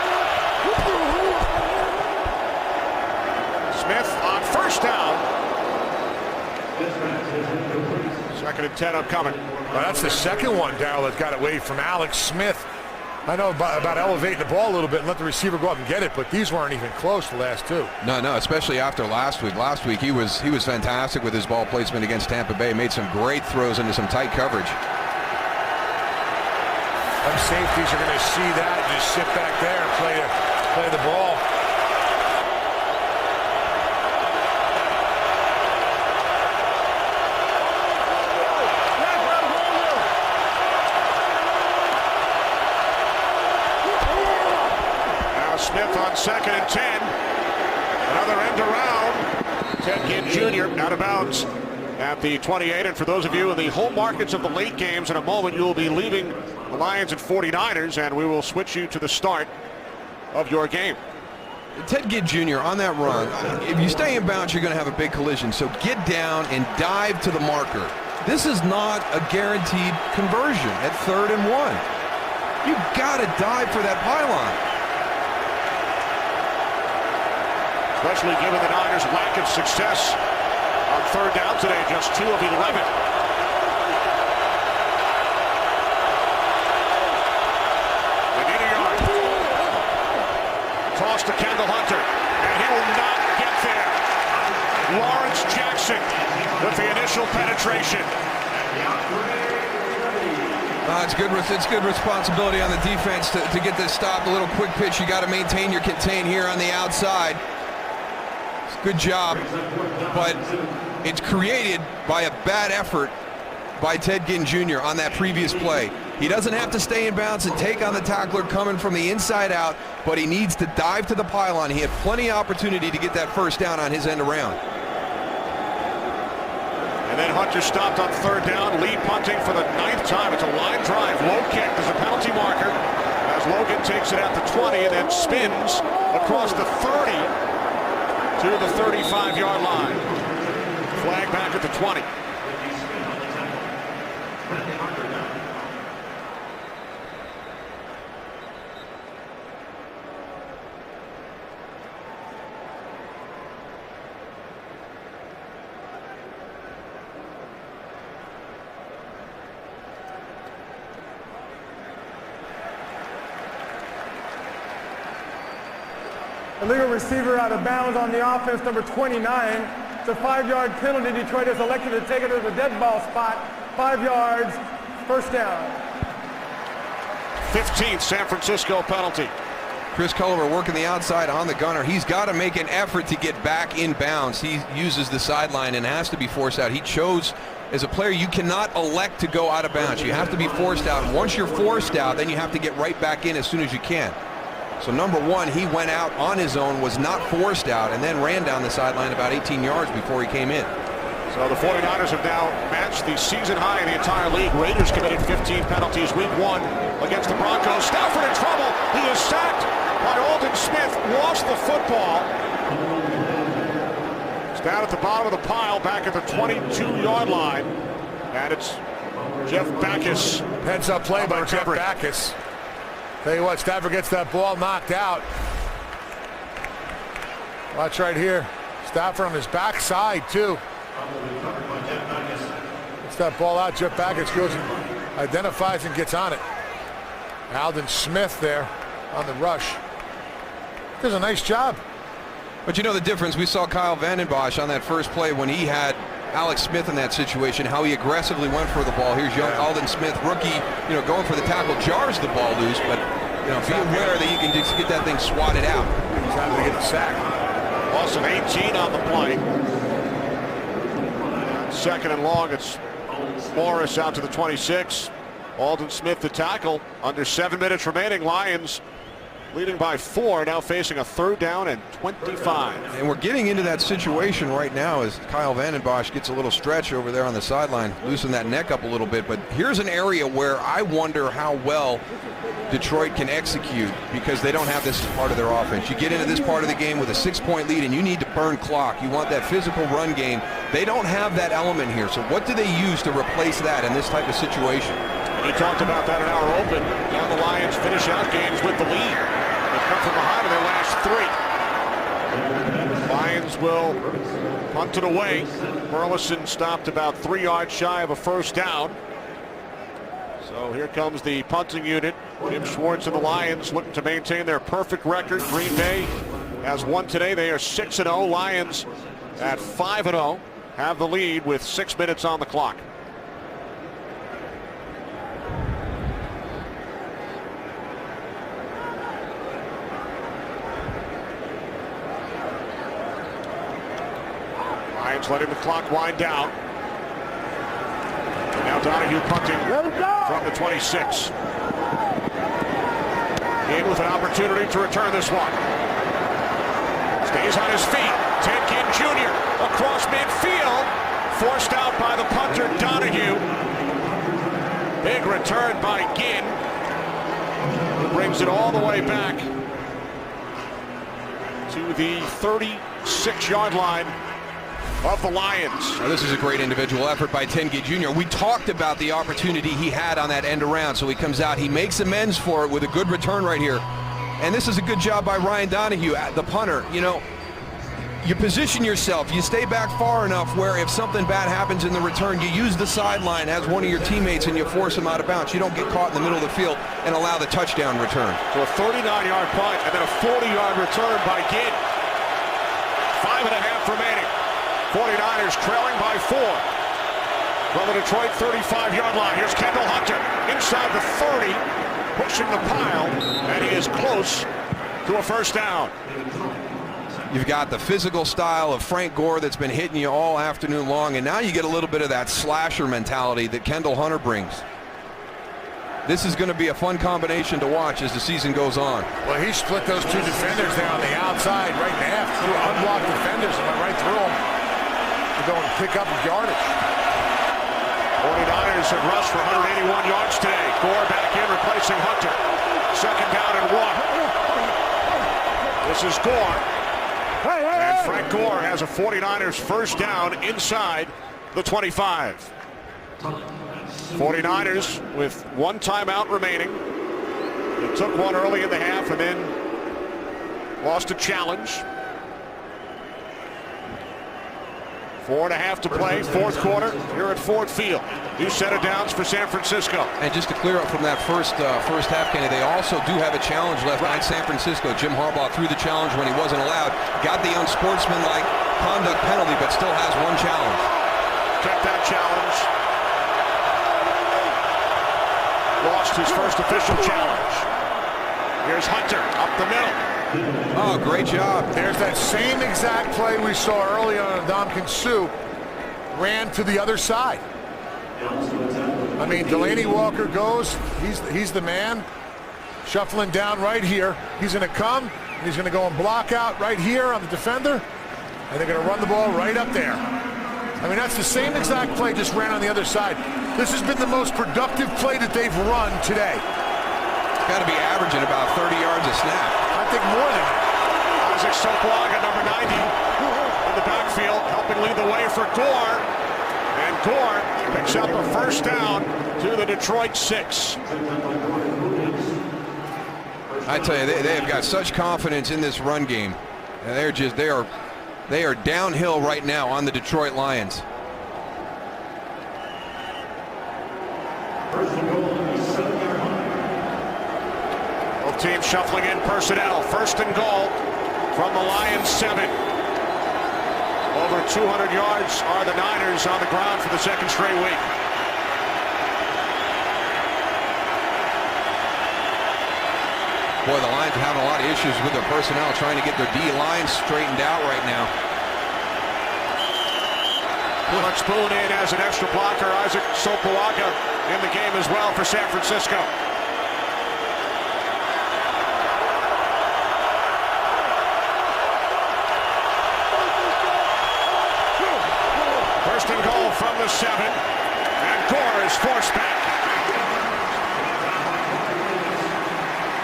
Smith on 1st down. 2nd and 10 upcoming. Well, that's the second one, Darryl, that got away from Alex Smith. I know about elevating the ball a little bit and let the receiver go up and get it, but these weren't even close, the last two. No, especially after last week. Last week he was fantastic with his ball placement against Tampa Bay. Made some great throws into some tight coverage. Some safeties are going to see that and just sit back there and play the ball. Smith on 2nd and 10. Another end around. Ted Ginn Jr. out of bounds at the 28. And for those of you in the home markets of the late games, in a moment you will be leaving the Lions and 49ers, and we will switch you to the start of your game. Ted Ginn Jr. on that run, if you stay in bounds, you're going to have a big collision. So get down and dive to the marker. This is not a guaranteed conversion at 3rd and 1. You've got to dive for that pylon. Especially given the Niners' lack of success on 3rd down today, just 2 of 11. They need a yard. Toss to Kendall Hunter, and he will not get there. Lawrence Jackson with the initial penetration. It's good responsibility on the defense to get this stop. A little quick pitch. You got to maintain your contain here on the outside. Good job, but it's created by a bad effort by Ted Ginn Jr. on that previous play. He doesn't have to stay in bounds and take on the tackler coming from the inside out, but he needs to dive to the pylon. He had plenty of opportunity to get that 1st down on his end around. And then Hunter stopped on 3rd down, lead punting for the 9th time. It's a line drive, low kick. There's a penalty marker as Logan takes it out to 20 and then spins across the 30. To the 35-yard line. Flag back at the 20. Illegal receiver out of bounds on the offense, number 29. It's a 5-yard penalty. Detroit has elected to take it to the dead ball spot. 5 yards, 1st down. 15th San Francisco penalty. Chris Culliver working the outside on the gunner. He's got to make an effort to get back in bounds. He uses the sideline and has to be forced out. He chose, as a player, you cannot elect to go out of bounds. You have to be forced out. And once you're forced out, then you have to get right back in as soon as you can. So number one, he went out on his own, was not forced out, and then ran down the sideline about 18 yards before he came in. So the 49ers have now matched the season high in the entire league. Raiders committed 15 penalties week 1 against the Broncos. Stafford in trouble. He is sacked by Aldon Smith. Lost the football. It's down at the bottom of the pile back at the 22-yard line. And it's Jeff Backus. Heads up play by Jeff Backus. Tell you what, Stafford gets that ball knocked out. Watch right here. Stafford on his backside, too. Gets that ball out. Jeff Backus goes and identifies and gets on it. Aldon Smith there on the rush. Does a nice job. But you know the difference. We saw Kyle Vanden Bosch on that first play when he had Alex Smith in that situation, how he aggressively went for the ball. Here's young Aldon Smith, rookie, going for the tackle, jars the ball loose, but be aware that you can just get that thing swatted out. He's having to get the sack. Loss of 18 on the play. Second and long, it's Morris out to the 26. Aldon Smith the tackle. Under 7 minutes remaining. Lions leading by 4, now facing a 3rd down and 25. And we're getting into that situation right now as Kyle Vanden Bosch gets a little stretch over there on the sideline, loosen that neck up a little bit. But here's an area where I wonder how well Detroit can execute, because they don't have this as part of their offense. You get into this part of the game with a 6-point lead and you need to burn clock. You want that physical run game. They don't have that element here. So what do they use to replace that in this type of situation? We talked about that in our open. Now the Lions finish out games with the lead. They've come from behind in their last 3. Lions will punt it away. Burleson stopped about 3 yards shy of a 1st down. So here comes the punting unit. Jim Schwartz and the Lions looking to maintain their perfect record. Green Bay has won today. They are 6-0. Lions at 5-0 have the lead with 6 minutes on the clock. Lions letting the clock wind down. And now Donahue punting from the 26. In with an opportunity to return this one. Stays on his feet. Ted Ginn Jr. across midfield. Forced out by the punter Donahue. Big return by Ginn. Who brings it all the way back to the 36-yard line of the Lions. Now, this is a great individual effort by Ted Ginn Jr. We talked about the opportunity he had on that end around, so he comes out, he makes amends for it with a good return right here. And this is a good job by Ryan Donahue, the punter. You position yourself, you stay back far enough where if something bad happens in the return, you use the sideline as one of your teammates and you force him out of bounds. You don't get caught in the middle of the field and allow the touchdown return. So a 39-yard punt and then a 40-yard return by Ginn. 5.5 remaining. 49ers trailing by 4 from the Detroit 35-yard line. Here's Kendall Hunter inside the 30, pushing the pile, and he is close to a 1st down. You've got the physical style of Frank Gore that's been hitting you all afternoon long, and now you get a little bit of that slasher mentality that Kendall Hunter brings. This is going to be a fun combination to watch as the season goes on. Well, he split those 2 defenders there on the outside right in half. 2 unblocked defenders and went right through them to go and pick up yardage. 49ers have rushed for 181 yards today. Gore back in, replacing Hunter. 2nd down and 1. This is Gore. And Frank Gore has a 49ers 1st down inside the 25. 49ers with 1 timeout remaining. They took one early in the half and then lost a challenge. 4.5 to play, 4th quarter here at Ford Field. New set of downs for San Francisco. And just to clear up from that first half, Kenny, they also do have a challenge left on San Francisco. Jim Harbaugh threw the challenge when he wasn't allowed. Got the unsportsmanlike conduct penalty, but still has 1 challenge. Kept that challenge. Lost his first official challenge. Here's Hunter up the middle. Oh, great job. There's that same exact play we saw early on. Ndamukong Suh ran to the other side. I mean, Delanie Walker goes. He's the man. Shuffling down right here. He's going to come. And he's going to go and block out right here on the defender. And they're going to run the ball right up there. I mean, that's the same exact play, just ran on the other side. This has been the most productive play that they've run today. Got to be averaging about 30 yards a snap. I think more than that. Isaac Sopoaga, number 90, in the backfield, helping lead the way for Gore. And Gore picks up a first down to the Detroit 6. I tell you, they have got such confidence in this run game. And they are downhill right now on the Detroit Lions. Both teams shuffling in personnel. First and goal from the Lions 7. Over 200 yards are the Niners on the ground for the second straight week. Boy, the Lions are having a lot of issues with their personnel, trying to get their D-line straightened out right now. Alex Boone in as an extra blocker. Isaac Sopoaga in the game as well for San Francisco. First and goal from the 7. And Gore is forced back.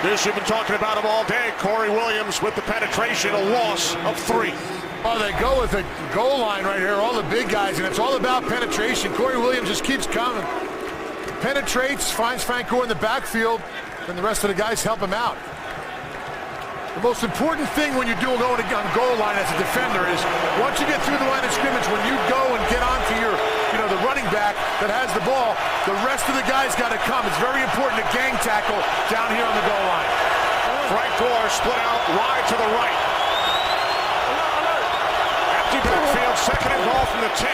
This, you've been talking about him all day. Corey Williams with the penetration, a loss of 3. Oh, they go with the goal line right here, all the big guys, and it's all about penetration. Corey Williams just keeps coming. Penetrates, finds Frank Gore in the backfield, and the rest of the guys help him out. The most important thing when you're going on goal line as a defender is once you get through the line of scrimmage, when you go and get onto your, the running back that has the ball, the rest of the guys got to come. It's very important to gang tackle down here on the goal line. Frank Gore split out wide to the right. Empty backfield, second and goal from the 10.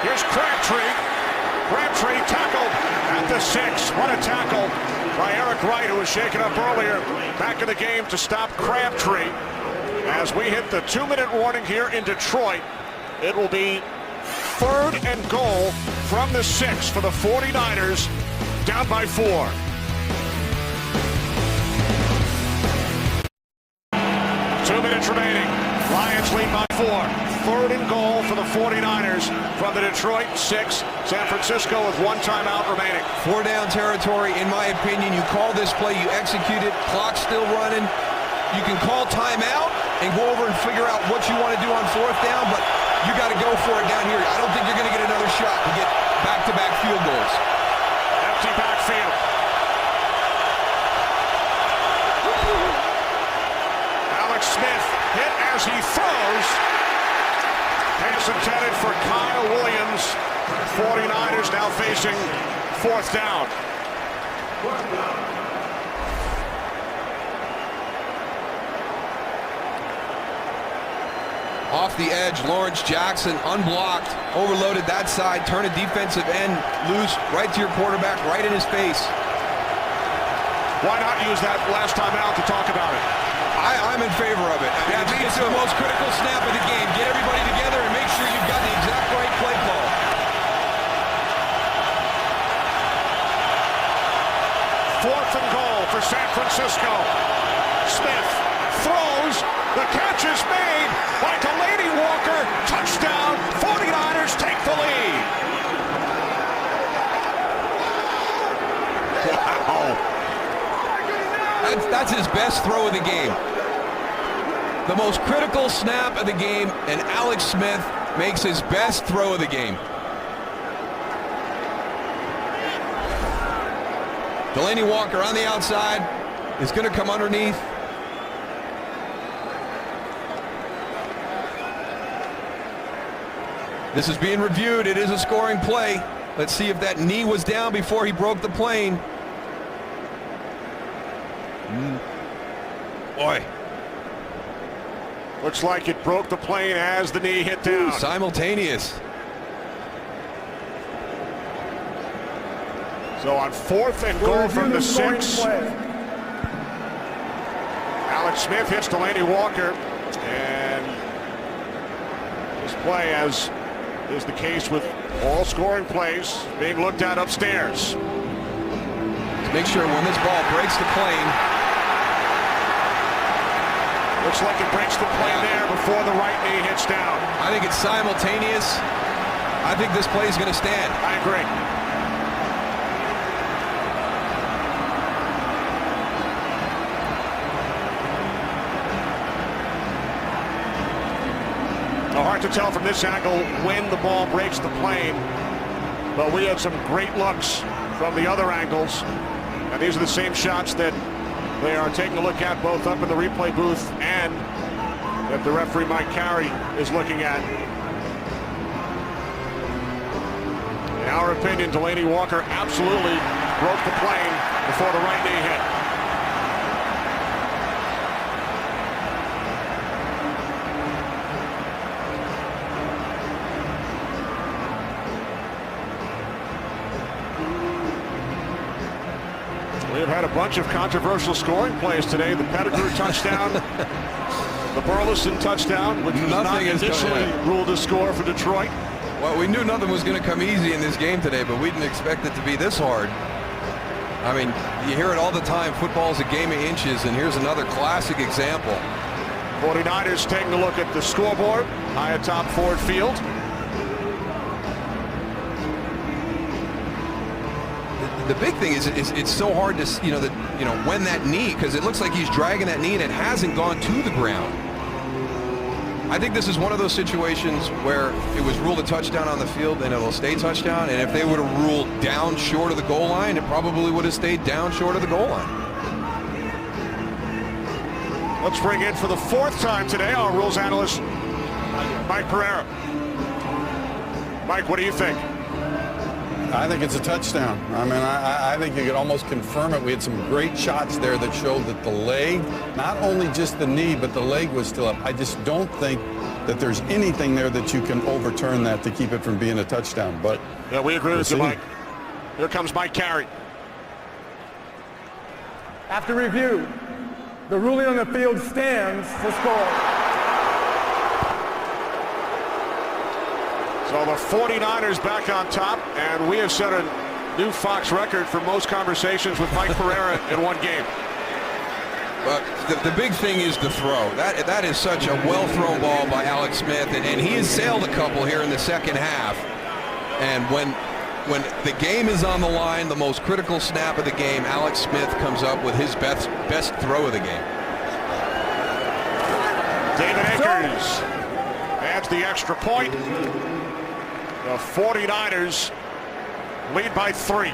Here's Crabtree. Crabtree tackled at the 6. What a tackle by Eric Wright, who was shaken up earlier. Back in the game to stop Crabtree. As we hit the 2-minute warning here in Detroit, it will be third and goal from the 6 for the 49ers, down by 4. 2 minutes remaining. Lions lead by 4. Third and goal for the 49ers from the Detroit 6. San Francisco with 1 timeout remaining. 4 down territory, in my opinion. You call this play, you execute it, clock's still running. You can call timeout and go over and figure out what you want to do on 4th down, but you got to go for it down here. I don't think you're going to get another shot to get back-to-back field goals. Empty backfield. Alex Smith hit as he throws. Pass intended for Kyle Williams. 49ers now facing 4th down. Off the edge, Lawrence Jackson unblocked, overloaded that side, turn a defensive end loose right to your quarterback, right in his face. Why not use that last time out to talk about it? I'm in favor of it. I mean, it's the most critical snap of the game. Get everybody together and make sure you've got the exact right play call. Fourth and goal for San Francisco. Smith throws. The catch is made by Delanie Walker. Touchdown. 49ers take the lead. Wow. That's his best throw of the game. The most critical snap of the game, and Alex Smith makes his best throw of the game. Delanie Walker on the outside is going to come underneath. This is being reviewed. It is a scoring play. Let's see if that knee was down before he broke the plane. Boy. Looks like it broke the plane as the knee hit down. Simultaneous. So on 4th and goal from the 6. Alex Smith hits Delanie Walker, and this play, as is the case with all scoring plays, being looked at upstairs. Make sure when this ball breaks the plane. Looks like it breaks the plane there before the right knee hits down. I think it's simultaneous. I think this play is going to stand. I agree. Hard to tell from this angle when the ball breaks the plane, but we had some great looks from the other angles, and these are the same shots that they are taking a look at both up in the replay booth and that the referee Mike Carey is looking at. In our opinion, Delanie Walker absolutely broke the plane before the right knee hit. We've had a bunch of controversial scoring plays today. The Pettigrew touchdown, the Burleson touchdown, which was not initially ruled a score for Detroit. Well, we knew nothing was going to come easy in this game today, but we didn't expect it to be this hard. I mean, you hear it all the time. Football's a game of inches, and here's another classic example. 49ers taking a look at the scoreboard high atop Ford Field. The big thing is it's so hard to, when that knee, because it looks like he's dragging that knee and it hasn't gone to the ground. I think this is one of those situations where it was ruled a touchdown on the field and it'll stay touchdown, and if they would have ruled down short of the goal line, it probably would have stayed down short of the goal line. Let's bring in for the fourth time today our rules analyst, Mike Pereira. Mike, what do you think? I think it's a touchdown. I mean, I think you could almost confirm it. We had some great shots there that showed that the leg, not only just the knee, but the leg was still up. I just don't think that there's anything there that you can overturn that to keep it from being a touchdown. But yeah, we agree with you, Mike. Here comes Mike Carey. After review, the ruling on the field stands to score. So the 49ers back on top, and we have set a new Fox record for most conversations with Mike Pereira in one game. The big thing is the throw. That is such a well-thrown ball by Alex Smith, and he has sailed a couple here in the second half. And when the game is on the line, the most critical snap of the game, Alex Smith comes up with his best throw of the game. David Akers adds the extra point. The 49ers lead by 3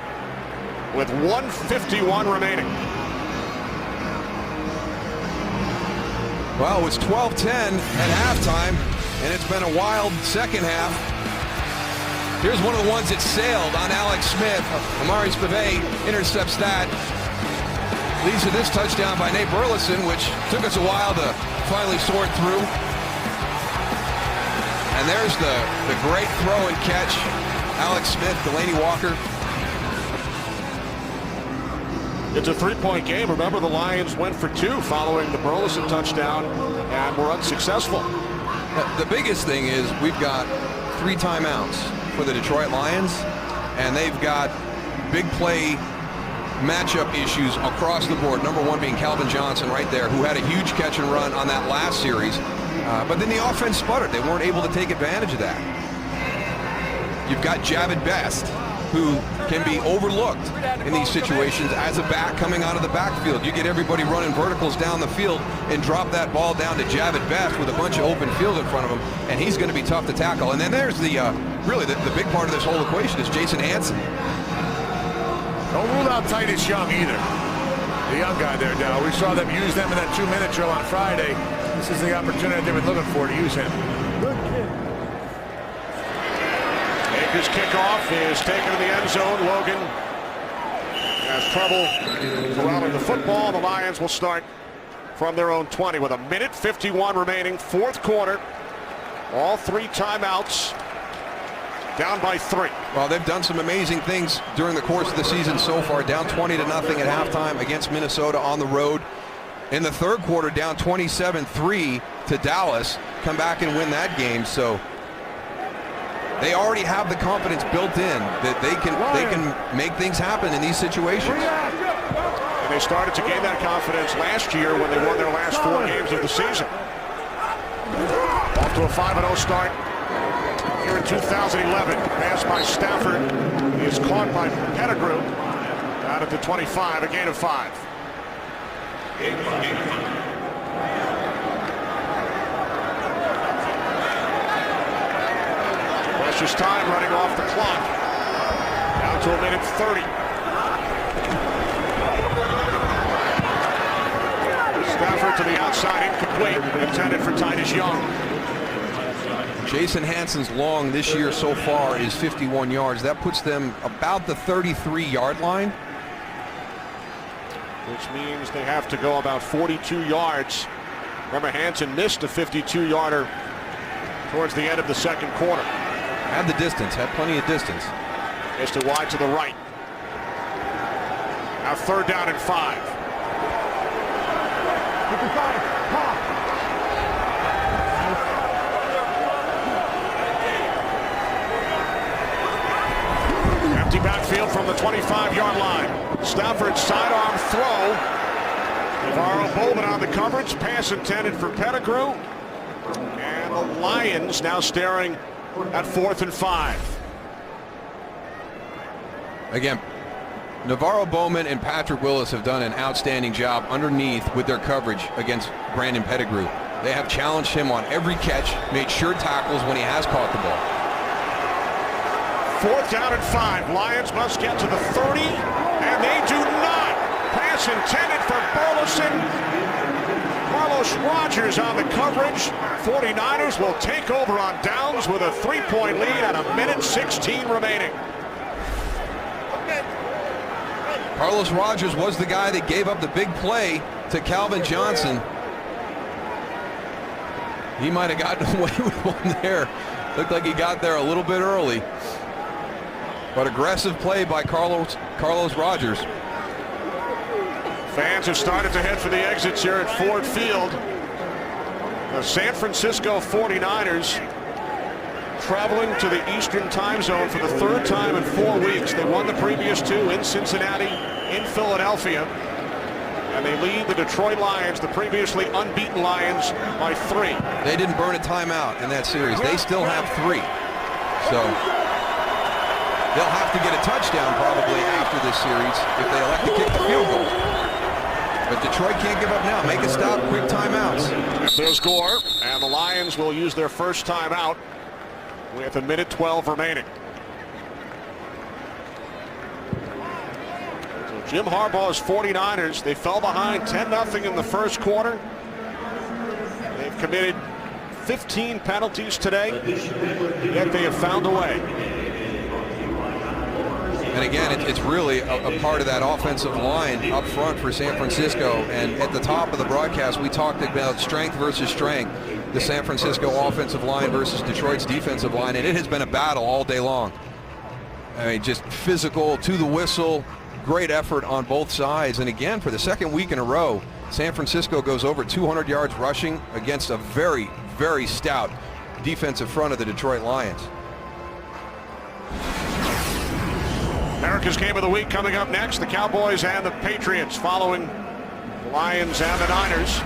with 1:51 remaining. Well, it was 12-10 at halftime, and it's been a wild second half. Here's one of the ones that sailed on Alex Smith. Amari Spivey intercepts that. Leads to this touchdown by Nate Burleson, which took us a while to finally sort through. And there's the great throw and catch. Alex Smith, Delanie Walker. It's a 3-point game. Remember, the Lions went for 2 following the Burleson touchdown and were unsuccessful. The biggest thing is we've got 3 timeouts for the Detroit Lions, and they've got big play matchup issues across the board. Number 1 being Calvin Johnson right there, who had a huge catch and run on that last series. But then the offense sputtered. They weren't able to take advantage of that. You've got Javid Best, who can be overlooked in these situations as a back coming out of the backfield. You get everybody running verticals down the field and drop that ball down to Javid Best with a bunch of open field in front of him, and he's going to be tough to tackle. And then there's the really the big part of this whole equation is Jason Hanson. Don't rule out Titus Young either. The young guy there, Dow. We saw them use them in that 2-minute drill on Friday. This is the opportunity they've been looking for to use him. Good kid. Akers' kickoff is taken to the end zone. Logan has trouble surrounding the football. The Lions will start from their own 20 with 1:51 remaining, fourth quarter. All 3 timeouts. Down by 3. Well, they've done some amazing things during the course of the season so far. Down 20-0 at halftime against Minnesota on the road. in the third quarter, down 27-3 to Dallas, come back and win that game. So they already have the confidence built in that they can make things happen in these situations. And they started to gain that confidence last year when they won their last 4 games of the season. Off to a 5-0 start here in 2011. Pass by Stafford. He is caught by Pettigrew out at the 25, a gain of 5. Precious time running off the clock. Down to a minute 30. Stafford to the outside, incomplete, intended for Titus Young. Jason Hansen's long this year so far is 51 yards. That puts them about the 33-yard line. Which means they have to go about 42 yards. Remember, Hansen missed a 52-yarder towards the end of the second quarter. Had the distance, had plenty of distance. Missed it wide to the right. Now 3rd down and 5. Empty backfield from the 25-yard line. Stafford sidearm throw. NaVorro Bowman on the coverage. Pass intended for Pettigrew. And the Lions now staring at 4th and 5. Again, NaVorro Bowman and Patrick Willis have done an outstanding job underneath with their coverage against Brandon Pettigrew. They have challenged him on every catch, made sure tackles when he has caught the ball. 4th down and 5. Lions must get to the 30, and they do not. Pass intended for Burleson. Carlos Rogers on the coverage. 49ers will take over on downs with a 3-point lead and a minute 16 remaining. Carlos Rogers was the guy that gave up the big play to Calvin Johnson. He might have gotten away with one there. Looked like he got there a little bit early. But aggressive play by Carlos Rogers. Fans have started to head for the exits here at Ford Field. The San Francisco 49ers traveling to the Eastern time zone for the 3rd time in 4 weeks. They won the previous 2 in Cincinnati, in Philadelphia. And they lead the Detroit Lions, the previously unbeaten Lions, by 3. They didn't burn a timeout in that series. They still have 3. So they'll have to get a touchdown probably after this series if they elect to kick the field goal. But Detroit can't give up now. Make a stop, quick timeouts. There's Gore, and the Lions will use their first timeout with a minute 12 remaining. So Jim Harbaugh's 49ers, they fell behind 10-0 in the first quarter. They've committed 15 penalties today, yet they have found a way. And again, it's really a part of that offensive line up front for San Francisco. And at the top of the broadcast, we talked about strength versus strength, the San Francisco offensive line versus Detroit's defensive line, and it has been a battle all day long. I mean, just physical to the whistle, great effort on both sides. And again, for the second week in a row, San Francisco goes over 200 yards rushing against a very, very stout defensive front of the Detroit Lions. America's Game of the Week coming up next. The Cowboys and the Patriots following the Lions and the Niners.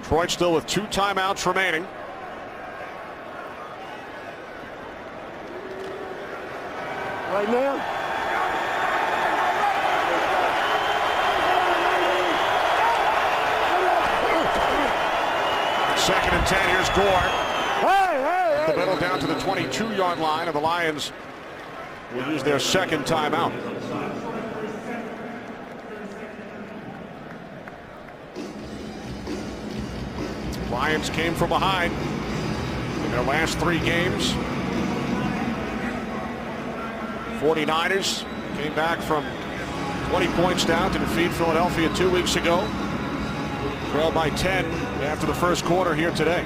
Detroit still with 2 timeouts remaining. Right now? Second and 10. Here's Gore. The middle down to the 22-yard line, and the Lions will use their second timeout. Lions came from behind in their last 3 games. 49ers came back from 20 points down to defeat Philadelphia 2 weeks ago. Trailed by 10 after the first quarter here today.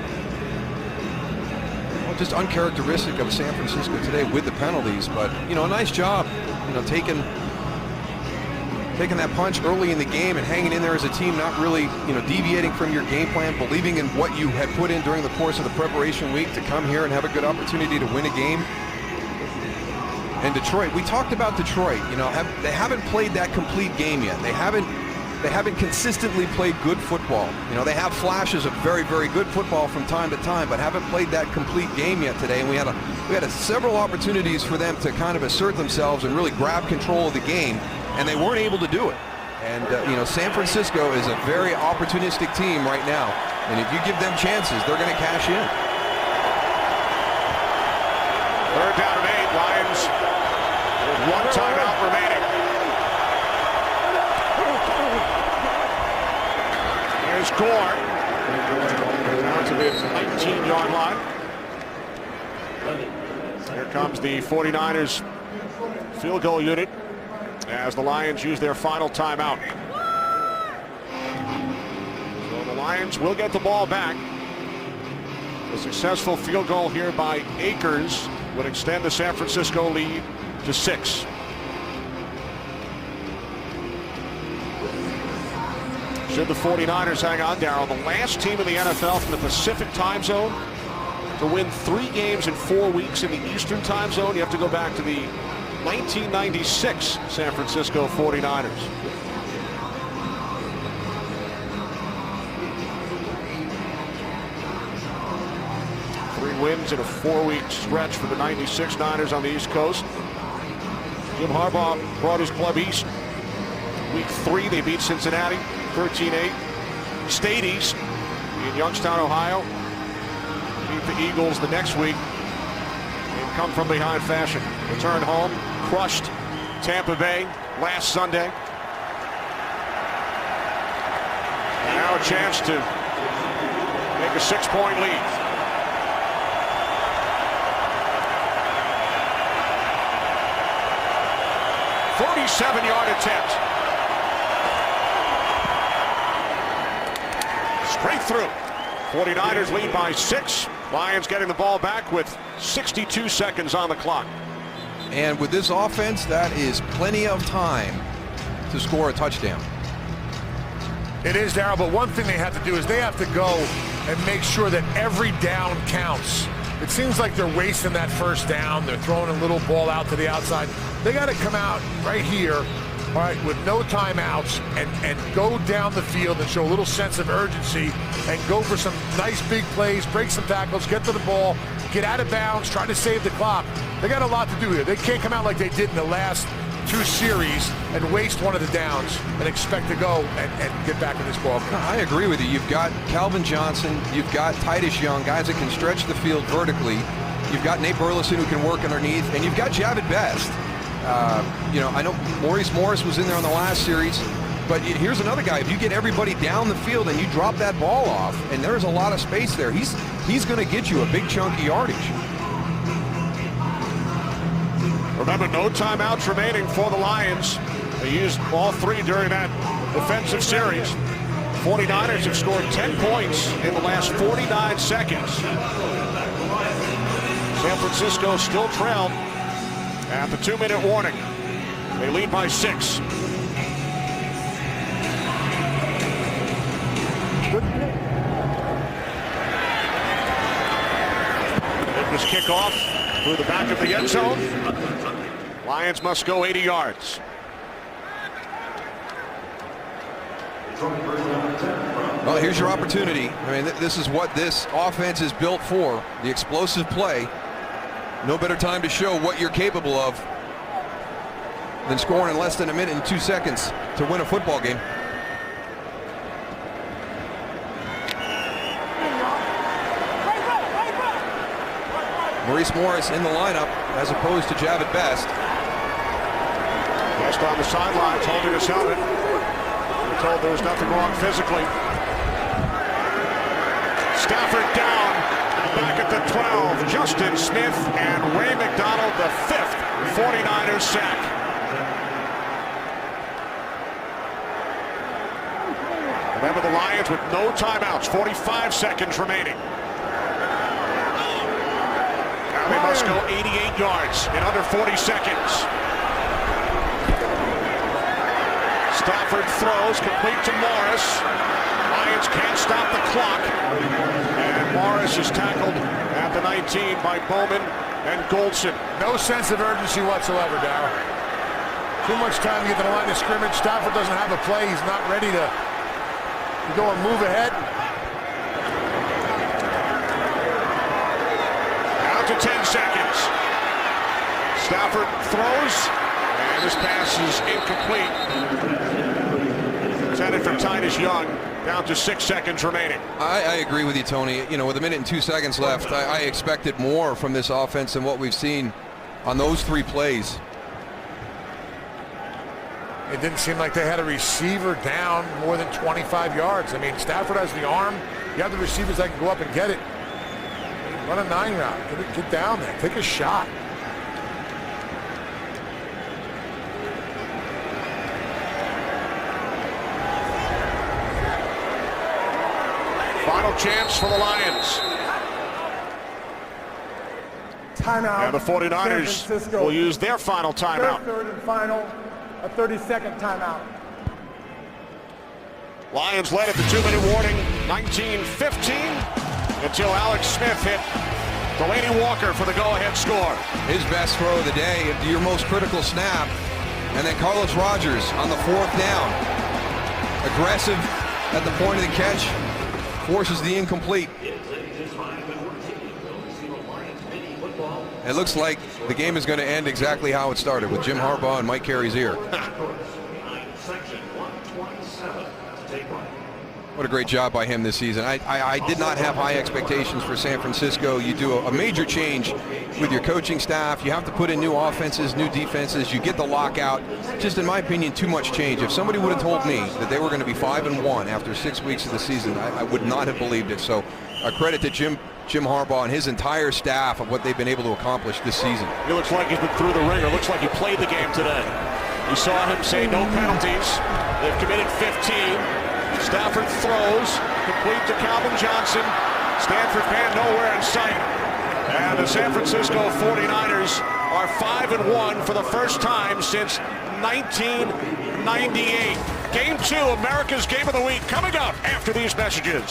Well, just uncharacteristic of San Francisco today with the penalties, but you know, a nice job, you know, taking taking that punch early in the game and hanging in there as a team, not really, deviating from your game plan, believing in what you had put in during the course of the preparation week to come here and have a good opportunity to win a game. And Detroit, we talked about Detroit. They haven't played that complete game yet. They haven't consistently played good football. They have flashes of very, very good football from time to time, but haven't played that complete game yet today. And we had several opportunities for them to kind of assert themselves and really grab control of the game, and they weren't able to do it. And San Francisco is a very opportunistic team right now, and if you give them chances, they're going to cash in. Third down and 8. Lions with one timeout remaining. Here's Gore. Down to the 19-yard line. Here comes the 49ers field goal unit as the Lions use their final timeout. So the Lions will get the ball back. A successful field goal here by Akers would extend the San Francisco lead to 6. Should the 49ers hang on, Darryl, the last team in the NFL from the Pacific time zone to win 3 games in 4 weeks in the Eastern time zone, you have to go back to the 1996 San Francisco 49ers. Three wins in a 4-week stretch for the 96 Niners on the East Coast. Jim Harbaugh brought his club east. Week 3, they beat Cincinnati 13-8. Stayed east in Youngstown, Ohio. Beat the Eagles the next week in come from behind fashion. Return home, crushed Tampa Bay last Sunday. And now a chance to make a 6-point lead. A 47-yard attempt. Straight through. 49ers lead by 6. Lions getting the ball back with 62 seconds on the clock. And with this offense, that is plenty of time to score a touchdown. It is, Darryl, but one thing they have to do is they have to go and make sure that every down counts. It seems like they're wasting that first down. They're throwing a little ball out to the outside. They got to come out right here, all right, with no timeouts and go down the field and show a little sense of urgency and go for some nice big plays, break some tackles, get to the ball, get out of bounds, try to save the clock. They got a lot to do here. They can't come out like they did in the last 2 series and waste one of the downs and expect to go and get back in this ball game. I agree with you. You've got Calvin Johnson, you've got Titus Young, guys that can stretch the field vertically. You've got Nate Burleson who can work underneath, and you've got Javid Best. I know Maurice Morris was in there on the last series, but here's another guy. If you get everybody down the field and you drop that ball off, and there's a lot of space there, he's going to get you a big chunk of yardage. Remember, no timeouts remaining for the Lions. They used all 3 during that defensive series. 49ers have scored 10 points in the last 49 seconds. San Francisco still trailed at the 2-minute warning. They lead by 6. This kickoff through the back of the end zone. Lions must go 80 yards. Well, here's your opportunity. I mean, this is what this offense is built for, the explosive play. No better time to show what you're capable of than scoring in less than a minute and 2 seconds to win a football game. Maurice Morris in the lineup as opposed to Javid Best. Best on the sidelines holding his helmet. We're told there was nothing wrong physically. Stafford down, back at the 12. Justin Smith and Ray McDonald, the 5th 49ers sack. Remember, the Lions with no timeouts, 45 seconds remaining. Now they must go 88 yards in under 40 seconds. Stafford throws, complete to Morris. Lions can't stop the clock. And Morris is tackled at the 19 by Bowman and Goldson. No sense of urgency whatsoever, Darryl. Too much time to get to the line of scrimmage. Stafford doesn't have a play. He's not ready to go and move ahead. Down to 10 seconds. Stafford throws, and this pass is incomplete. Intended for Titus Young. Down to 6 seconds remaining. I agree with you, Tony. You know, with 1 minute and 2 seconds left, I expected more from this offense than what we've seen on those 3 plays. It didn't seem like they had a receiver down more than 25 yards. I mean, Stafford has the arm. You have the receivers that can go up and get it. Run a 9 route. Get down there. Take a shot. Final chance for the Lions. Timeout. And the 49ers will use their final timeout. Third and final, a 30-second timeout. Lions led at the 2-minute warning, 19-15, until Alex Smith hit Delaney Walker for the go-ahead score. His best throw of the day, your most critical snap, and then Carlos Rogers on the 4th down. Aggressive at the point of the catch, forces the incomplete. It looks like the game is going to end exactly how it started, with Jim Harbaugh and Mike Carey's ear. What a great job by him this season. I did not have high expectations for San Francisco. You do a major change with your coaching staff. You have to put in new offenses, new defenses. You get the lockout. Just in my opinion, too much change. If somebody would have told me that they were going to be 5-1 after 6 weeks of the season, I would not have believed it. So a credit to Jim Harbaugh and his entire staff of what they've been able to accomplish this season. He looks like he's been through the ringer. Looks like he played the game today. You saw him say no penalties. They've committed 15. Stafford throws, complete to Calvin Johnson. Stanford fan nowhere in sight. And the San Francisco 49ers are 5-1 for the first time since 1998. Game 2, America's Game of the Week, coming up after these messages.